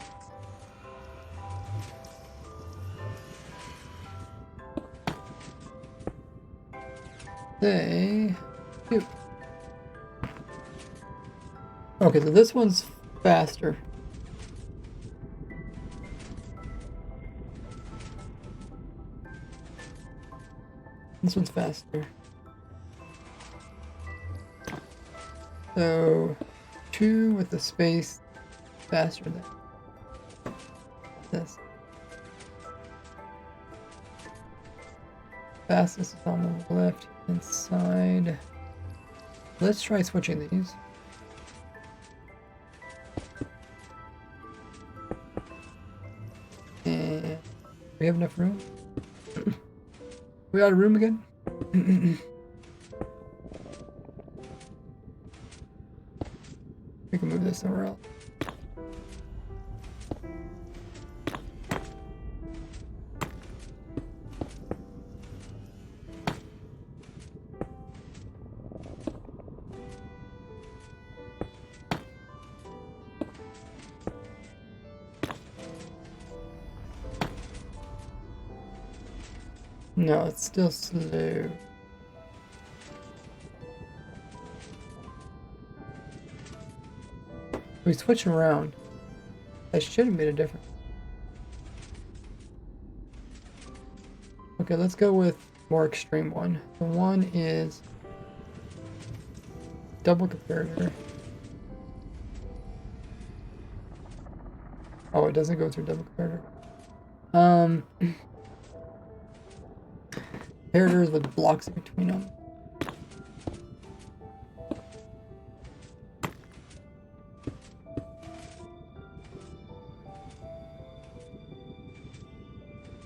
Say 2. Okay, so this one's faster. This one's faster. So 2 with the space faster than this. Fastest is on the left hand side. Let's try switching these. And we have enough room? We out of room again? We can move this somewhere else. No, it's still slow. We switch around. That should have made a difference. Okay, let's go with more extreme one. The one is double comparator. Oh, it doesn't go through double comparator. Comparators with blocks in between them.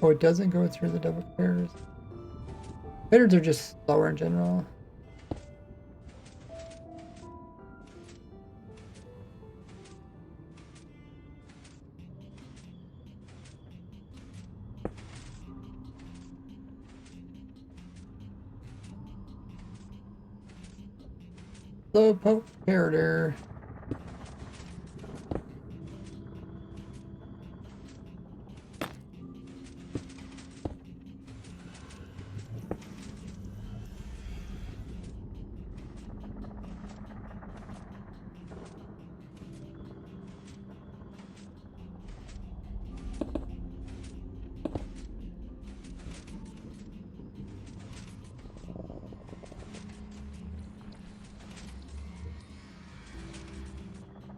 Oh, it doesn't go through the double comparators. Comparators are just slower in general. Slow poke comparator.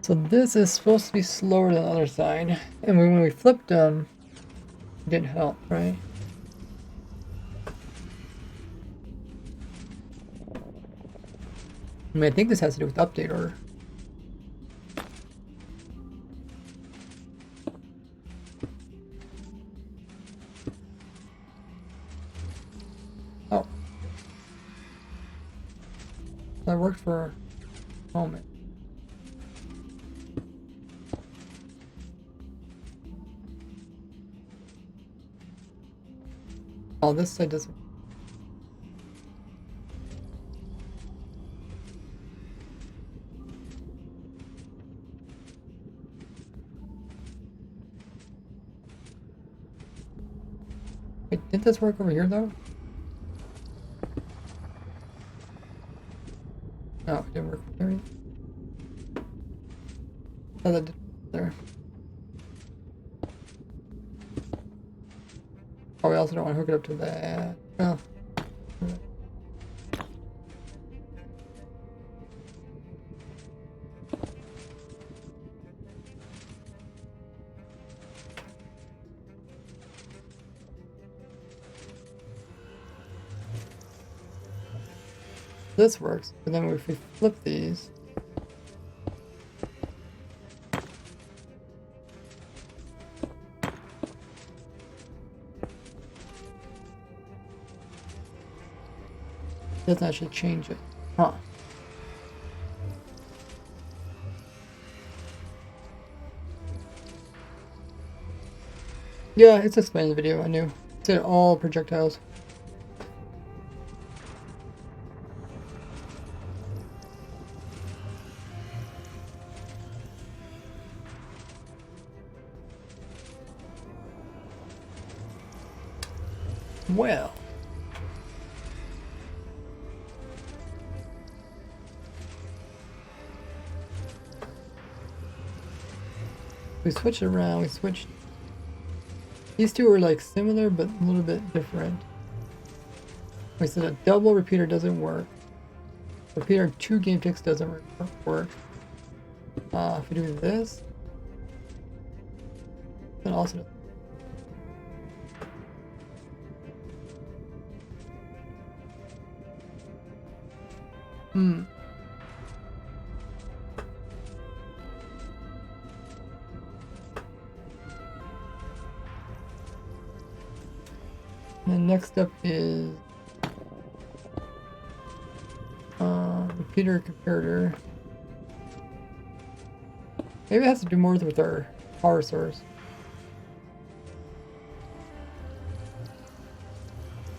So this is supposed to be slower than the other side. And when we flipped them, it didn't help, right? I mean, I think this has to do with update order. Oh. That worked for a moment. Oh, this side doesn't. Wait, didn't this work over here though? No, it didn't work there. Oh, that did there. Oh, we also don't want to hook it up to that. Oh. This works, but then if we flip these, it doesn't actually change it. Huh. Yeah, it's explained in the video, I knew. It said all projectiles. Well. We switched it around, we switched. These two are like similar, but a little bit different. We said a double repeater doesn't work. Repeater 2 game ticks doesn't work. If we do this, then also. And then next up is repeater comparator. Maybe it has to do more with our power source.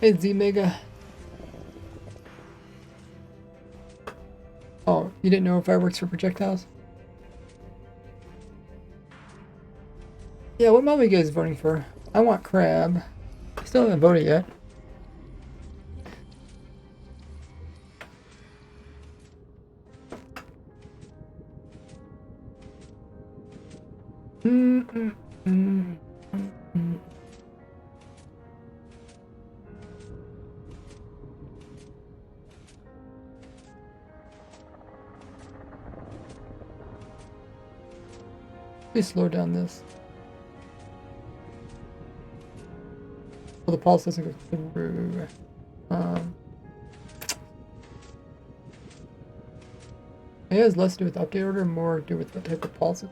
Hey Z Mega. Oh, you didn't know fireworks for projectiles? Yeah, what mob are you guys voting for? I want crab. I still haven't voted yet. Please slow down this. Well, the pulse doesn't go through. It has less to do with update order, more to do with what type of pulse it.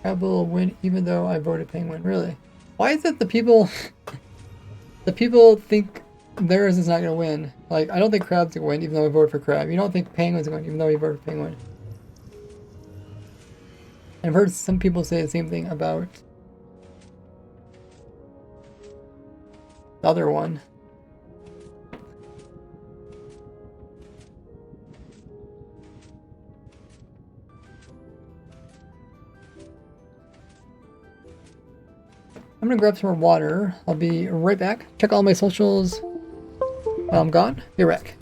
Crab will win even though I voted penguin. Really? Why is it the people the people think theirs is not gonna win? Like, I don't think crab's gonna win even though I voted for crab. You don't think penguin's gonna win even though you voted for penguin. I've heard some people say the same thing about the other one. I'm gonna grab some more water. I'll be right back. Check all my socials while I'm gone. Be right back.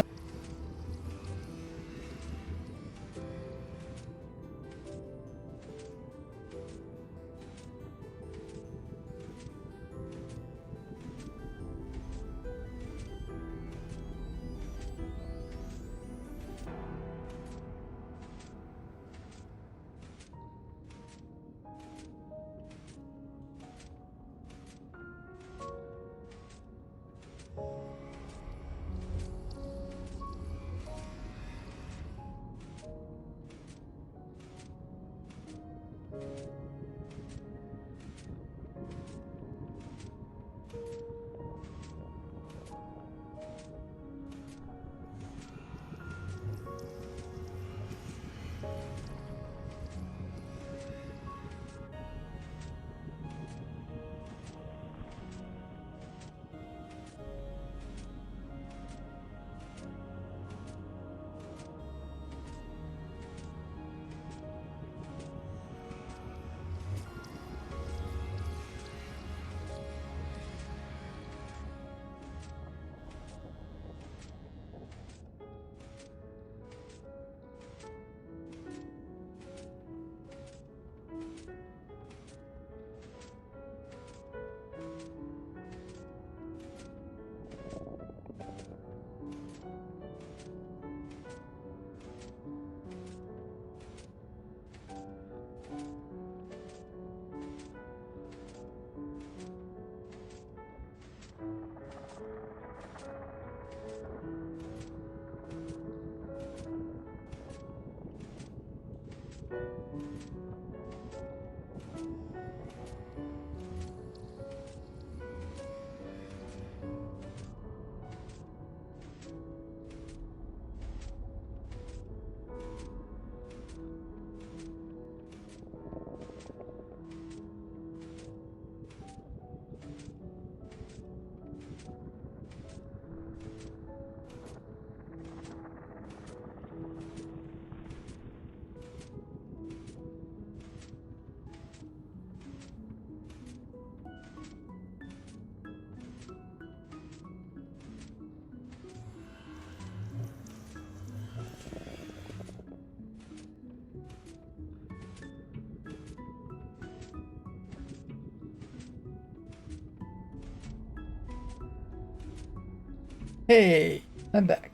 Hey, I'm back.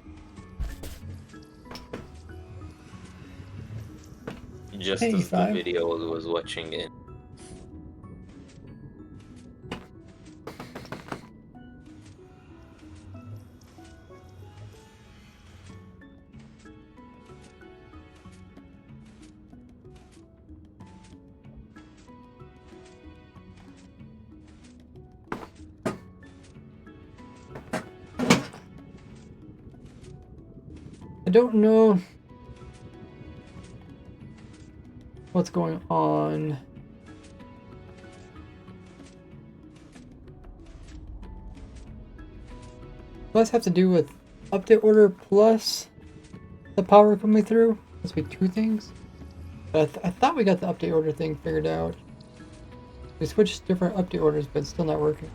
Just Hey, as the five. video was watching it. I don't know what's going on. Must have to do with update order plus the power coming through. Must be two things. But I thought we got the update order thing figured out. We switched different update orders, but it's still not working.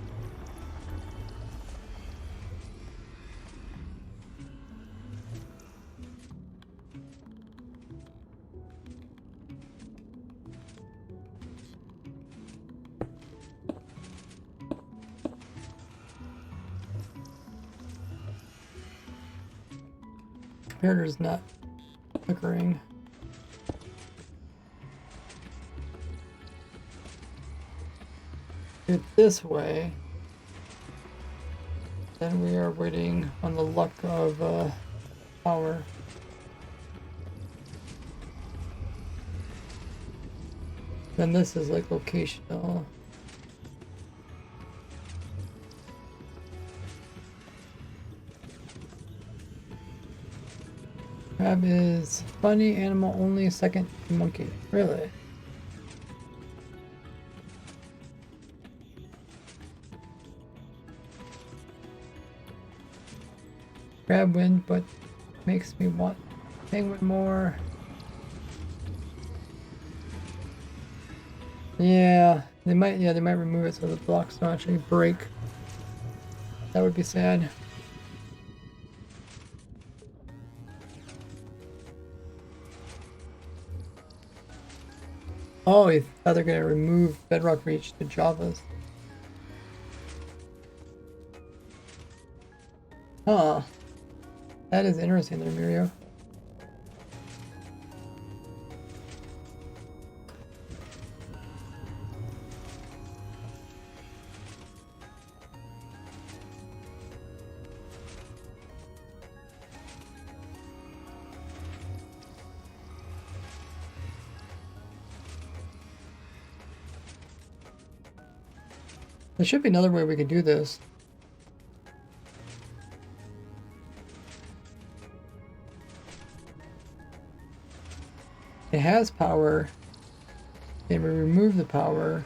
Comparator's not flickering. Do it this way. Then we are waiting on the luck of power. Then this is like locational. Crab is funny animal only, second to monkey. Really? Crab win, but makes me want penguin more. Yeah, they might remove it so the blocks don't actually break. That would be sad. Oh, I thought they're gonna remove bedrock reach to Javas. Huh. That is interesting there, Mirio. There should be another way we could do this. It has power, and we remove the power.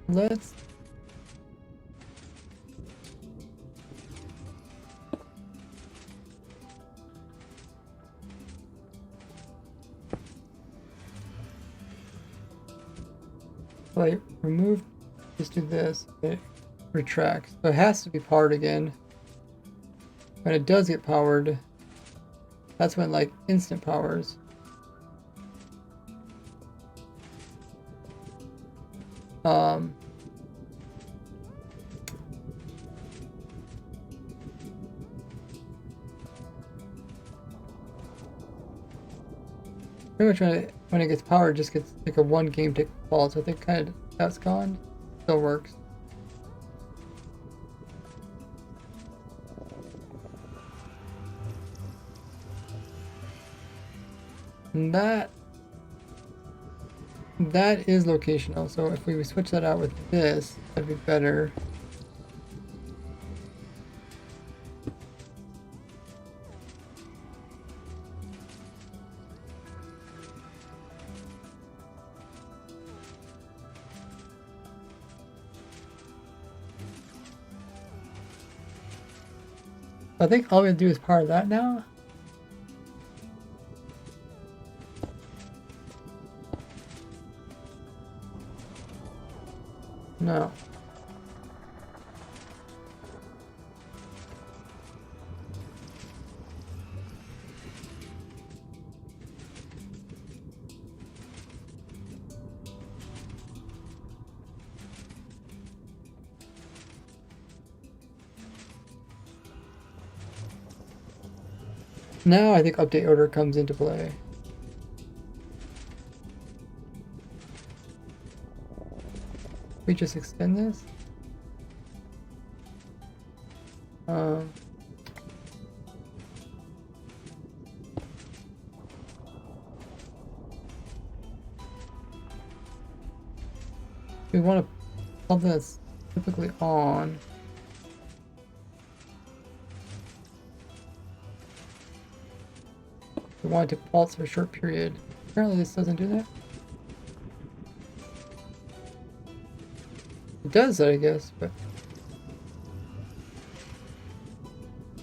Let's like remove, just do this, it retracts. So it has to be powered again. When it does get powered, that's when like instant powers. Pretty much when it gets powered, it just gets like a one game tick fall. So I think kind of that's gone. Still works. And that is locational. So if we switch that out with this, that'd be better. I think all we have to do is power that now. No. Now I think update order comes into play. We just extend this. We want something that's typically on. We want it to pulse for a short period. Apparently this doesn't do that. It does that, I guess, but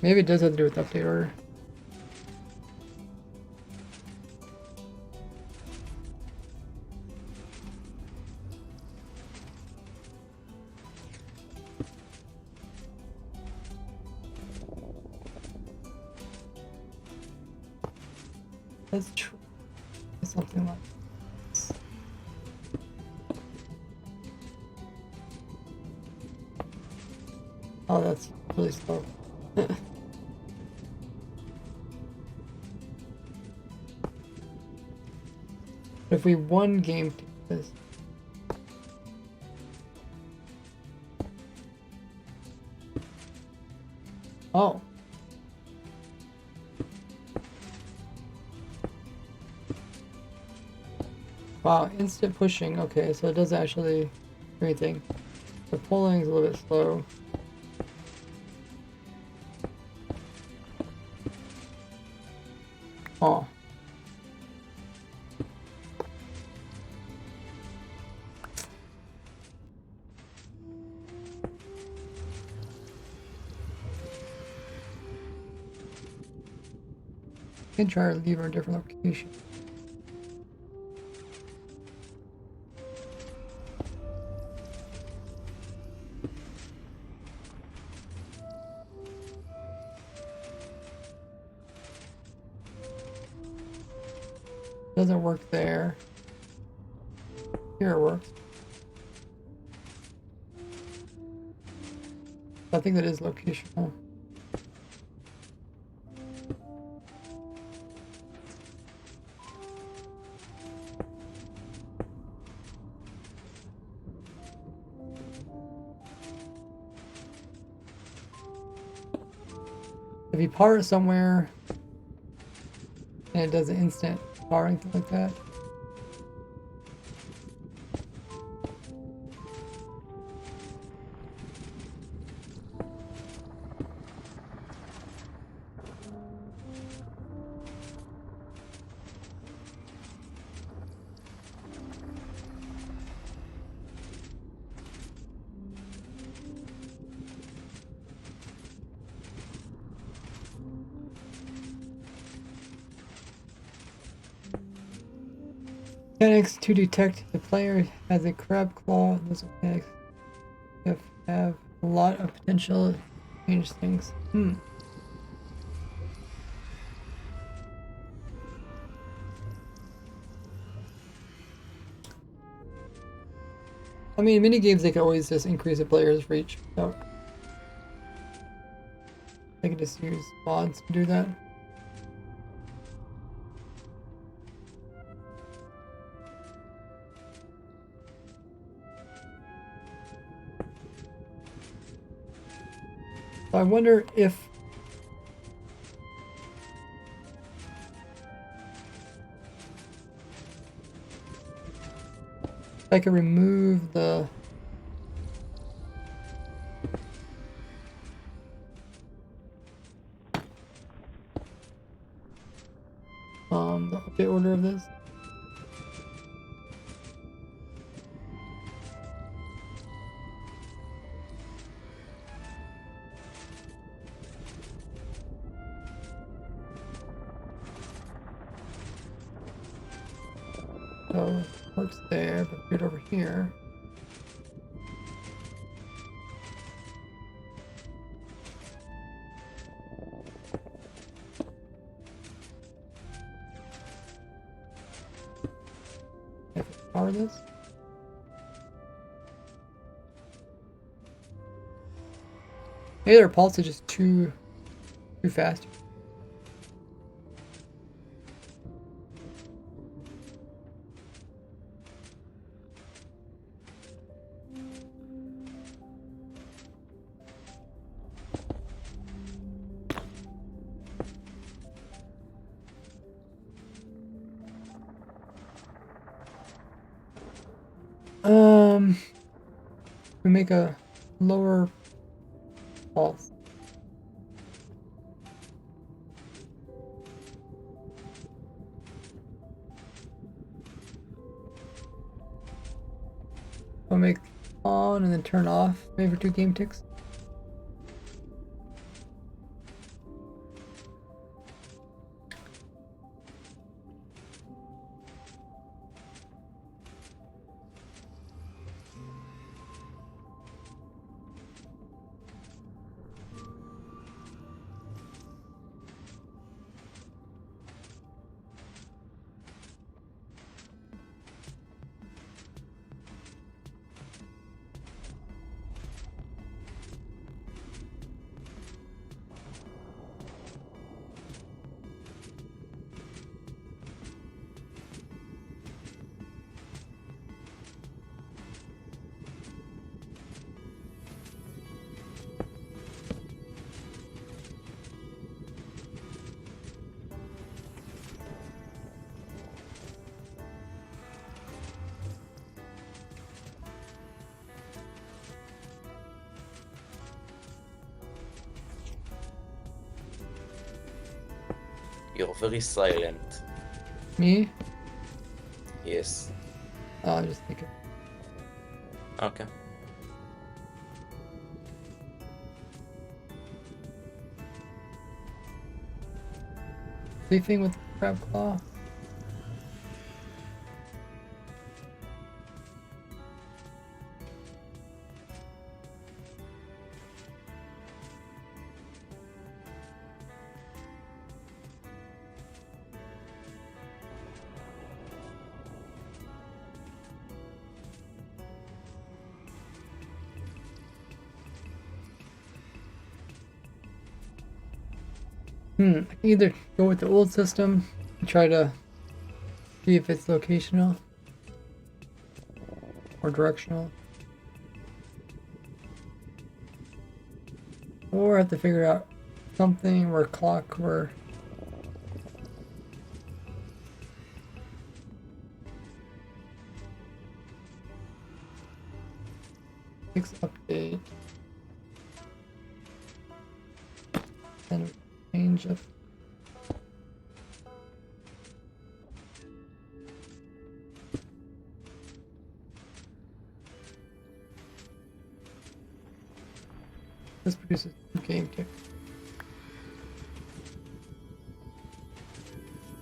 maybe it does have to do with update order. Let's try something like this. Oh, that's really slow. If we one game to this. Oh. Wow, instant pushing. Okay, so it does actually do anything. The pulling is a little bit slow. Oh. I can try to leave her a different location. Doesn't work there. Here it works. I think that is locational. If you power it somewhere and it does an instant powering, thing like that. Mechanics to detect the player has a crab claw. Those mechanics have a lot of potential to change things. I mean, mini games they can always just increase the player's reach. So they can just use mods to do that. So I wonder if I can remove the update order of this. So works there, but do it over here. Power this. Maybe their pulse is just too fast. We make a lower pulse. We'll make on and then turn off, maybe for 2 game ticks. You're very silent. Me? Yes. Oh, I'm just thinking. Okay. Sleeping with crab claw. I can either go with the old system and try to see if it's locational or directional, or have to figure out something where clock where fix update and change up. This produces game tick.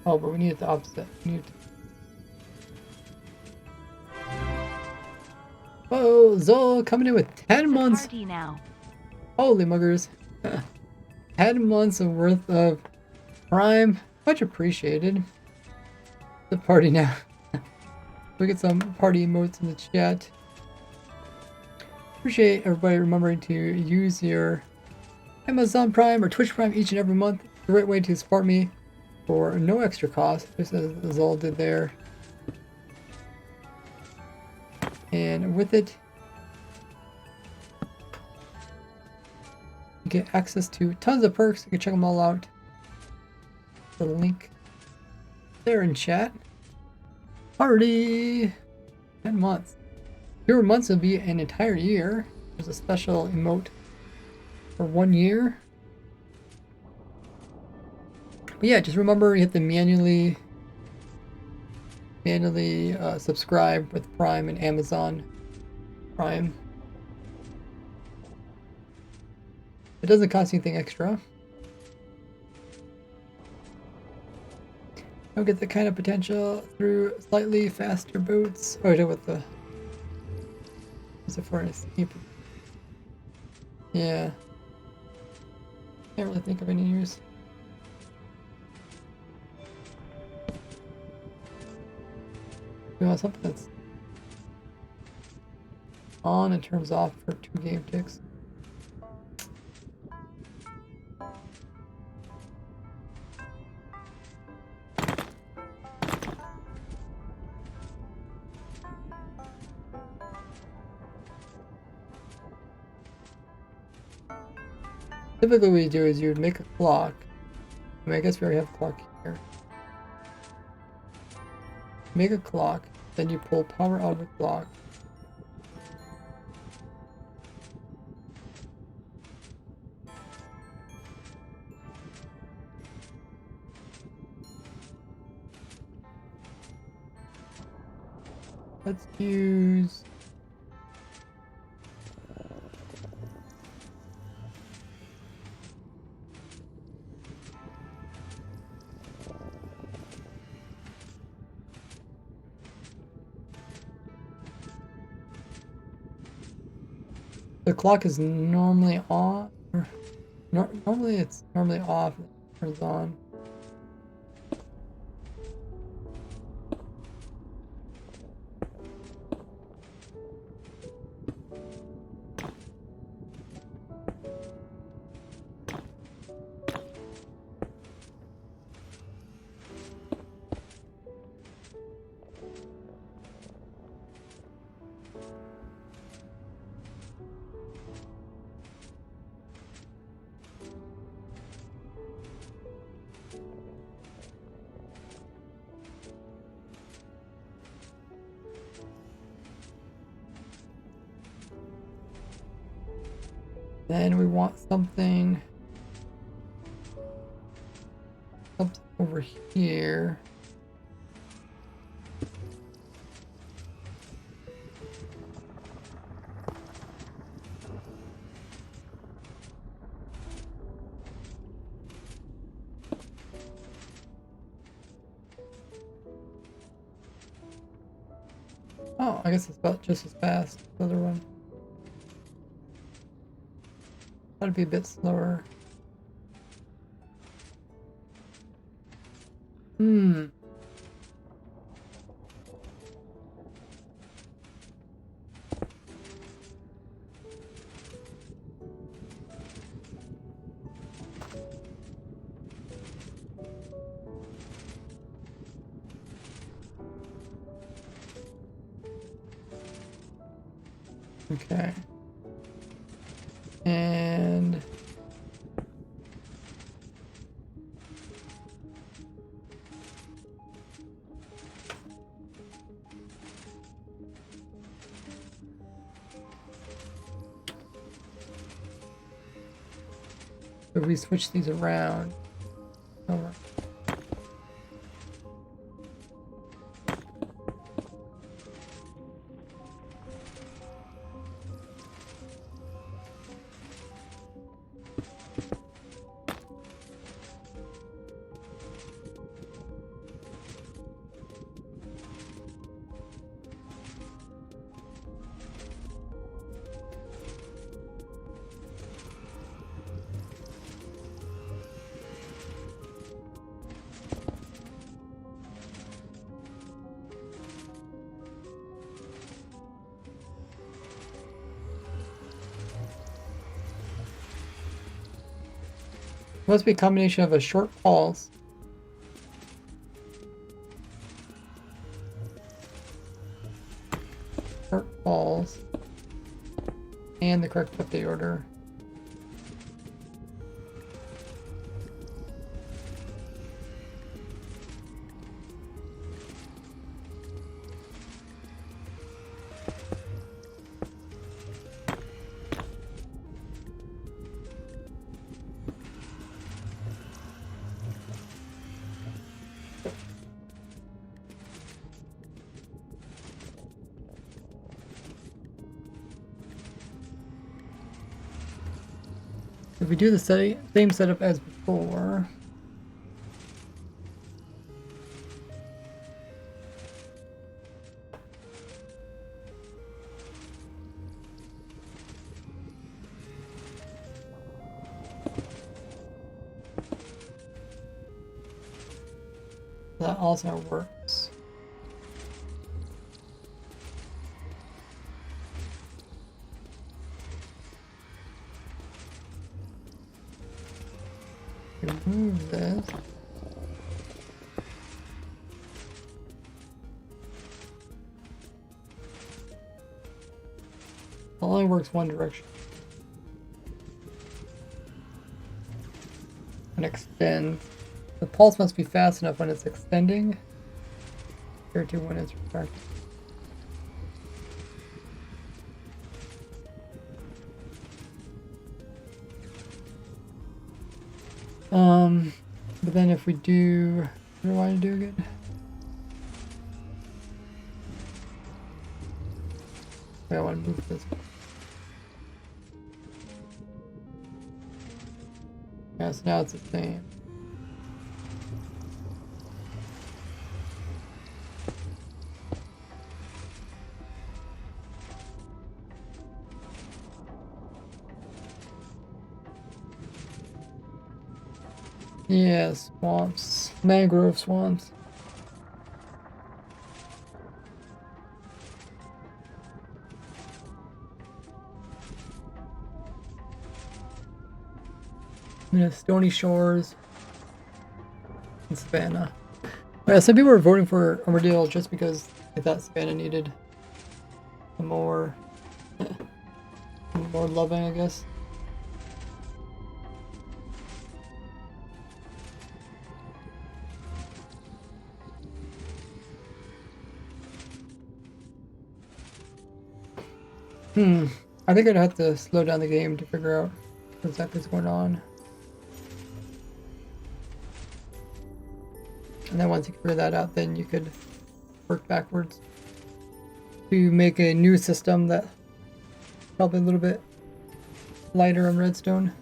Oh, but we need it the opposite. We need to... Whoa, Zol coming in with 10 months. Party now. Holy muggers. 10 months of worth of Prime. Much appreciated. The party now. We get some party emotes in the chat. Appreciate everybody remembering to use your Amazon Prime or Twitch Prime each and every month. It's a great way to support me for no extra cost, just as Zol did there. And with it, you get access to tons of perks. You can check them all out. The link there in chat. Party! 10 months. Fewer months would be an entire year. There's a special emote for 1 year. But yeah, just remember you have to manually subscribe with Prime and Amazon Prime. It doesn't cost anything extra. Don't get the kind of potential through slightly faster boats. Oh, I did with the. Is it for an escape? Yeah. Can't really think of any use. You want something that's on and turns off for 2 game ticks. Typically what you do is you would make a clock. I mean, I guess we already have a clock here. Make a clock, then you pull power out of the clock. Let's use... The clock is normally on. Normally it's normally off and it turns on. Then we want something over here. Oh, I guess it's about just as fast as the other one. That'd be a bit slower. Okay. And if we switch these around, over. Must be a combination of a short pulse and the correct update order. If we do the same setup as before, that also works. Remove this. It only works one direction. And extend. The pulse must be fast enough when it's extending, compared to when it's retracting. But then if we do, what do I want to do again? I want to move this. Yeah, so now it's the same. Yeah, swamps. Mangrove swamps. Yeah, stony shores. And Savannah. Yeah, some people were voting for Armadillo just because they thought Savannah needed more loving, I guess. I think I'd have to slow down the game to figure out what exactly is going on. And then once you figure that out, then you could work backwards to make a new system that probably a little bit lighter on redstone.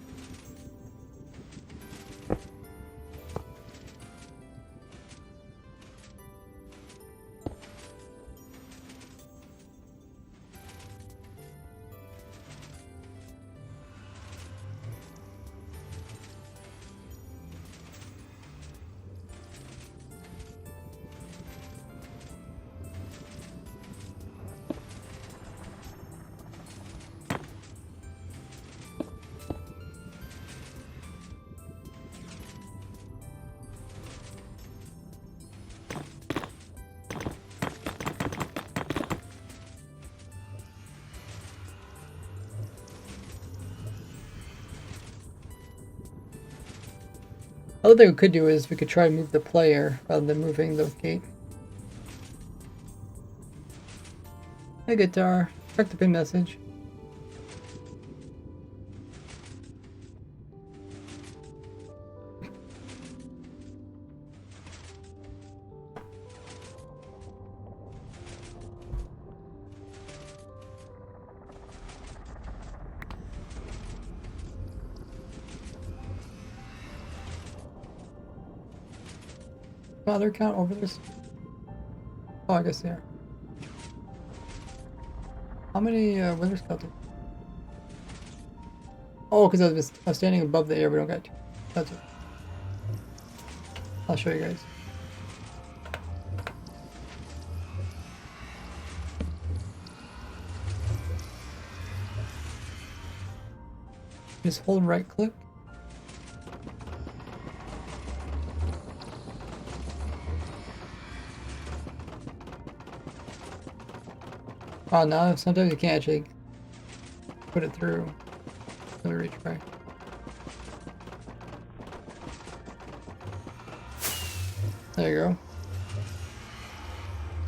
Other thing we could do is we could try to move the player rather than moving the gate. Hey guitar, check the pin message. Father count over this? Oh, I guess they are. How many wither skeletons? Oh, because I was standing above the air, we don't got to. That's it. I'll show you guys. Just hold right click. Oh no, sometimes you can't actually put it through. Let me retry. There you go.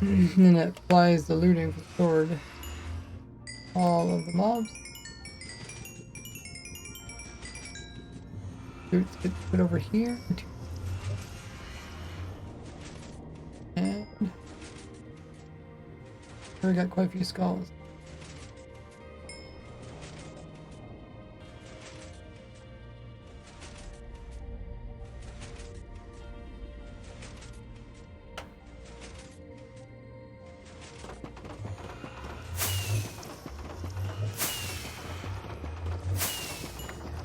And then it applies the looting for the sword. All of the mobs. Let's get it over here. And we got quite a few skulls.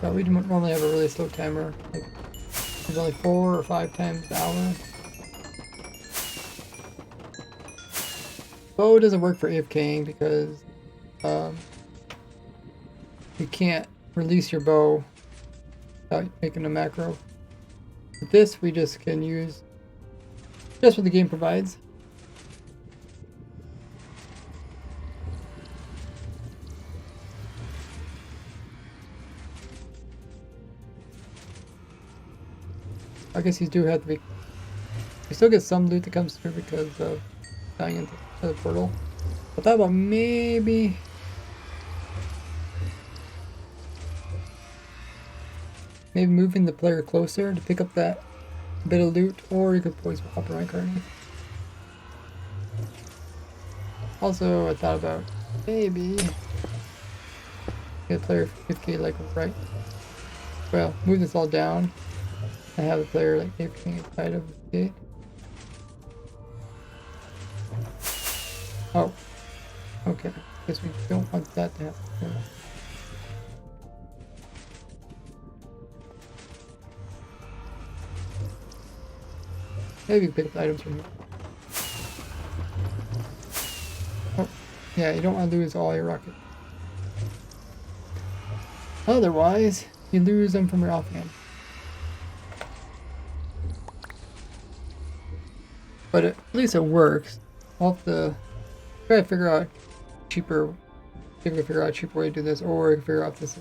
But we normally have a really slow timer. Like, it's only 4 or 5 times an hour. Bow doesn't work for AFKing because you can't release your bow without making a macro. With this, we just can use just what the game provides. I guess you do have to be. You still get some loot that comes through because of dying into the portal. I thought about maybe. Maybe moving the player closer to pick up that bit of loot, or you could always hop around currently. Also, I thought about maybe get a player 50 like right. Well, move this all down and have the player like everything inside of the gate. Oh, okay. Guess we don't want that to happen. Maybe we can pick up the items from here. Oh, yeah, you don't want to lose all your rockets. Otherwise, you lose them from your offhand. But at least it works. I'll have to try to figure out cheaper. See if we can figure out a cheaper way to do this, or we can figure out this.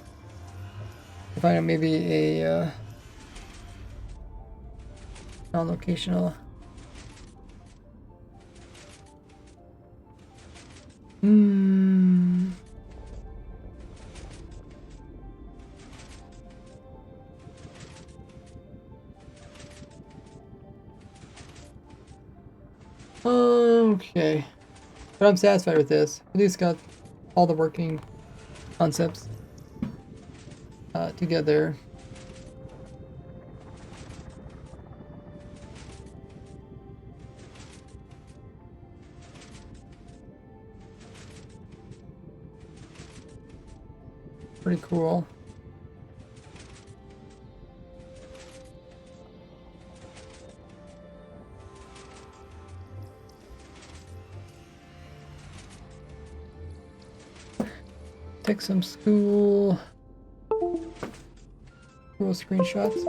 Find out maybe a non-locational. Okay. But I'm satisfied with this. At least got all the working concepts together. Pretty cool. Take some school screenshots.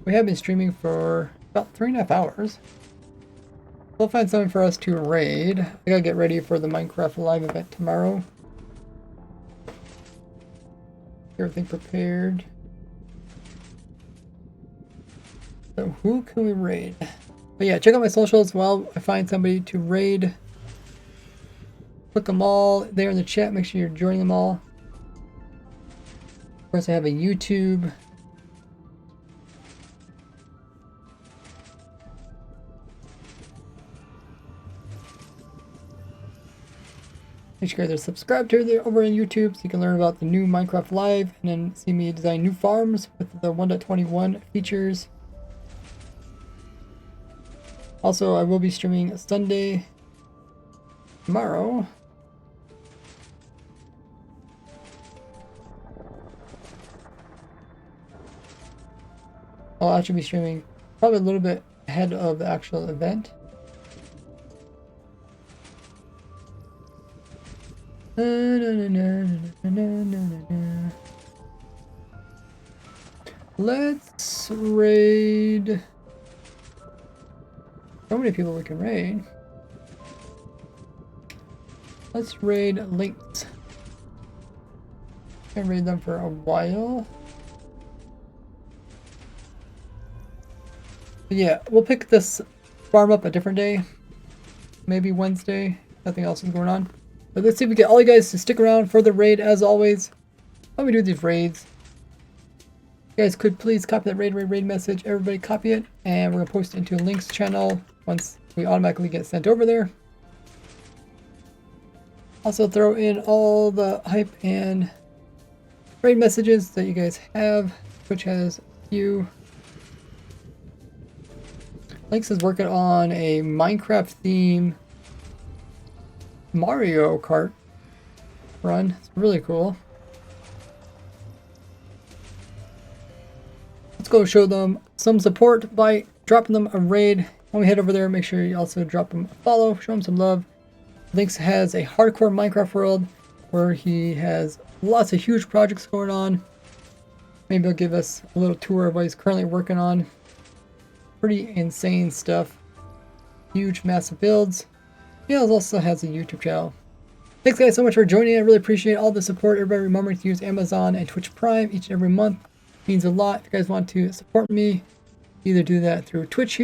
We have been streaming for about 3.5 hours. We'll find something for us to raid. I gotta get ready for the Minecraft live event tomorrow. Everything prepared. So who can we raid? But yeah, check out my socials while I find somebody to raid. Click them all there in the chat. Make sure you're joining them all. Of course, I have a YouTube. Make sure you guys are subscribed to over on YouTube so you can learn about the new Minecraft Live and then see me design new farms with the 1.21 features. Also, I will be streaming Sunday tomorrow. I'll actually be streaming probably a little bit ahead of the actual event. Let's raid. So many people we can raid. Let's raid Links. Can raid them for a while. But yeah, we'll pick this farm up a different day. Maybe Wednesday. Nothing else is going on. But let's see if we get all you guys to stick around for the raid as always. While we do these raids, you guys could please copy that raid message. Everybody copy it, and we're gonna post it into Link's channel once we automatically get sent over there. Also throw in all the hype and raid messages that you guys have, which has a few. Links is working on a Minecraft theme Mario Kart run. It's really cool. Let's go show them some support by dropping them a raid. When we head over there, make sure you also drop them a follow, show them some love. Lynx has a hardcore Minecraft world where he has lots of huge projects going on. Maybe he'll give us a little tour of what he's currently working on. Pretty insane stuff. Huge, massive builds. He also has a YouTube channel. Thanks guys so much for joining. I really appreciate all the support. Everybody remembering to use Amazon and Twitch Prime each and every month. It means a lot. If you guys want to support me, either do that through Twitch here.